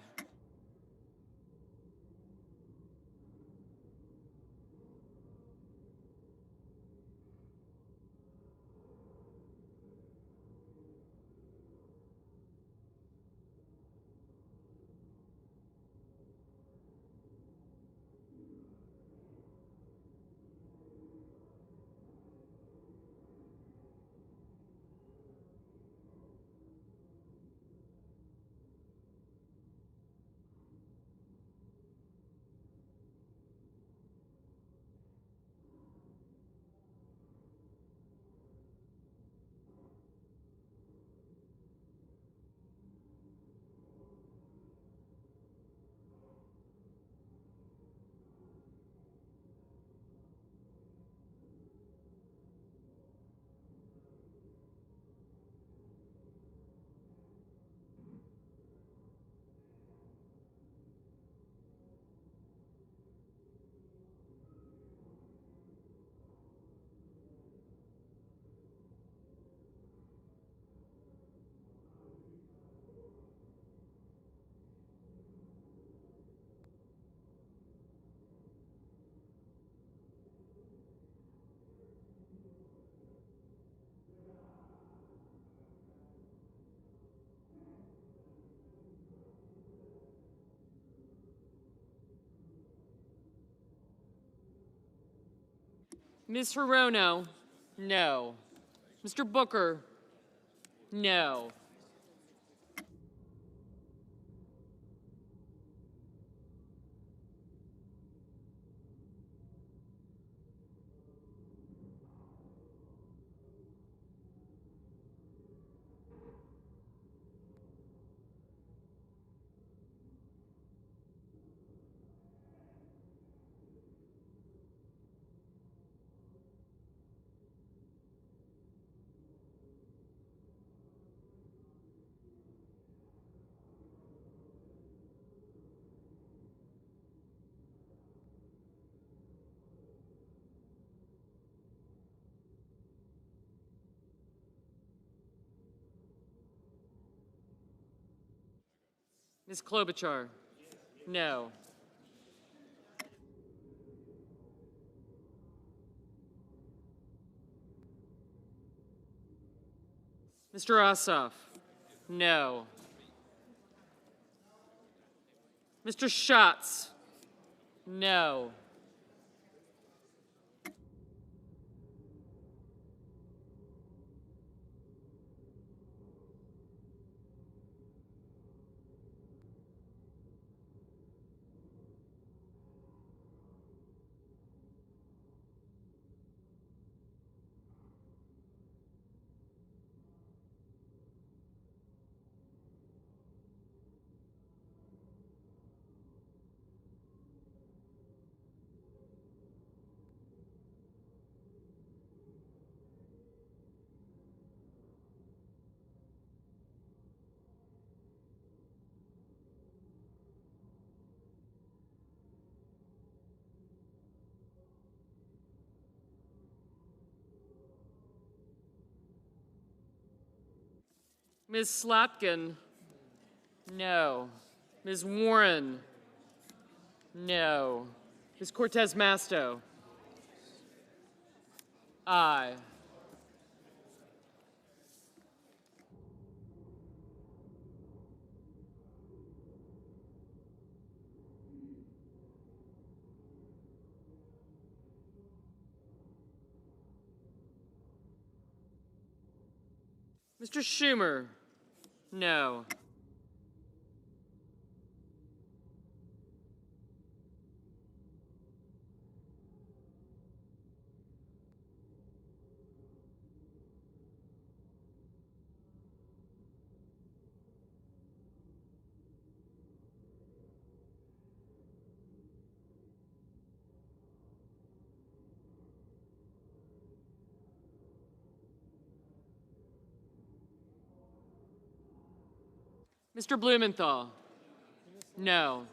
Ms. Hirono, no. Mr. Booker, no. Ms. Klobuchar? No. Mr. Ossoff? No. Mr. Schatz? No. Ms. Slotkin? No. Ms. Warren? No. Ms. Cortez Masto? Aye. Mr. Schumer? No. Mr. Blumenthal? No.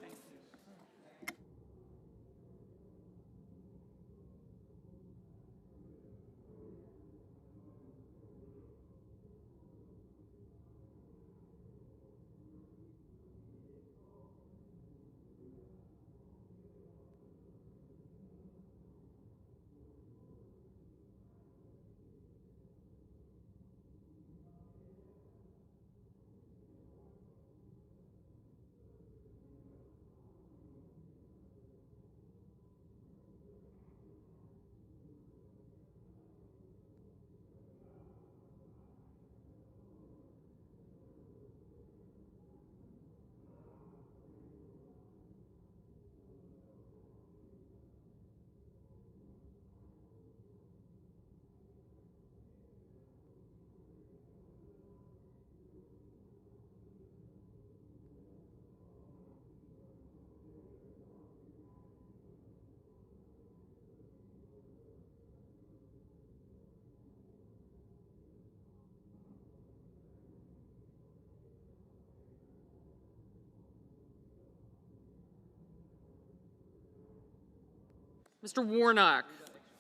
Mr. Warnock?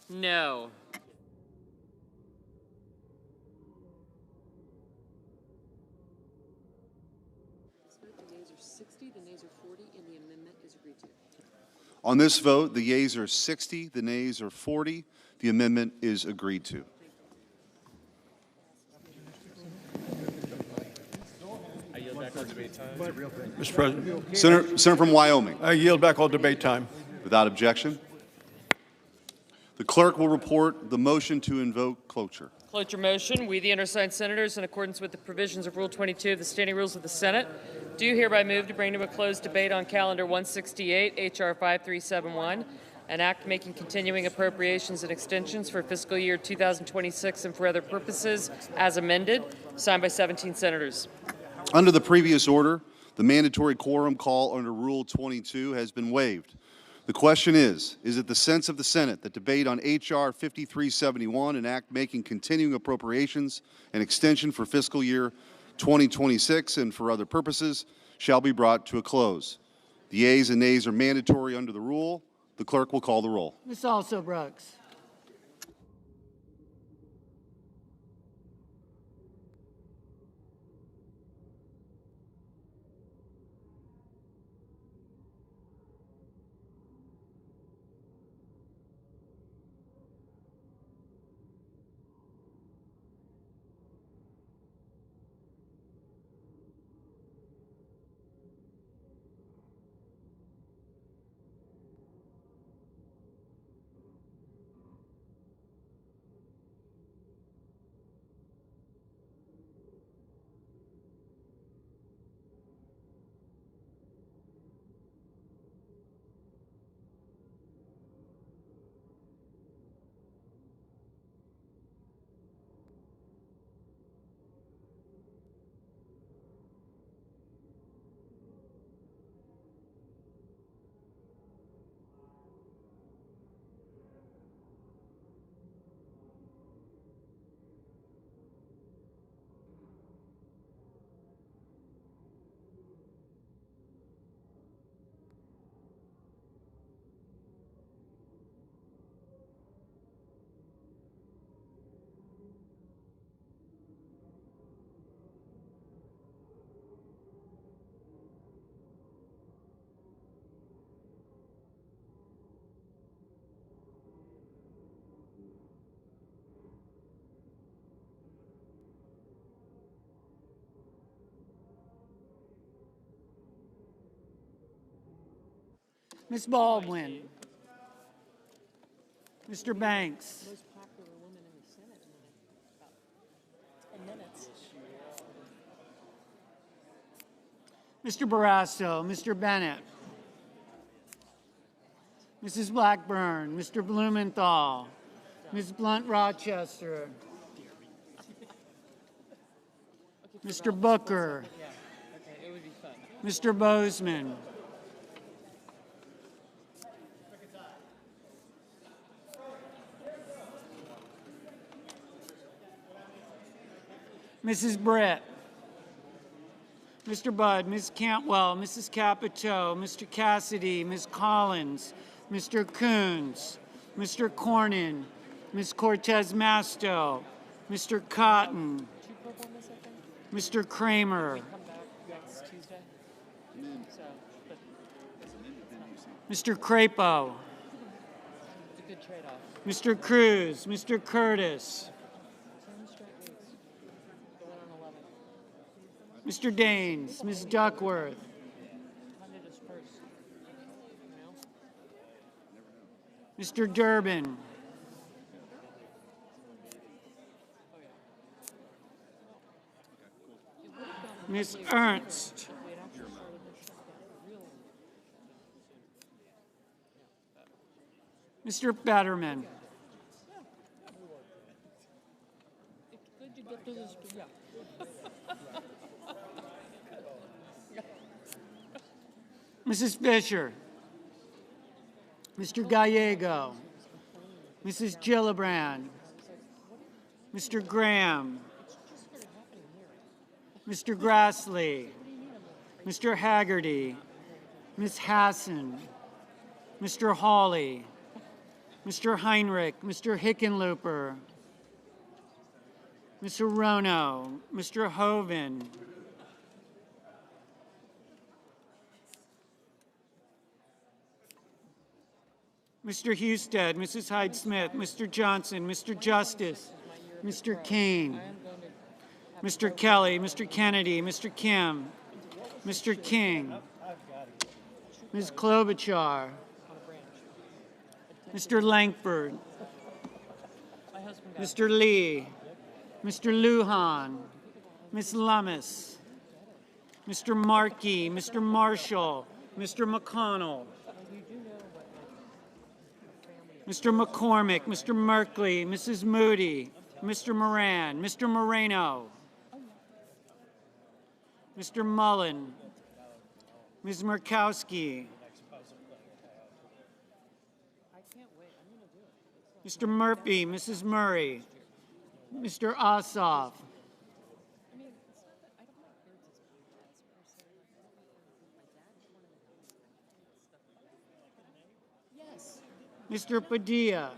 No. The nays are 60, the nays are 40, and the amendment is agreed to. On this vote, the yeas are 60, the nays are 40. The amendment is agreed to. I yield back all debate time. Mr. President. Senator from Wyoming. I yield back all debate time. Without objection. The clerk will report the motion to invoke cloture. Cloture motion. We, the undersigned senators, in accordance with the provisions of Rule 22 of the Standing Rules of the Senate, do hereby move to bring to a closed debate on Calendar 168, H.R. 5371, an act making continuing appropriations and extensions for fiscal year 2026 and for other purposes, as amended, signed by 17 senators. Under the previous order, the mandatory quorum call under Rule 22 has been waived. The question is it the sense of the Senate that debate on H.R. 5371, an act making continuing appropriations and extension for fiscal year 2026 and for other purposes, shall be brought to a close? The yeas and nays are mandatory under the rule. The clerk will call the roll. Ms. Also Brooks. Ms. Baldwin. Mr. Banks. Most popular woman in the Senate in about 10 minutes. Mr. Barrasso, Mr. Bennett. Mrs. Blackburn, Mr. Blumenthal, Ms. Blunt Rochester, Mr. Booker, Mr. Bozeman, Mrs. Britt, Mr. Budd, Ms. Cantwell, Mrs. Capito, Mr. Cassidy, Ms. Collins, Mr. Coons, Mr. Cornyn, Ms. Cortez Masto, Mr. Cotton, Mr. Kramer, Mr. Crapo, Mr. Cruz, Mr. Curtis, Mr. Daines, Ms. Duckworth, Mr. Durbin, Ms. Ernst, Mr. Fetterman, Mrs. Fisher, Mr. Gallego, Mrs. Gillibrand, Mr. Graham, Mr. Grassley, Mr. Haggerty, Ms. Hassan, Mr. Hawley, Mr. Heinrich, Mr. Hickenlooper, Mr. Rono, Mr. Hoven, Mr. Husted, Mrs. Hyde-Smith, Mr. Johnson, Mr. Justice, Mr. Kane, Mr. Kelly, Mr. Kennedy, Mr. Kim, Mr. King, Ms. Klobuchar, Mr. Langford, Mr. Lee, Mr. Lujan, Ms. Lummis, Mr. Markey, Mr. Marshall, Mr. McConnell, Mr. McCormick, Mr. Merkley, Mrs. Moody, Mr. Moran, Mr. Moreno, Mr. Mullen, Ms. Murkowski, Mr. Murphy, Mrs. Murray, Mr. Ossoff, Mr. Padilla,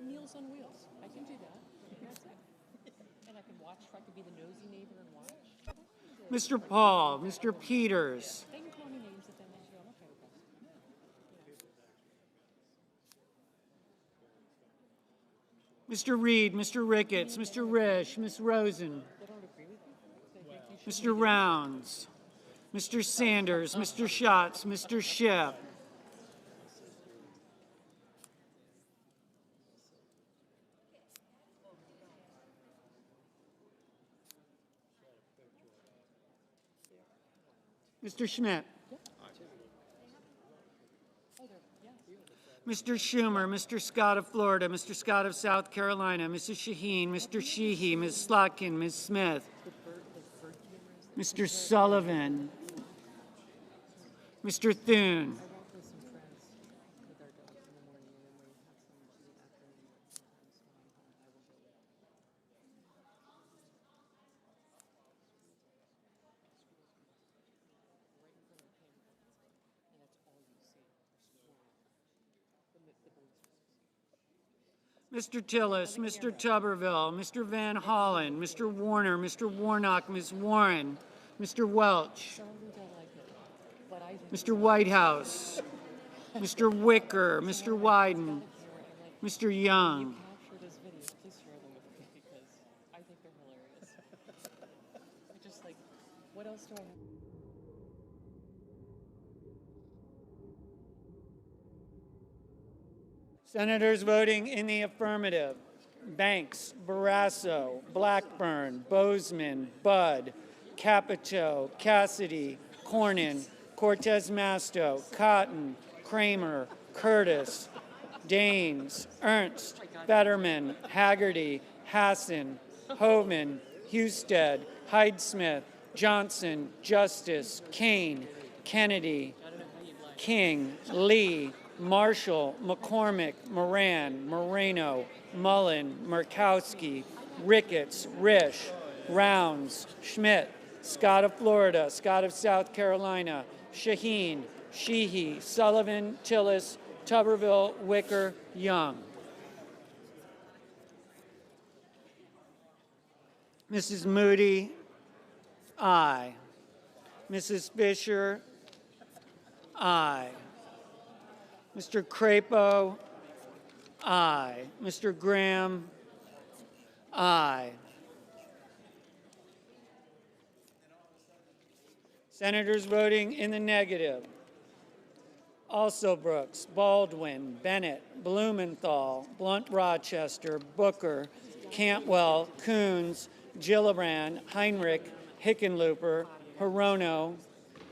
Meals on Wheels. I can do that. That's it. And I can watch, if I could be the nosy neighbor and watch. Mr. Paul, Mr. Peters, They can call me names if they want to. I'm okay with that. Mr. Reed, Mr. Ricketts, Mr. Risch, Ms. Rosen, Mr. Rounds, Mr. Sanders, Mr. Schatz, Mr. Schiff, Mr. Schmidt, Mr. Schumer, Mr. Scott of Florida, Mr. Scott of South Carolina, Mrs. Shaheen, Mr. Sheehy, Ms. Slotkin, Ms. Smith, Mr. Sullivan, Mr. Thune, Mr. Tillis, Mr. Tuberville, Mr. Van Hollen, Mr. Warner, Mr. Warnock, Ms. Warren, Mr. Welch, Mr. Whitehouse, Mr. Wicker, Mr. Wyden, Mr. Young, Capture those videos. Please share them with me because I think they're hilarious. I just like, what else do I have? Senators voting in the affirmative: Banks, Barrasso, Blackburn, Bozeman, Budd, Capito, Cassidy, Cornyn, Cortez Masto, Cotton, Kramer, Curtis, Daines, Ernst, Fetterman, Haggerty, Hassan, Hovind, Husted, Hyde-Smith, Johnson, Justice, Kane, Kennedy, King, Lee, Marshall, McCormick, Moran, Moreno, Mullen, Murkowski, Ricketts, Risch, Rounds, Schmidt, Scott of Florida, Scott of South Carolina, Shaheen, Sheehy, Sullivan, Tillis, Tuberville, Wicker, Young. Mrs. Moody, aye. Mrs. Fisher, aye. Mr. Crapo, aye. Mr. Graham, aye. Senators voting in the negative: Also Brooks, Baldwin, Bennett, Blumenthal, Blunt Rochester, Booker, Cantwell, Coons, Gillibrand, Heinrich, Hickenlooper, Hirono,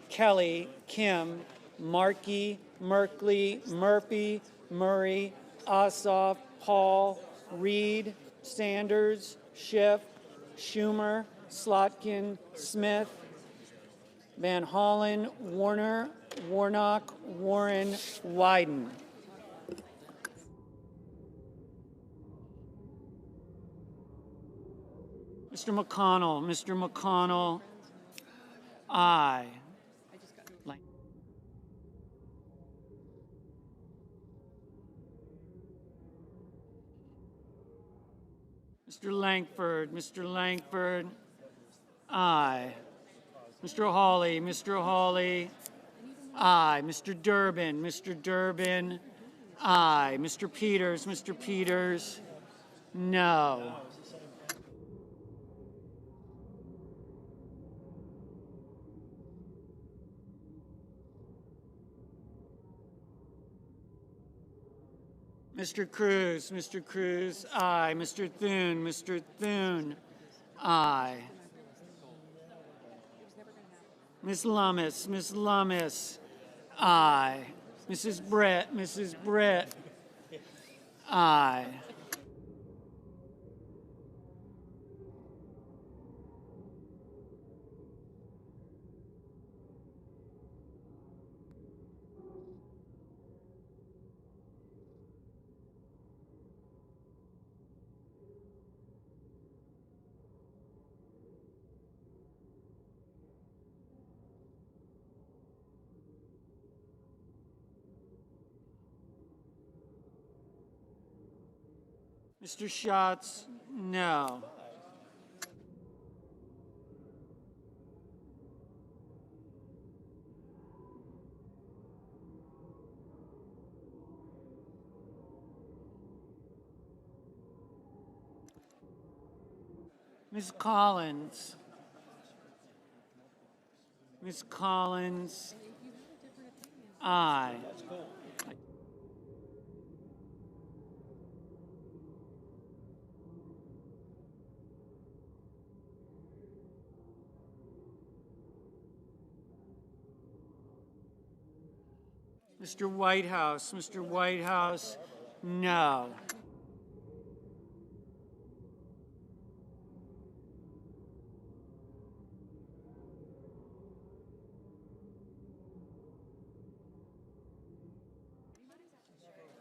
Kelly, Kim, Markey, Merkley, Murphy, Murray, Ossoff, Paul, Reed, Sanders, Schiff, Schumer, Slotkin, Smith, Van Hollen, Warner, Warnock, Warren, Wyden. Mr. McConnell, aye. Mr. Langford, aye. Mr. Hawley, aye. Mr. Durbin, aye. Mr. Peters, no. Mr. Cruz, aye. Mr. Thune, aye. Ms. Lummis, aye. Mrs. Britt, aye. Mr. Schatz, no. Ms. Collins, aye. Mr. Whitehouse, no.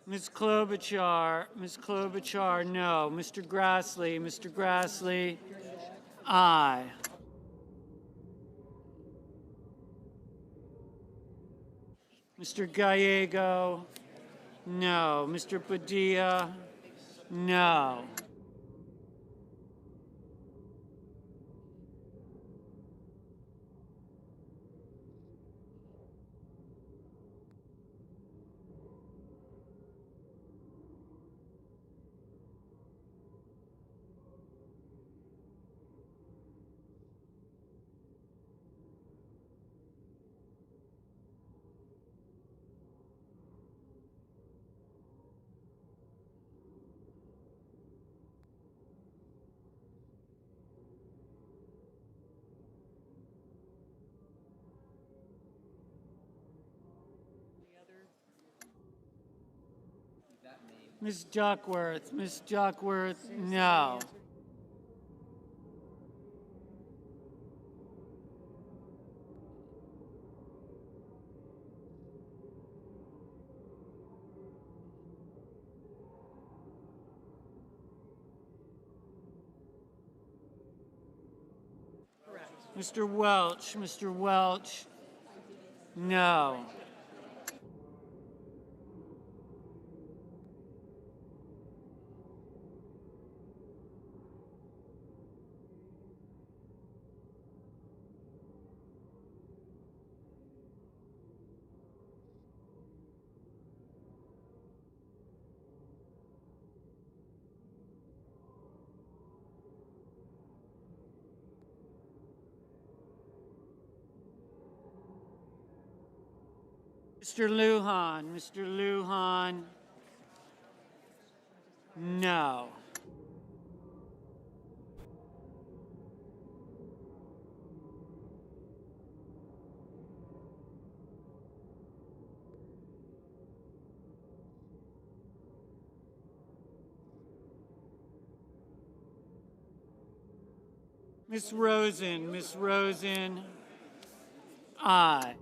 Ms. Klobuchar, no. Mr. Grassley, aye. Mr. Gallego, no. Mr. Padilla, no. Ms. Duckworth, no. Mr. Welch, no. Mr. Lujan, no. Ms. Rosen, aye.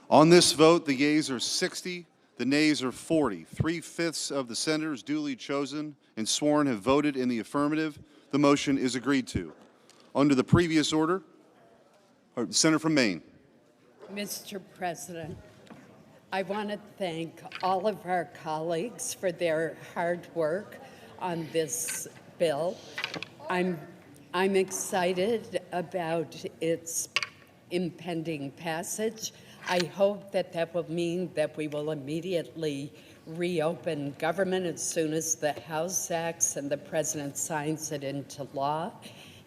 On this vote, the yeas are 60, the nays are 40. 3/5 of the senators duly chosen and sworn have voted in the affirmative. The motion is agreed to. Under the previous order, Senator from Maine. Mr. President, I want to thank all of our colleagues for their hard work on this bill. I'm excited about its impending passage. I hope that that will mean that we will immediately reopen government as soon as the House acts and the President signs it into law.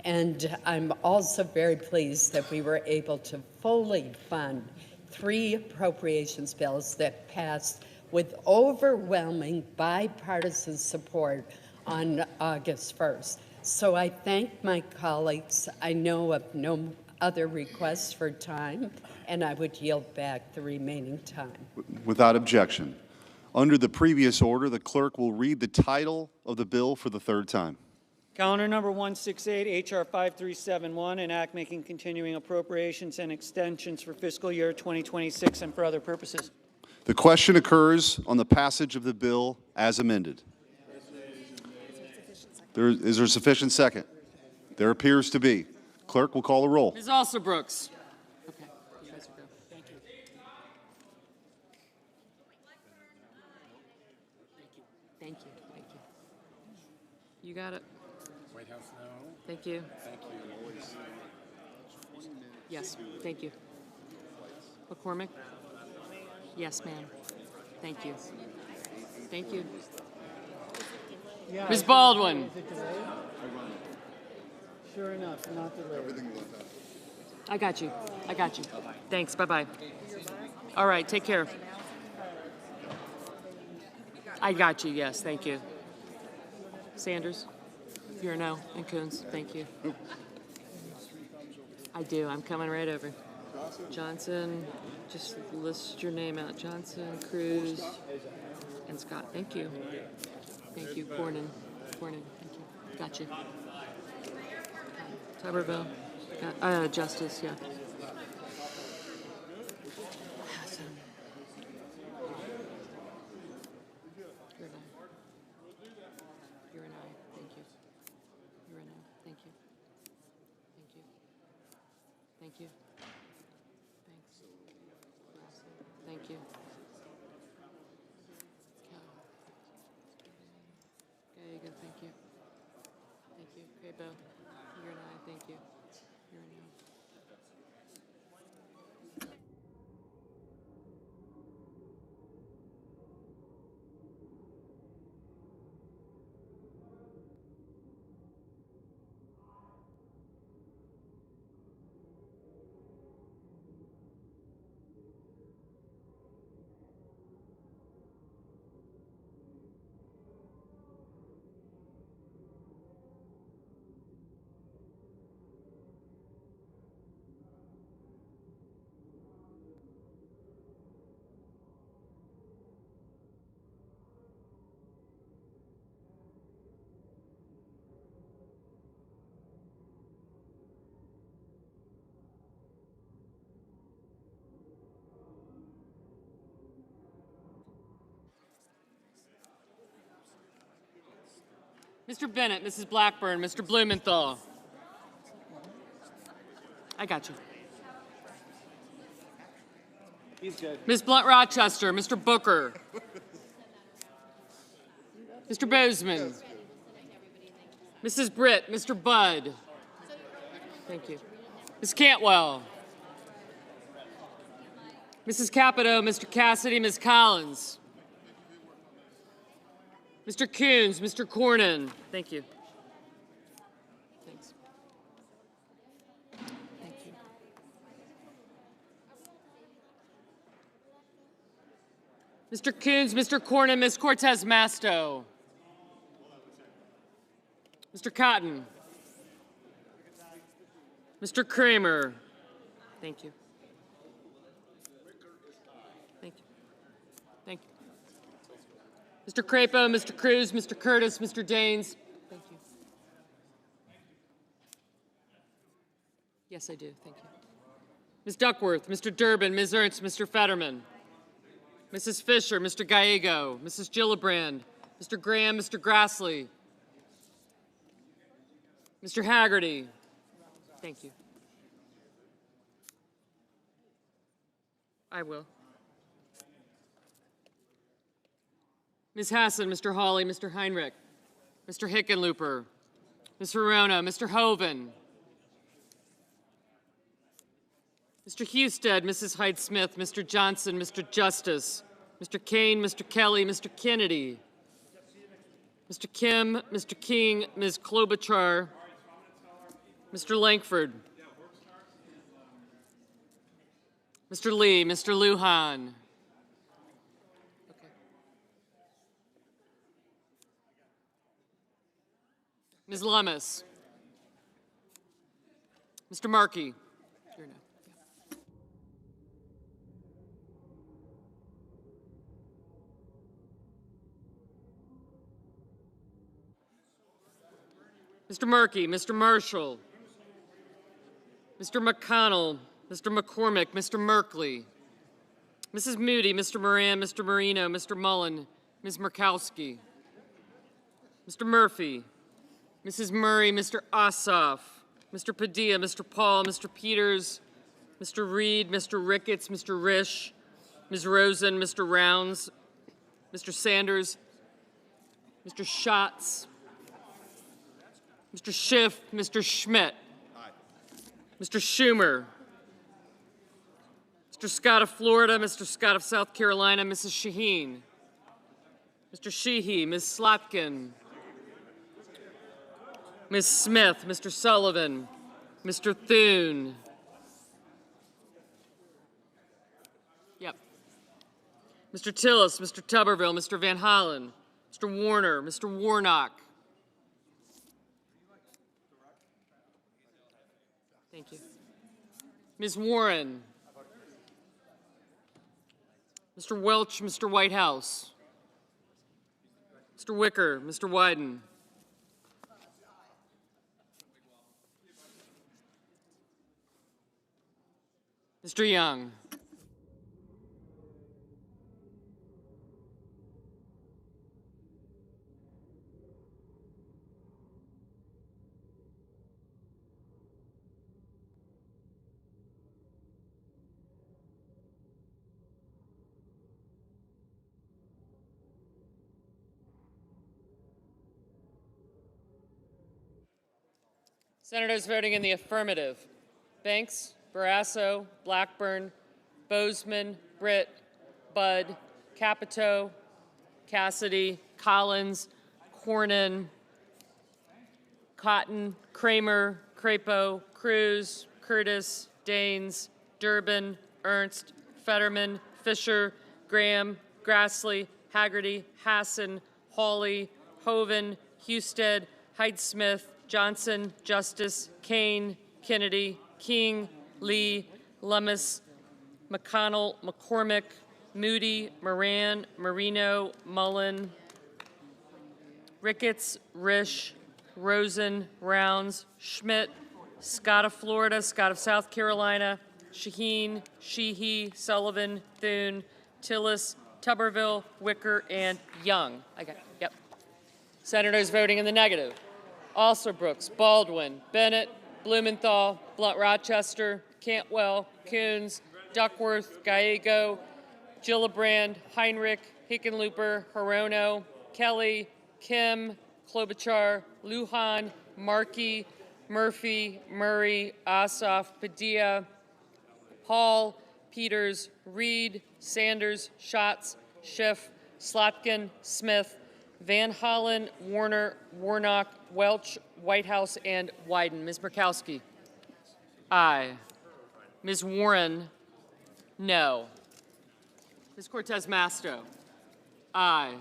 And I'm also very pleased that we were able to fully fund 3 appropriations bills that passed with overwhelming bipartisan support on August 1st. So I thank my colleagues. I know of no other requests for time, and I would yield back the remaining time. Without objection. Under the previous order, the clerk will read the title of the bill for the third time. Calendar number 168, H.R. 5371, an act making continuing appropriations and extensions for fiscal year 2026 and for other purposes. The question occurs on the passage of the bill as amended. Is there a sufficient second? There appears to be. Clerk will call the roll. Ms. Alsobrooks. Okay, you guys are go. Thank you. Thank you. Thank you. You got it. White House, no. Thank you. Thank you. Yes, thank you. McCormick? Yes, ma'am. Thank you. Thank you. Ms. Baldwin? Sure enough, not delayed. I got you. I got you. Thanks. Bye-bye. All right, take care. I got you. Yes, thank you. Sanders? You're a no. And Coons? Thank you. I do. I'm coming right over. Johnson, just list your name out. Johnson, Cruz, and Scott. Thank you. Thank you. Cornyn. Thank you. Got you. Tuberville. Justice, yeah. You're an aye. Thank you. You're an aye. Thank you. Thank you. Thank you. Thanks. Thank you. Okay, good. Thank you. Thank you. Okay, Bo. You're an aye. Thank you. You're an aye. Mr. Bennett, Mrs. Blackburn, Mr. Blumenthal. I got you. He's good. Ms. Blunt Rochester, Mr. Booker. Mr. Bozeman. Mrs. Britt, Mr. Budd. Thank you. Ms. Cantwell. Mrs. Capito, Mr. Cassidy, Ms. Collins. Mr. Coons, Mr. Cornyn. Thank you. Thanks. Thank you. Mr. Coons, Mr. Cornyn, Ms. Cortez Masto. Mr. Cotton. Mr. Kramer. Thank you. Thank you. Thank you. Mr. Crapo, Mr. Cruz, Mr. Curtis, Mr. Daines. Thank you. Yes, I do. Thank you. Ms. Duckworth, Mr. Durbin, Ms. Ernst, Mr. Fetterman. Mrs. Fisher, Mr. Gallego, Mrs. Gillibrand, Mr. Graham, Mr. Grassley. Mr. Haggerty. Thank you. I will. Ms. Hassan, Mr. Hawley, Mr. Heinrich, Mr. Hickenlooper, Ms. Verona, Mr. Hoven, Mr. Husted, Mrs. Hyde-Smith, Mr. Johnson, Mr. Justice, Mr. Kane, Mr. Kelly, Mr. Kennedy, Mr. Kim, Mr. King, Ms. Klobuchar, Mr. Langford, Mr. Lee, Mr. Lujan. Okay. Ms. Lummis. Mr. Markey. Here now. Mr. Markey, Mr. Marshall, Mr. McConnell, Mr. McCormick, Mr. Merkley, Mrs. Moody, Mr. Moran, Mr. Marino, Mr. Mullen, Ms. Murkowski, Mr. Murphy, Mrs. Murray, Mr. Ossoff, Mr. Padilla, Mr. Paul, Mr. Peters, Mr. Reed, Mr. Ricketts, Mr. Risch, Ms. Rosen, Mr. Rounds, Mr. Sanders, Mr. Schatz, Mr. Schiff, Mr. Schmidt, Mr. Schumer, Mr. Scott of Florida, Mr. Scott of South Carolina, Mrs. Shaheen, Mr. Sheehy, Ms. Slotkin, Ms. Smith, Mr. Sullivan, Mr. Thune. Yep. Mr. Tillis, Mr. Tuberville, Mr. Van Hollen, Mr. Warner, Mr. Warnock. Thank you. Ms. Warren. Mr. Welch, Mr. Whitehouse. Mr. Wicker, Mr. Wyden. Mr. Young. Senators voting in the affirmative: Banks, Barrasso, Blackburn, Bozeman, Britt, Budd, Capito, Cassidy, Collins, Cornyn, Cotton, Kramer, Crapo, Cruz, Curtis, Daines, Durbin, Ernst, Fetterman, Fisher, Graham, Grassley, Haggerty, Hassan, Hawley, Hoven, Husted, Hyde-Smith, Johnson, Justice, Kane, Kennedy, King, Lee, Lummis, McConnell, McCormick, Moody, Moran, Marino, Mullen, Ricketts, Risch, Rosen, Rounds, Schmidt, Scott of Florida, Scott of South Carolina, Shaheen, Sheehy, Sullivan, Thune, Tillis, Tuberville, Wicker, and Young. I got it. Yep. Senators voting in the negative: Alsobrooks, Baldwin, Bennett, Blumenthal, Blunt-Rochester, Cantwell, Coons, Duckworth, Gallego, Gillibrand, Heinrich, Hickenlooper, Hirono, Kelly, Kim, Klobuchar, Lujan, Markey, Murphy, Murray, Ossoff, Padilla, Hall, Peters, Reed, Sanders, Schatz, Schiff, Slotkin, Smith, Van Hollen, Warner, Warnock, Welch, Whitehouse, and Wyden. Ms. Murkowski? Aye. Ms. Warren? No. Ms. Cortez Masto? Aye.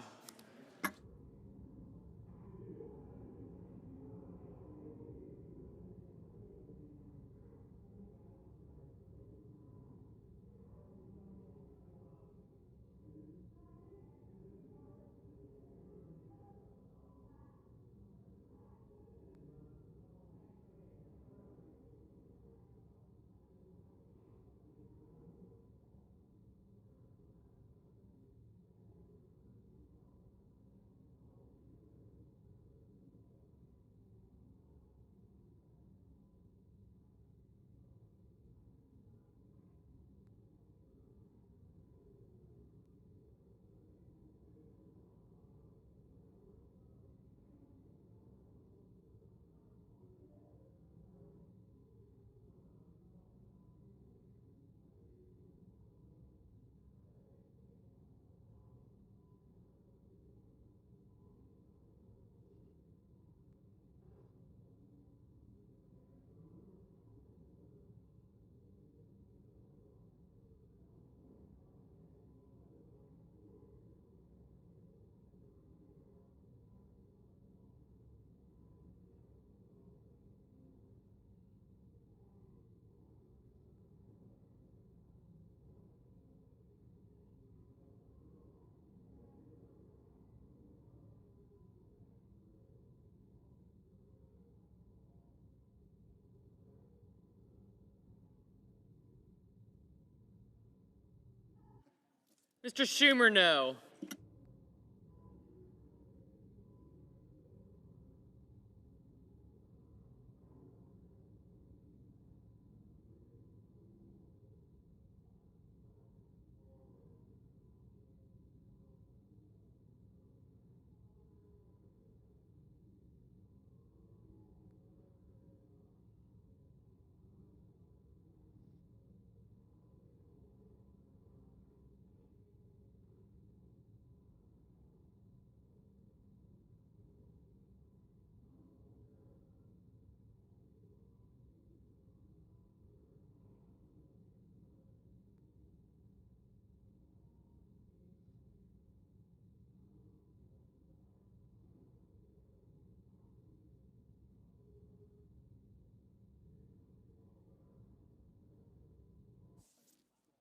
Mr. Schumer, no.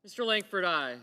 Mr. Langford, aye.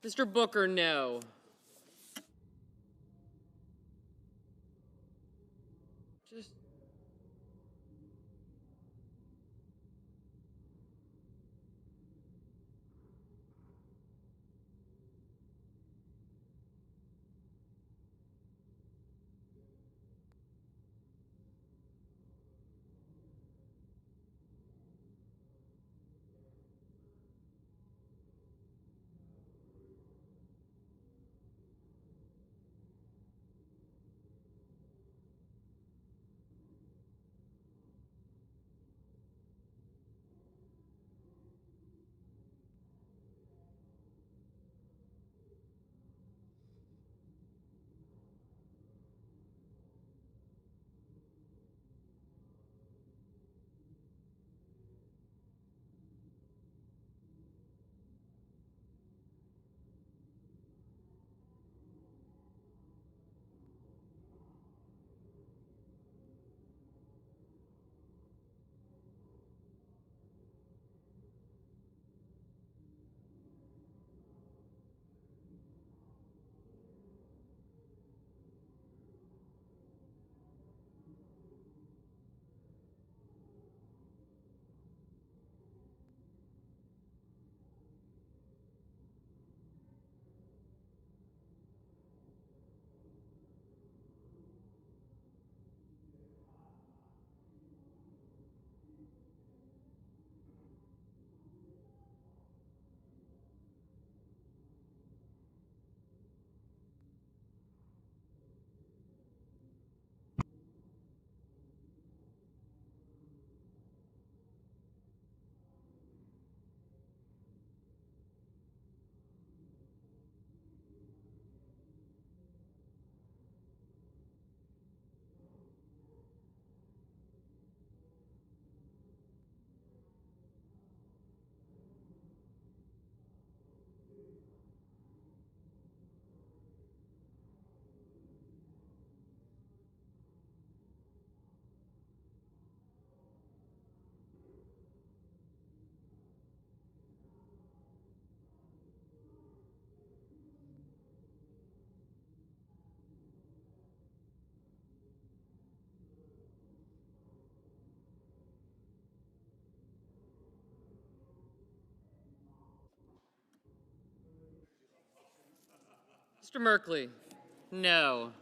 Mr. Booker, no. Just Mr. Merkley? No.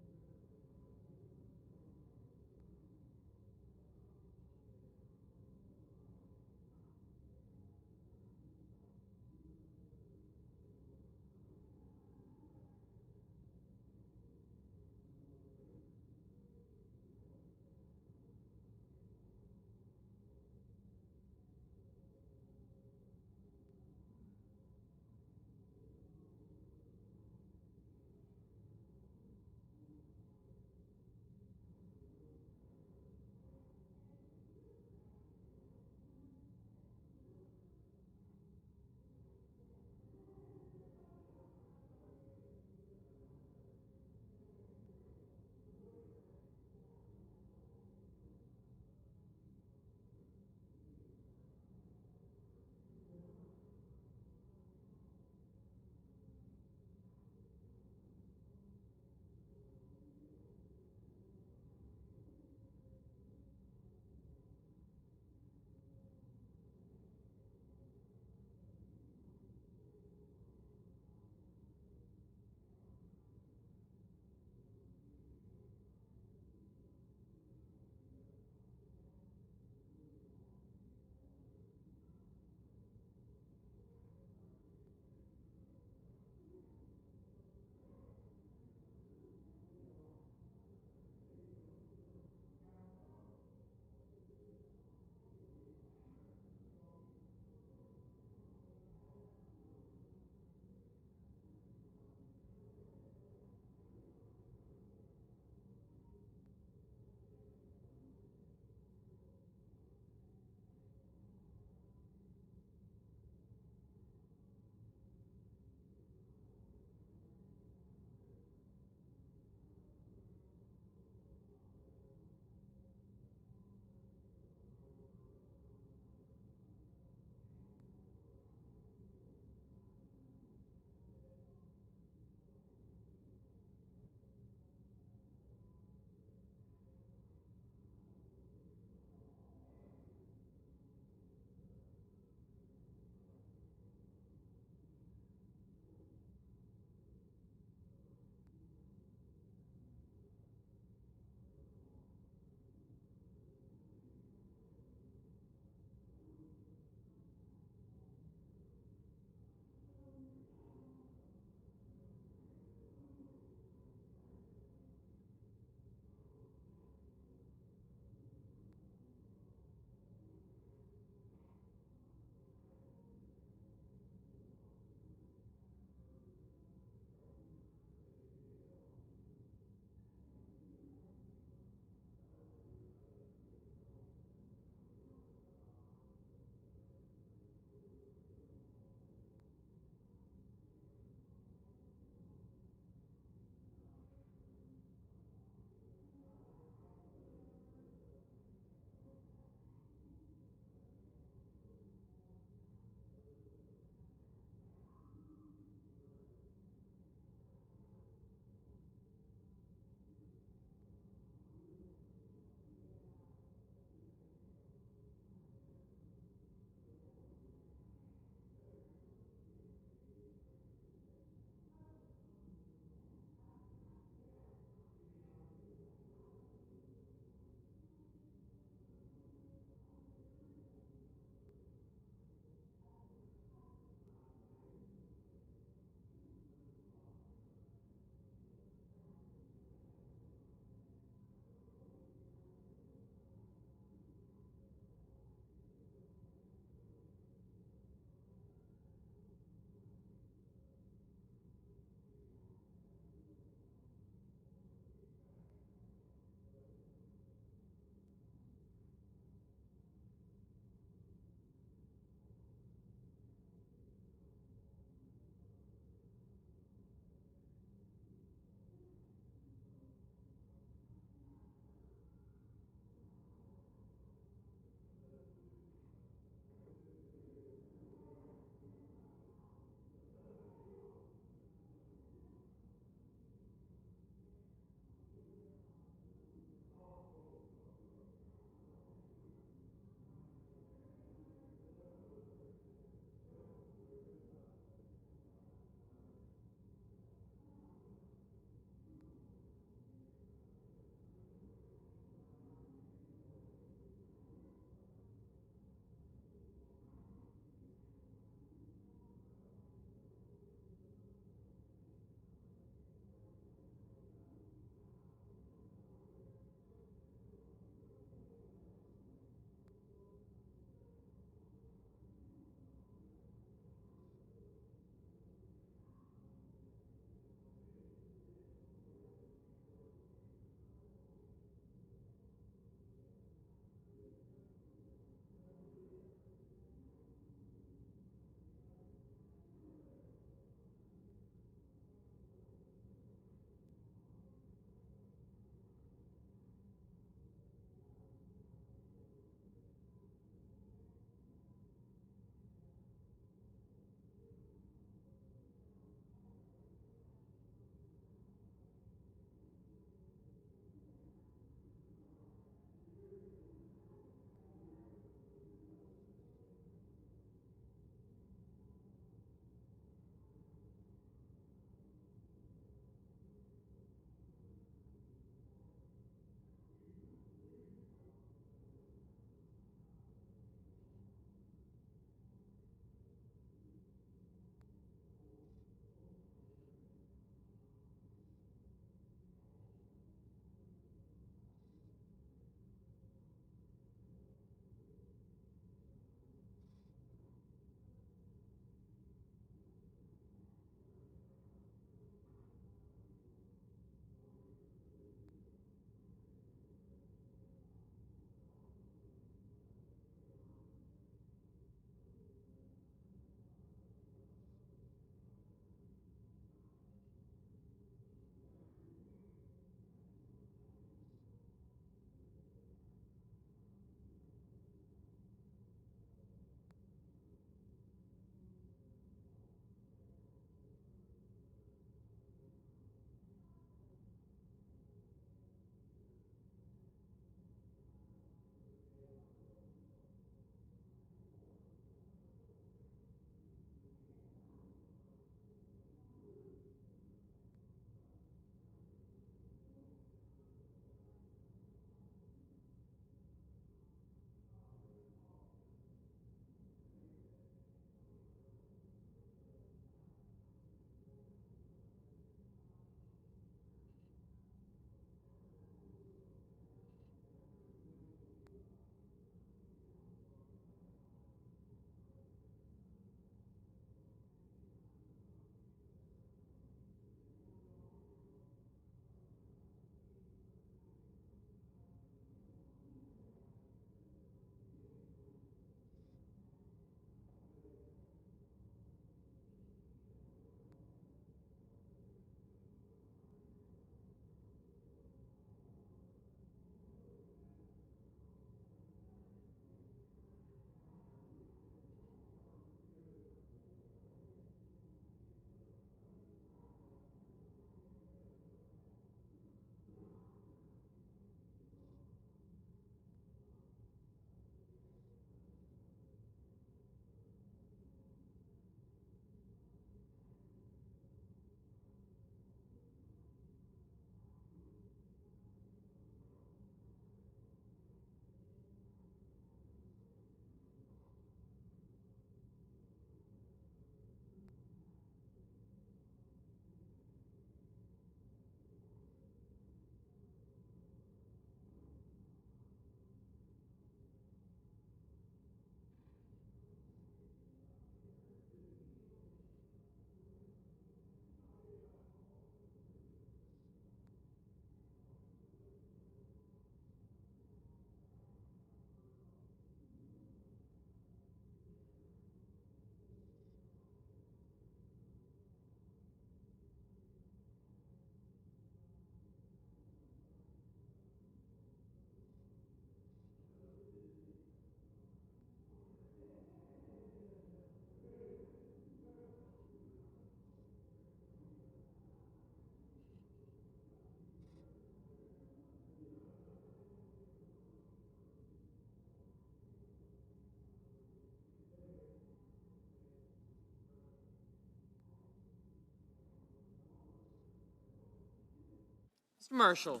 Mr. Marshall?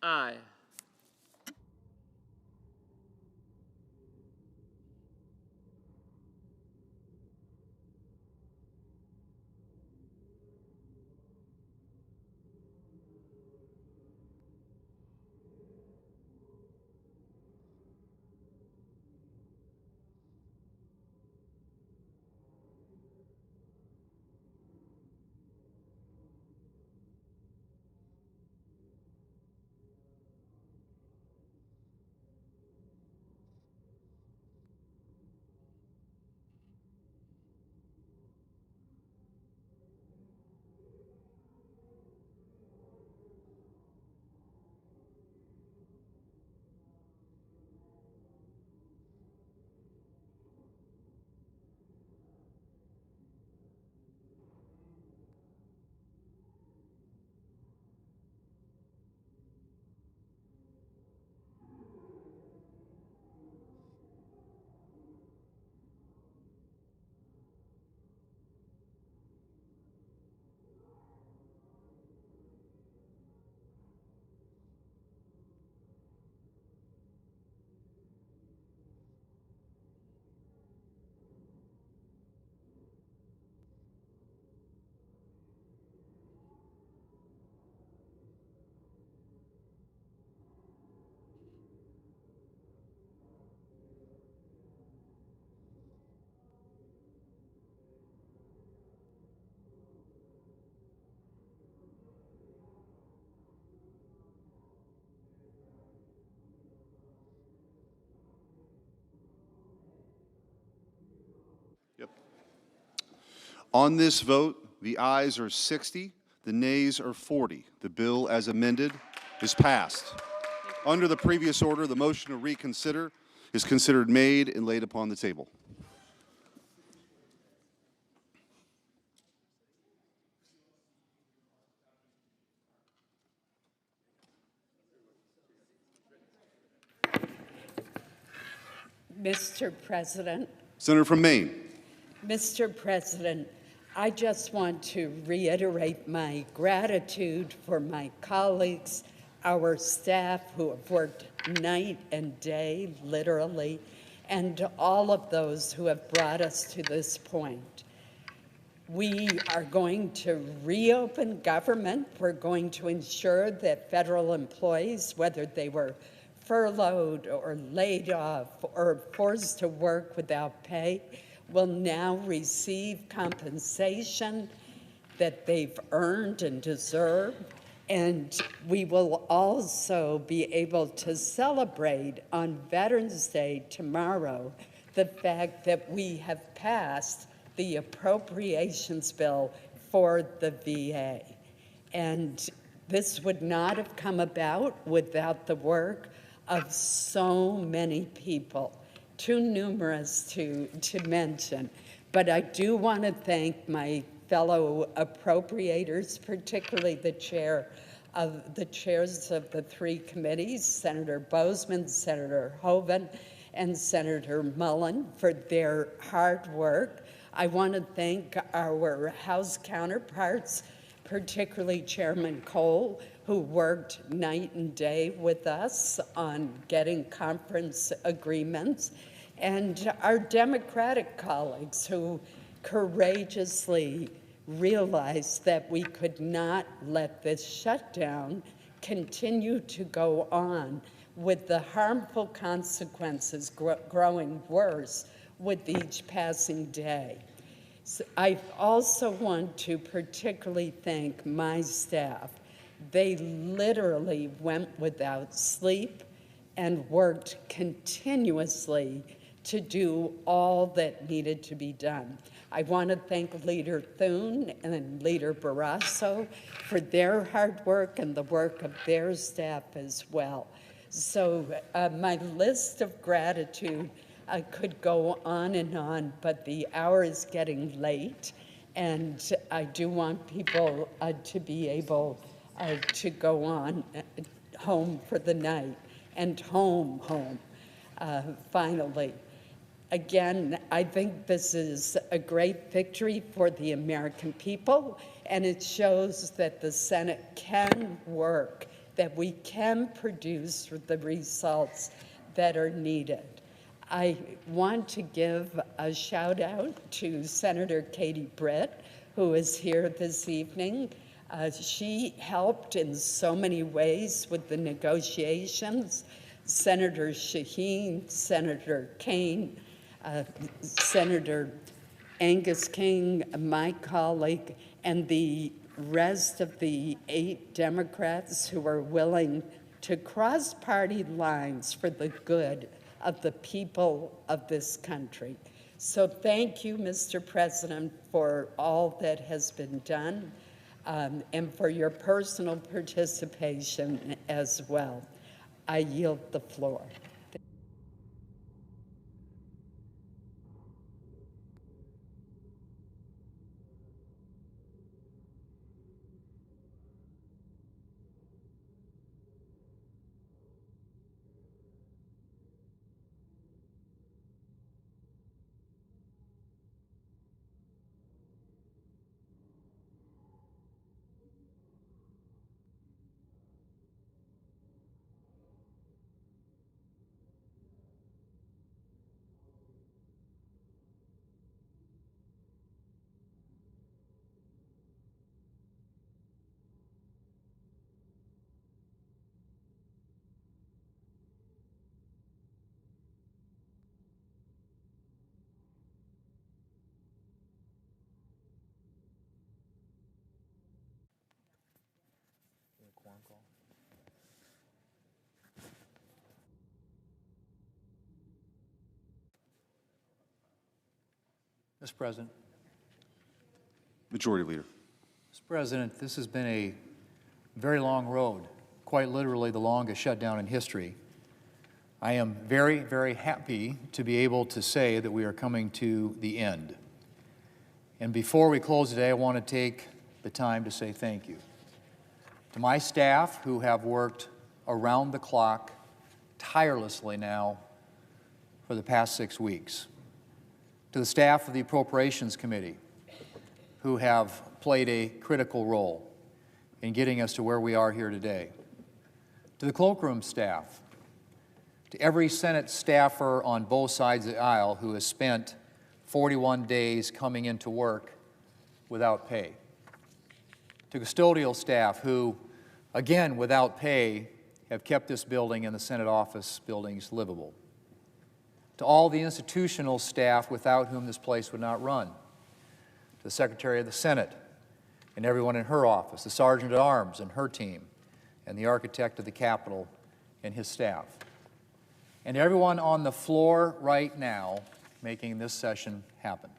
Aye. On this vote, the ayes are 60, the nays are 40. The bill as amended is passed. Under the previous order, the motion to reconsider is considered made and laid upon the table. Mr. President. Senator from Maine. Mr. President, I just want to reiterate my gratitude for my colleagues, our staff who have worked night and day, literally, and all of those who have brought us to this point. We are going to reopen government. We're going to ensure that federal employees, whether they were furloughed or laid off or forced to work without pay, will now receive compensation that they've earned and deserve. And we will also be able to celebrate on Veterans Day tomorrow the fact that we have passed the appropriations bill for the VA. And this would not have come about without the work of so many people, too numerous to mention. But I do want to thank my fellow appropriators, particularly the chairs of the three committees, Senator Bozeman, Senator Hoeven, and Senator Mullen, for their hard work. I want to thank our House counterparts, particularly Chairman Cole, who worked night and day with us on getting conference agreements, and our Democratic colleagues who courageously realized that we could not let this shutdown continue to go on with the harmful consequences growing worse with each passing day. So I also want to particularly thank my staff. They literally went without sleep and worked continuously to do all that needed to be done. I want to thank Leader Thune and Leader Barrasso for their hard work and the work of their staff as well. So my list of gratitude could go on, but the hour is getting late, and I do want people to be able to go on home for the night and home, finally. Again, I think this is a great victory for the American people, And it shows that the Senate can work, that we can produce the results that are needed. I want to give a shout out to Senator Katie Britt, who is here this evening. She helped in so many ways with the negotiations. Senator Shaheen, Senator Kane, Senator Angus King, my colleague, and the rest of the 8 Democrats who are willing to cross party lines for the good of the people of this country. So thank you, Mr. President, for all that has been done and for your personal participation as well. I yield the floor. Mr. President. Majority Leader. Mr. President, this has been a very long road, quite literally the longest shutdown in history. I am very, very happy to be able to say that we are coming to the end. And before we close today, I want to take the time to say thank you to my staff who have worked around the clock tirelessly now for the past 6 weeks, to the staff of the Appropriations Committee who have played a critical role in getting us to where we are here today, to the cloakroom staff, to every Senate staffer on both sides of the aisle who has spent 41 days coming into work without pay, to custodial staff who, again, without pay, have kept this building and the Senate office buildings livable, to all the institutional staff without whom this place would not run, to the Secretary of the Senate and everyone in her office, the Sergeant at Arms and her team, and the Architect of the Capitol and his staff, and everyone on the floor right now making this session happen,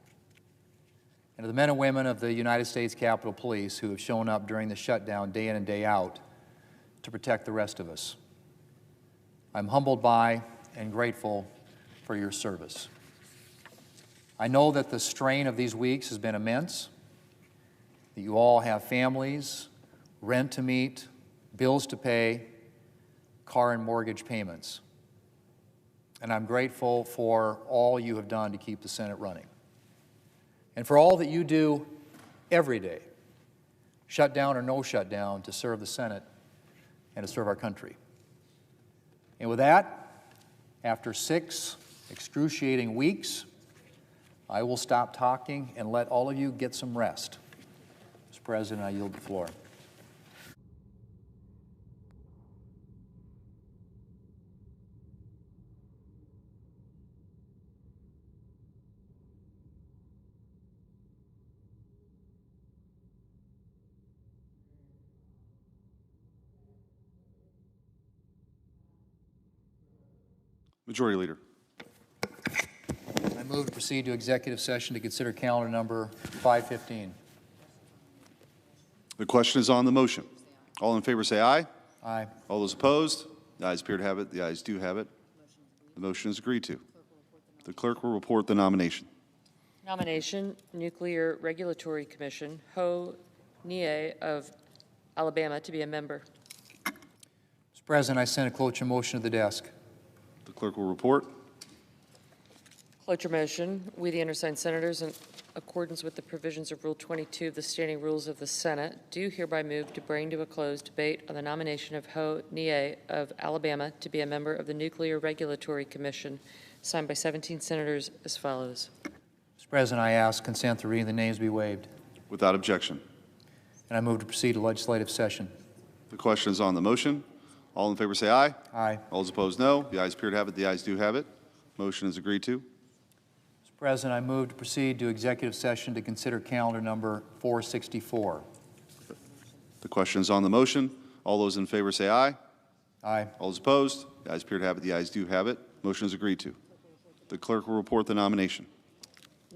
and to the men and women of the United States Capitol Police who have shown up during the shutdown day in and day out to protect the rest of us. I'm humbled by and grateful for your service. I know that the strain of these weeks has been immense, that you all have families, rent to meet, bills to pay, car and mortgage payments. And I'm grateful for all you have done to keep the Senate running, and for all that you do every day, shutdown or no shutdown, to serve the Senate and to serve our country. And with that, after 6 excruciating weeks, I will stop talking and let all of you get some rest. Mr. President, I yield the floor. Majority Leader. I move to proceed to executive session to consider calendar number 515. The question is on the motion. All in favor say aye. Aye. All those opposed? The ayes appear to have it. The ayes do have it. The motion is agreed to. The clerk will report the nomination. Nomination, Nuclear Regulatory Commission, HOU of Alabama to be a member. Mr. President, I send a cloture motion to the desk. The clerk will report. Cloture motion, we the undersigned senators, in accordance with the provisions of Rule 22 of the Standing Rules of the Senate, do hereby move to bring to a close debate on the nomination of KHOU of Alabama to be a member of the Nuclear Regulatory Commission, signed by 17 senators as follows. Mr. President, I ask consent to reading the names be waived. Without objection. And I move to proceed to legislative session. The question is on the motion. All in favor say aye. Aye. All those opposed, no. The ayes appear to have it. The ayes do have it. Motion is agreed to. Mr. President, I move to proceed to executive session to consider calendar number 464. The question is on the motion. All those in favor say aye. Aye. All those opposed, the ayes appear to have it. The ayes do have it. Motion is agreed to. The clerk will report the nomination.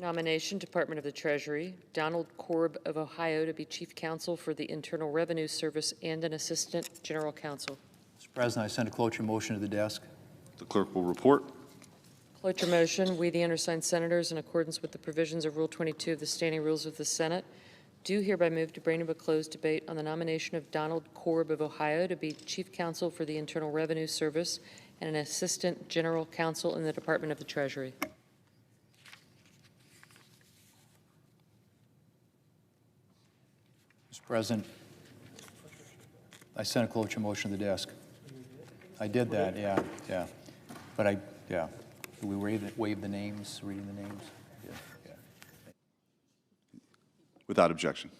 Nomination, Department of the Treasury, Donald Korb of Ohio to be Chief Counsel for the Internal Revenue Service and an Assistant General Counsel. Mr. President, I send a cloture motion to the desk. The clerk will report. Cloture motion, we the undersigned senators, in accordance with the provisions of Rule 22 of the Standing Rules of the Senate, do hereby move to bring to a closed debate on the nomination of Donald Korb of Ohio to be Chief Counsel for the Internal Revenue Service and an Assistant General Counsel in the Department of the Treasury. Mr. President, I sent a cloture motion to the desk. I did that, yeah. But yeah. Do we waive the names, reading the names? Yeah. Without objection.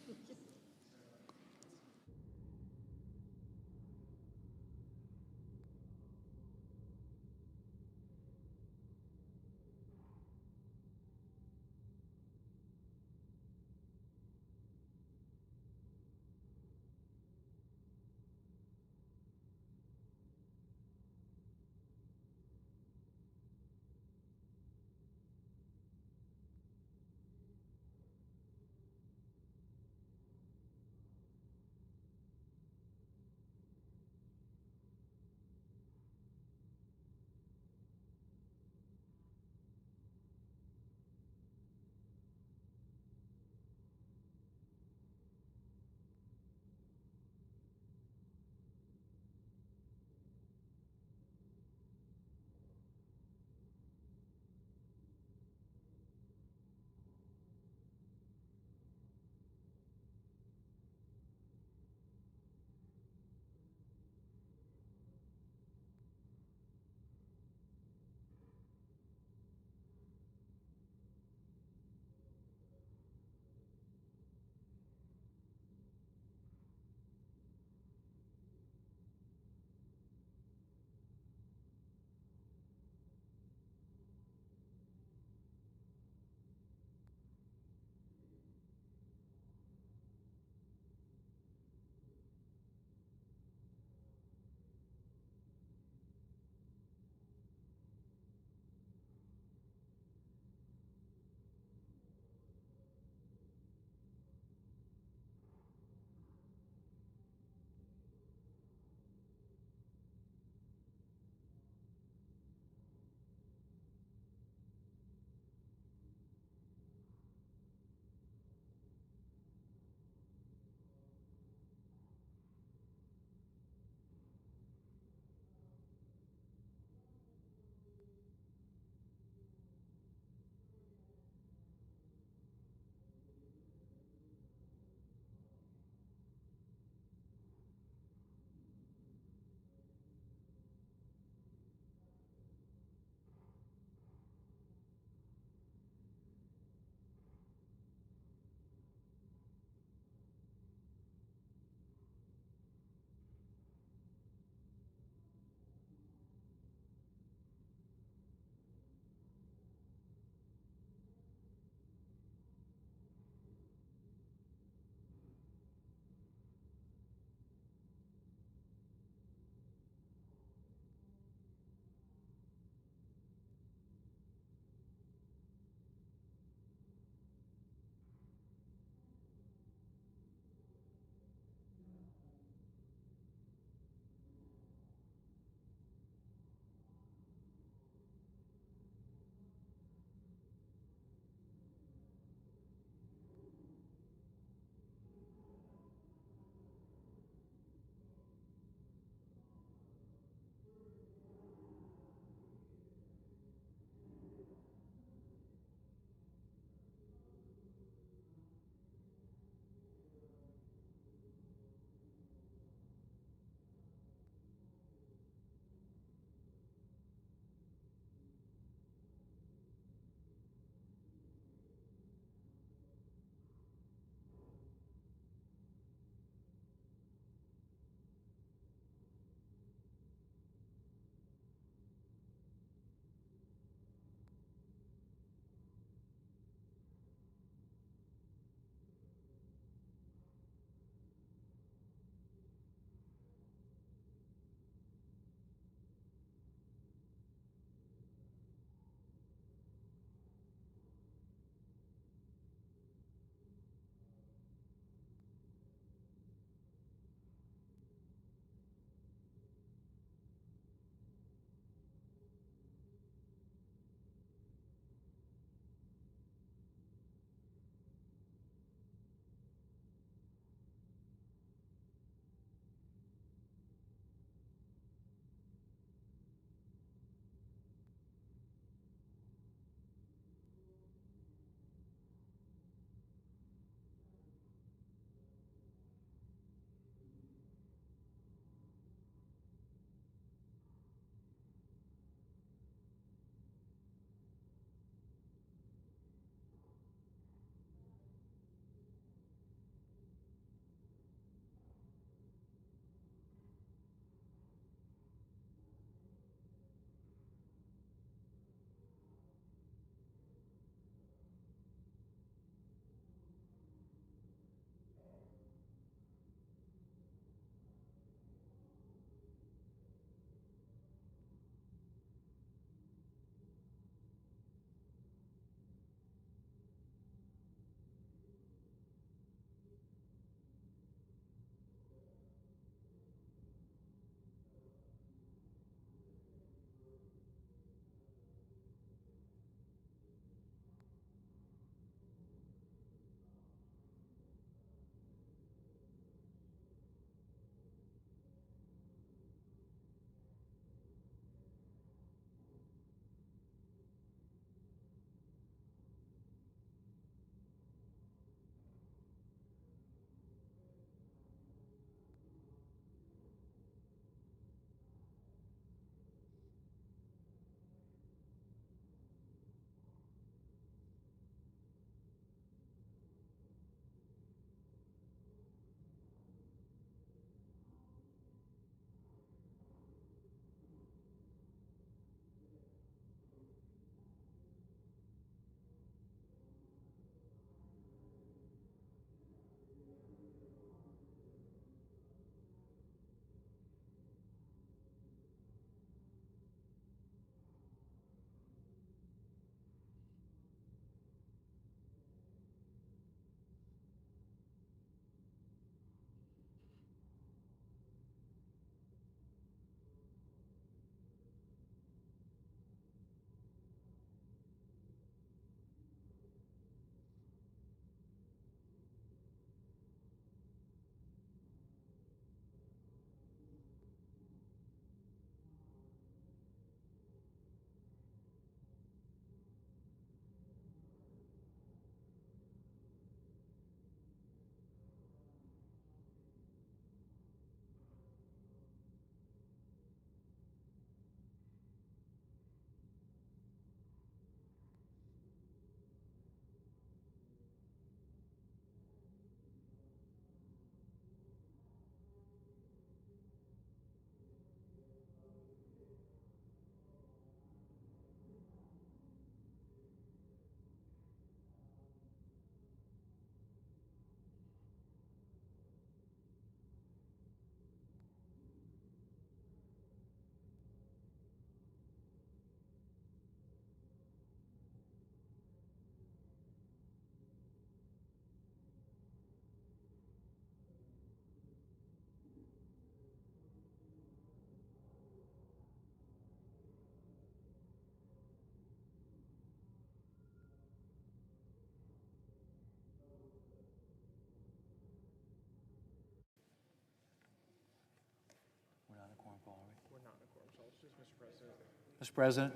Mr. President.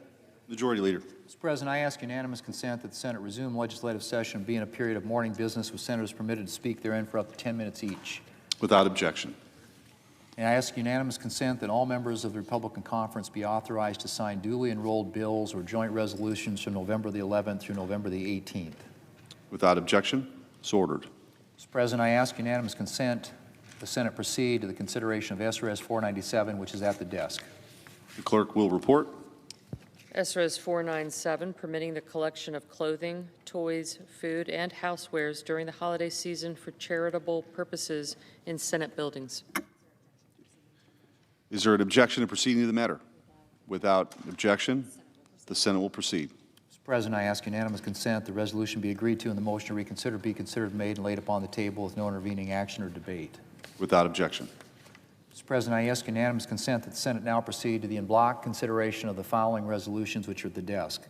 Majority Leader. Mr. President, I ask unanimous consent that the Senate resume legislative session and be in a period of morning business with senators permitted to speak therein for up to 10 minutes each. Without objection. And I ask unanimous consent that all members of the Republican Conference be authorized to sign duly enrolled bills or joint resolutions from November the 11th through November the 18th. Without objection, so ordered. Mr. President, I ask unanimous consent the Senate proceed to the consideration of SRS 497, which is at the desk. The clerk will report. SRS 497, permitting the collection of clothing, toys, food, and housewares during the holiday season for charitable purposes in Senate buildings. Is there an objection to proceeding to the matter? Without objection, the Senate will proceed. Mr. President, I ask unanimous consent the resolution be agreed to and the motion to reconsider be considered made and laid upon the table with no intervening action or debate. Without objection. Mr. President, I ask unanimous consent that the Senate now proceed to the en bloc consideration of the following resolutions which are at the desk: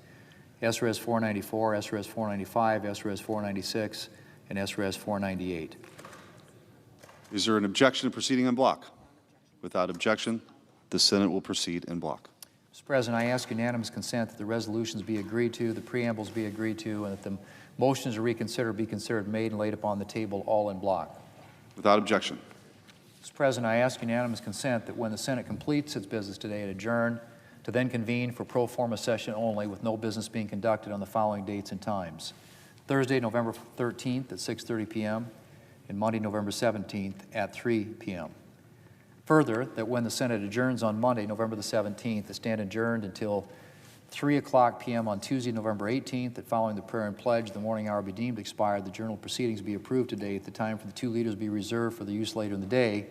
SRS 494, SRS 495, SRS 496, and SRS 498. Is there an objection to proceeding en bloc? Without objection, the Senate will proceed en bloc. Mr. President, I ask unanimous consent that the resolutions be agreed to, the preambles be agreed to, and that the motions to reconsider be considered made and laid upon the table all en bloc. Without objection. Mr. President, I ask unanimous consent that when the Senate completes its business today, it adjourn to then convene for pro forma session only with no business being conducted on the following dates and times: Thursday, November 13th at 6:30 p.m. and Monday, November 17th at 3 p.m. Further, that when the Senate adjourns on Monday, November the 17th, it stand adjourned until 3:00 p.m. on Tuesday, November 18th, that following the prayer and pledge, the morning hour be deemed expired, the journal proceedings be approved today, at the time for the two leaders be reserved for the use later in the day,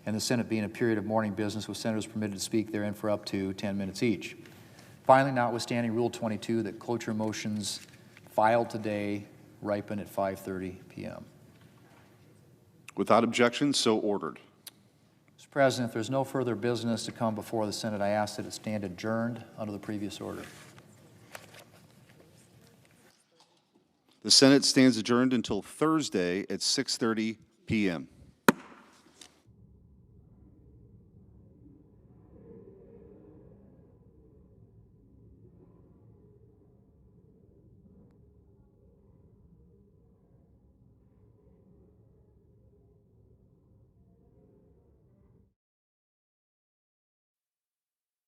and the Senate be in a period of morning business with senators permitted to speak therein for up to 10 minutes each. Finally, notwithstanding Rule 22, that cloture motions filed today ripen at 5:30 p.m. Without objection, so ordered. Mr. President, if there's no further business to come before the Senate, I ask that it stand adjourned under the previous order. The Senate stands adjourned until Thursday at 6:30 p.m.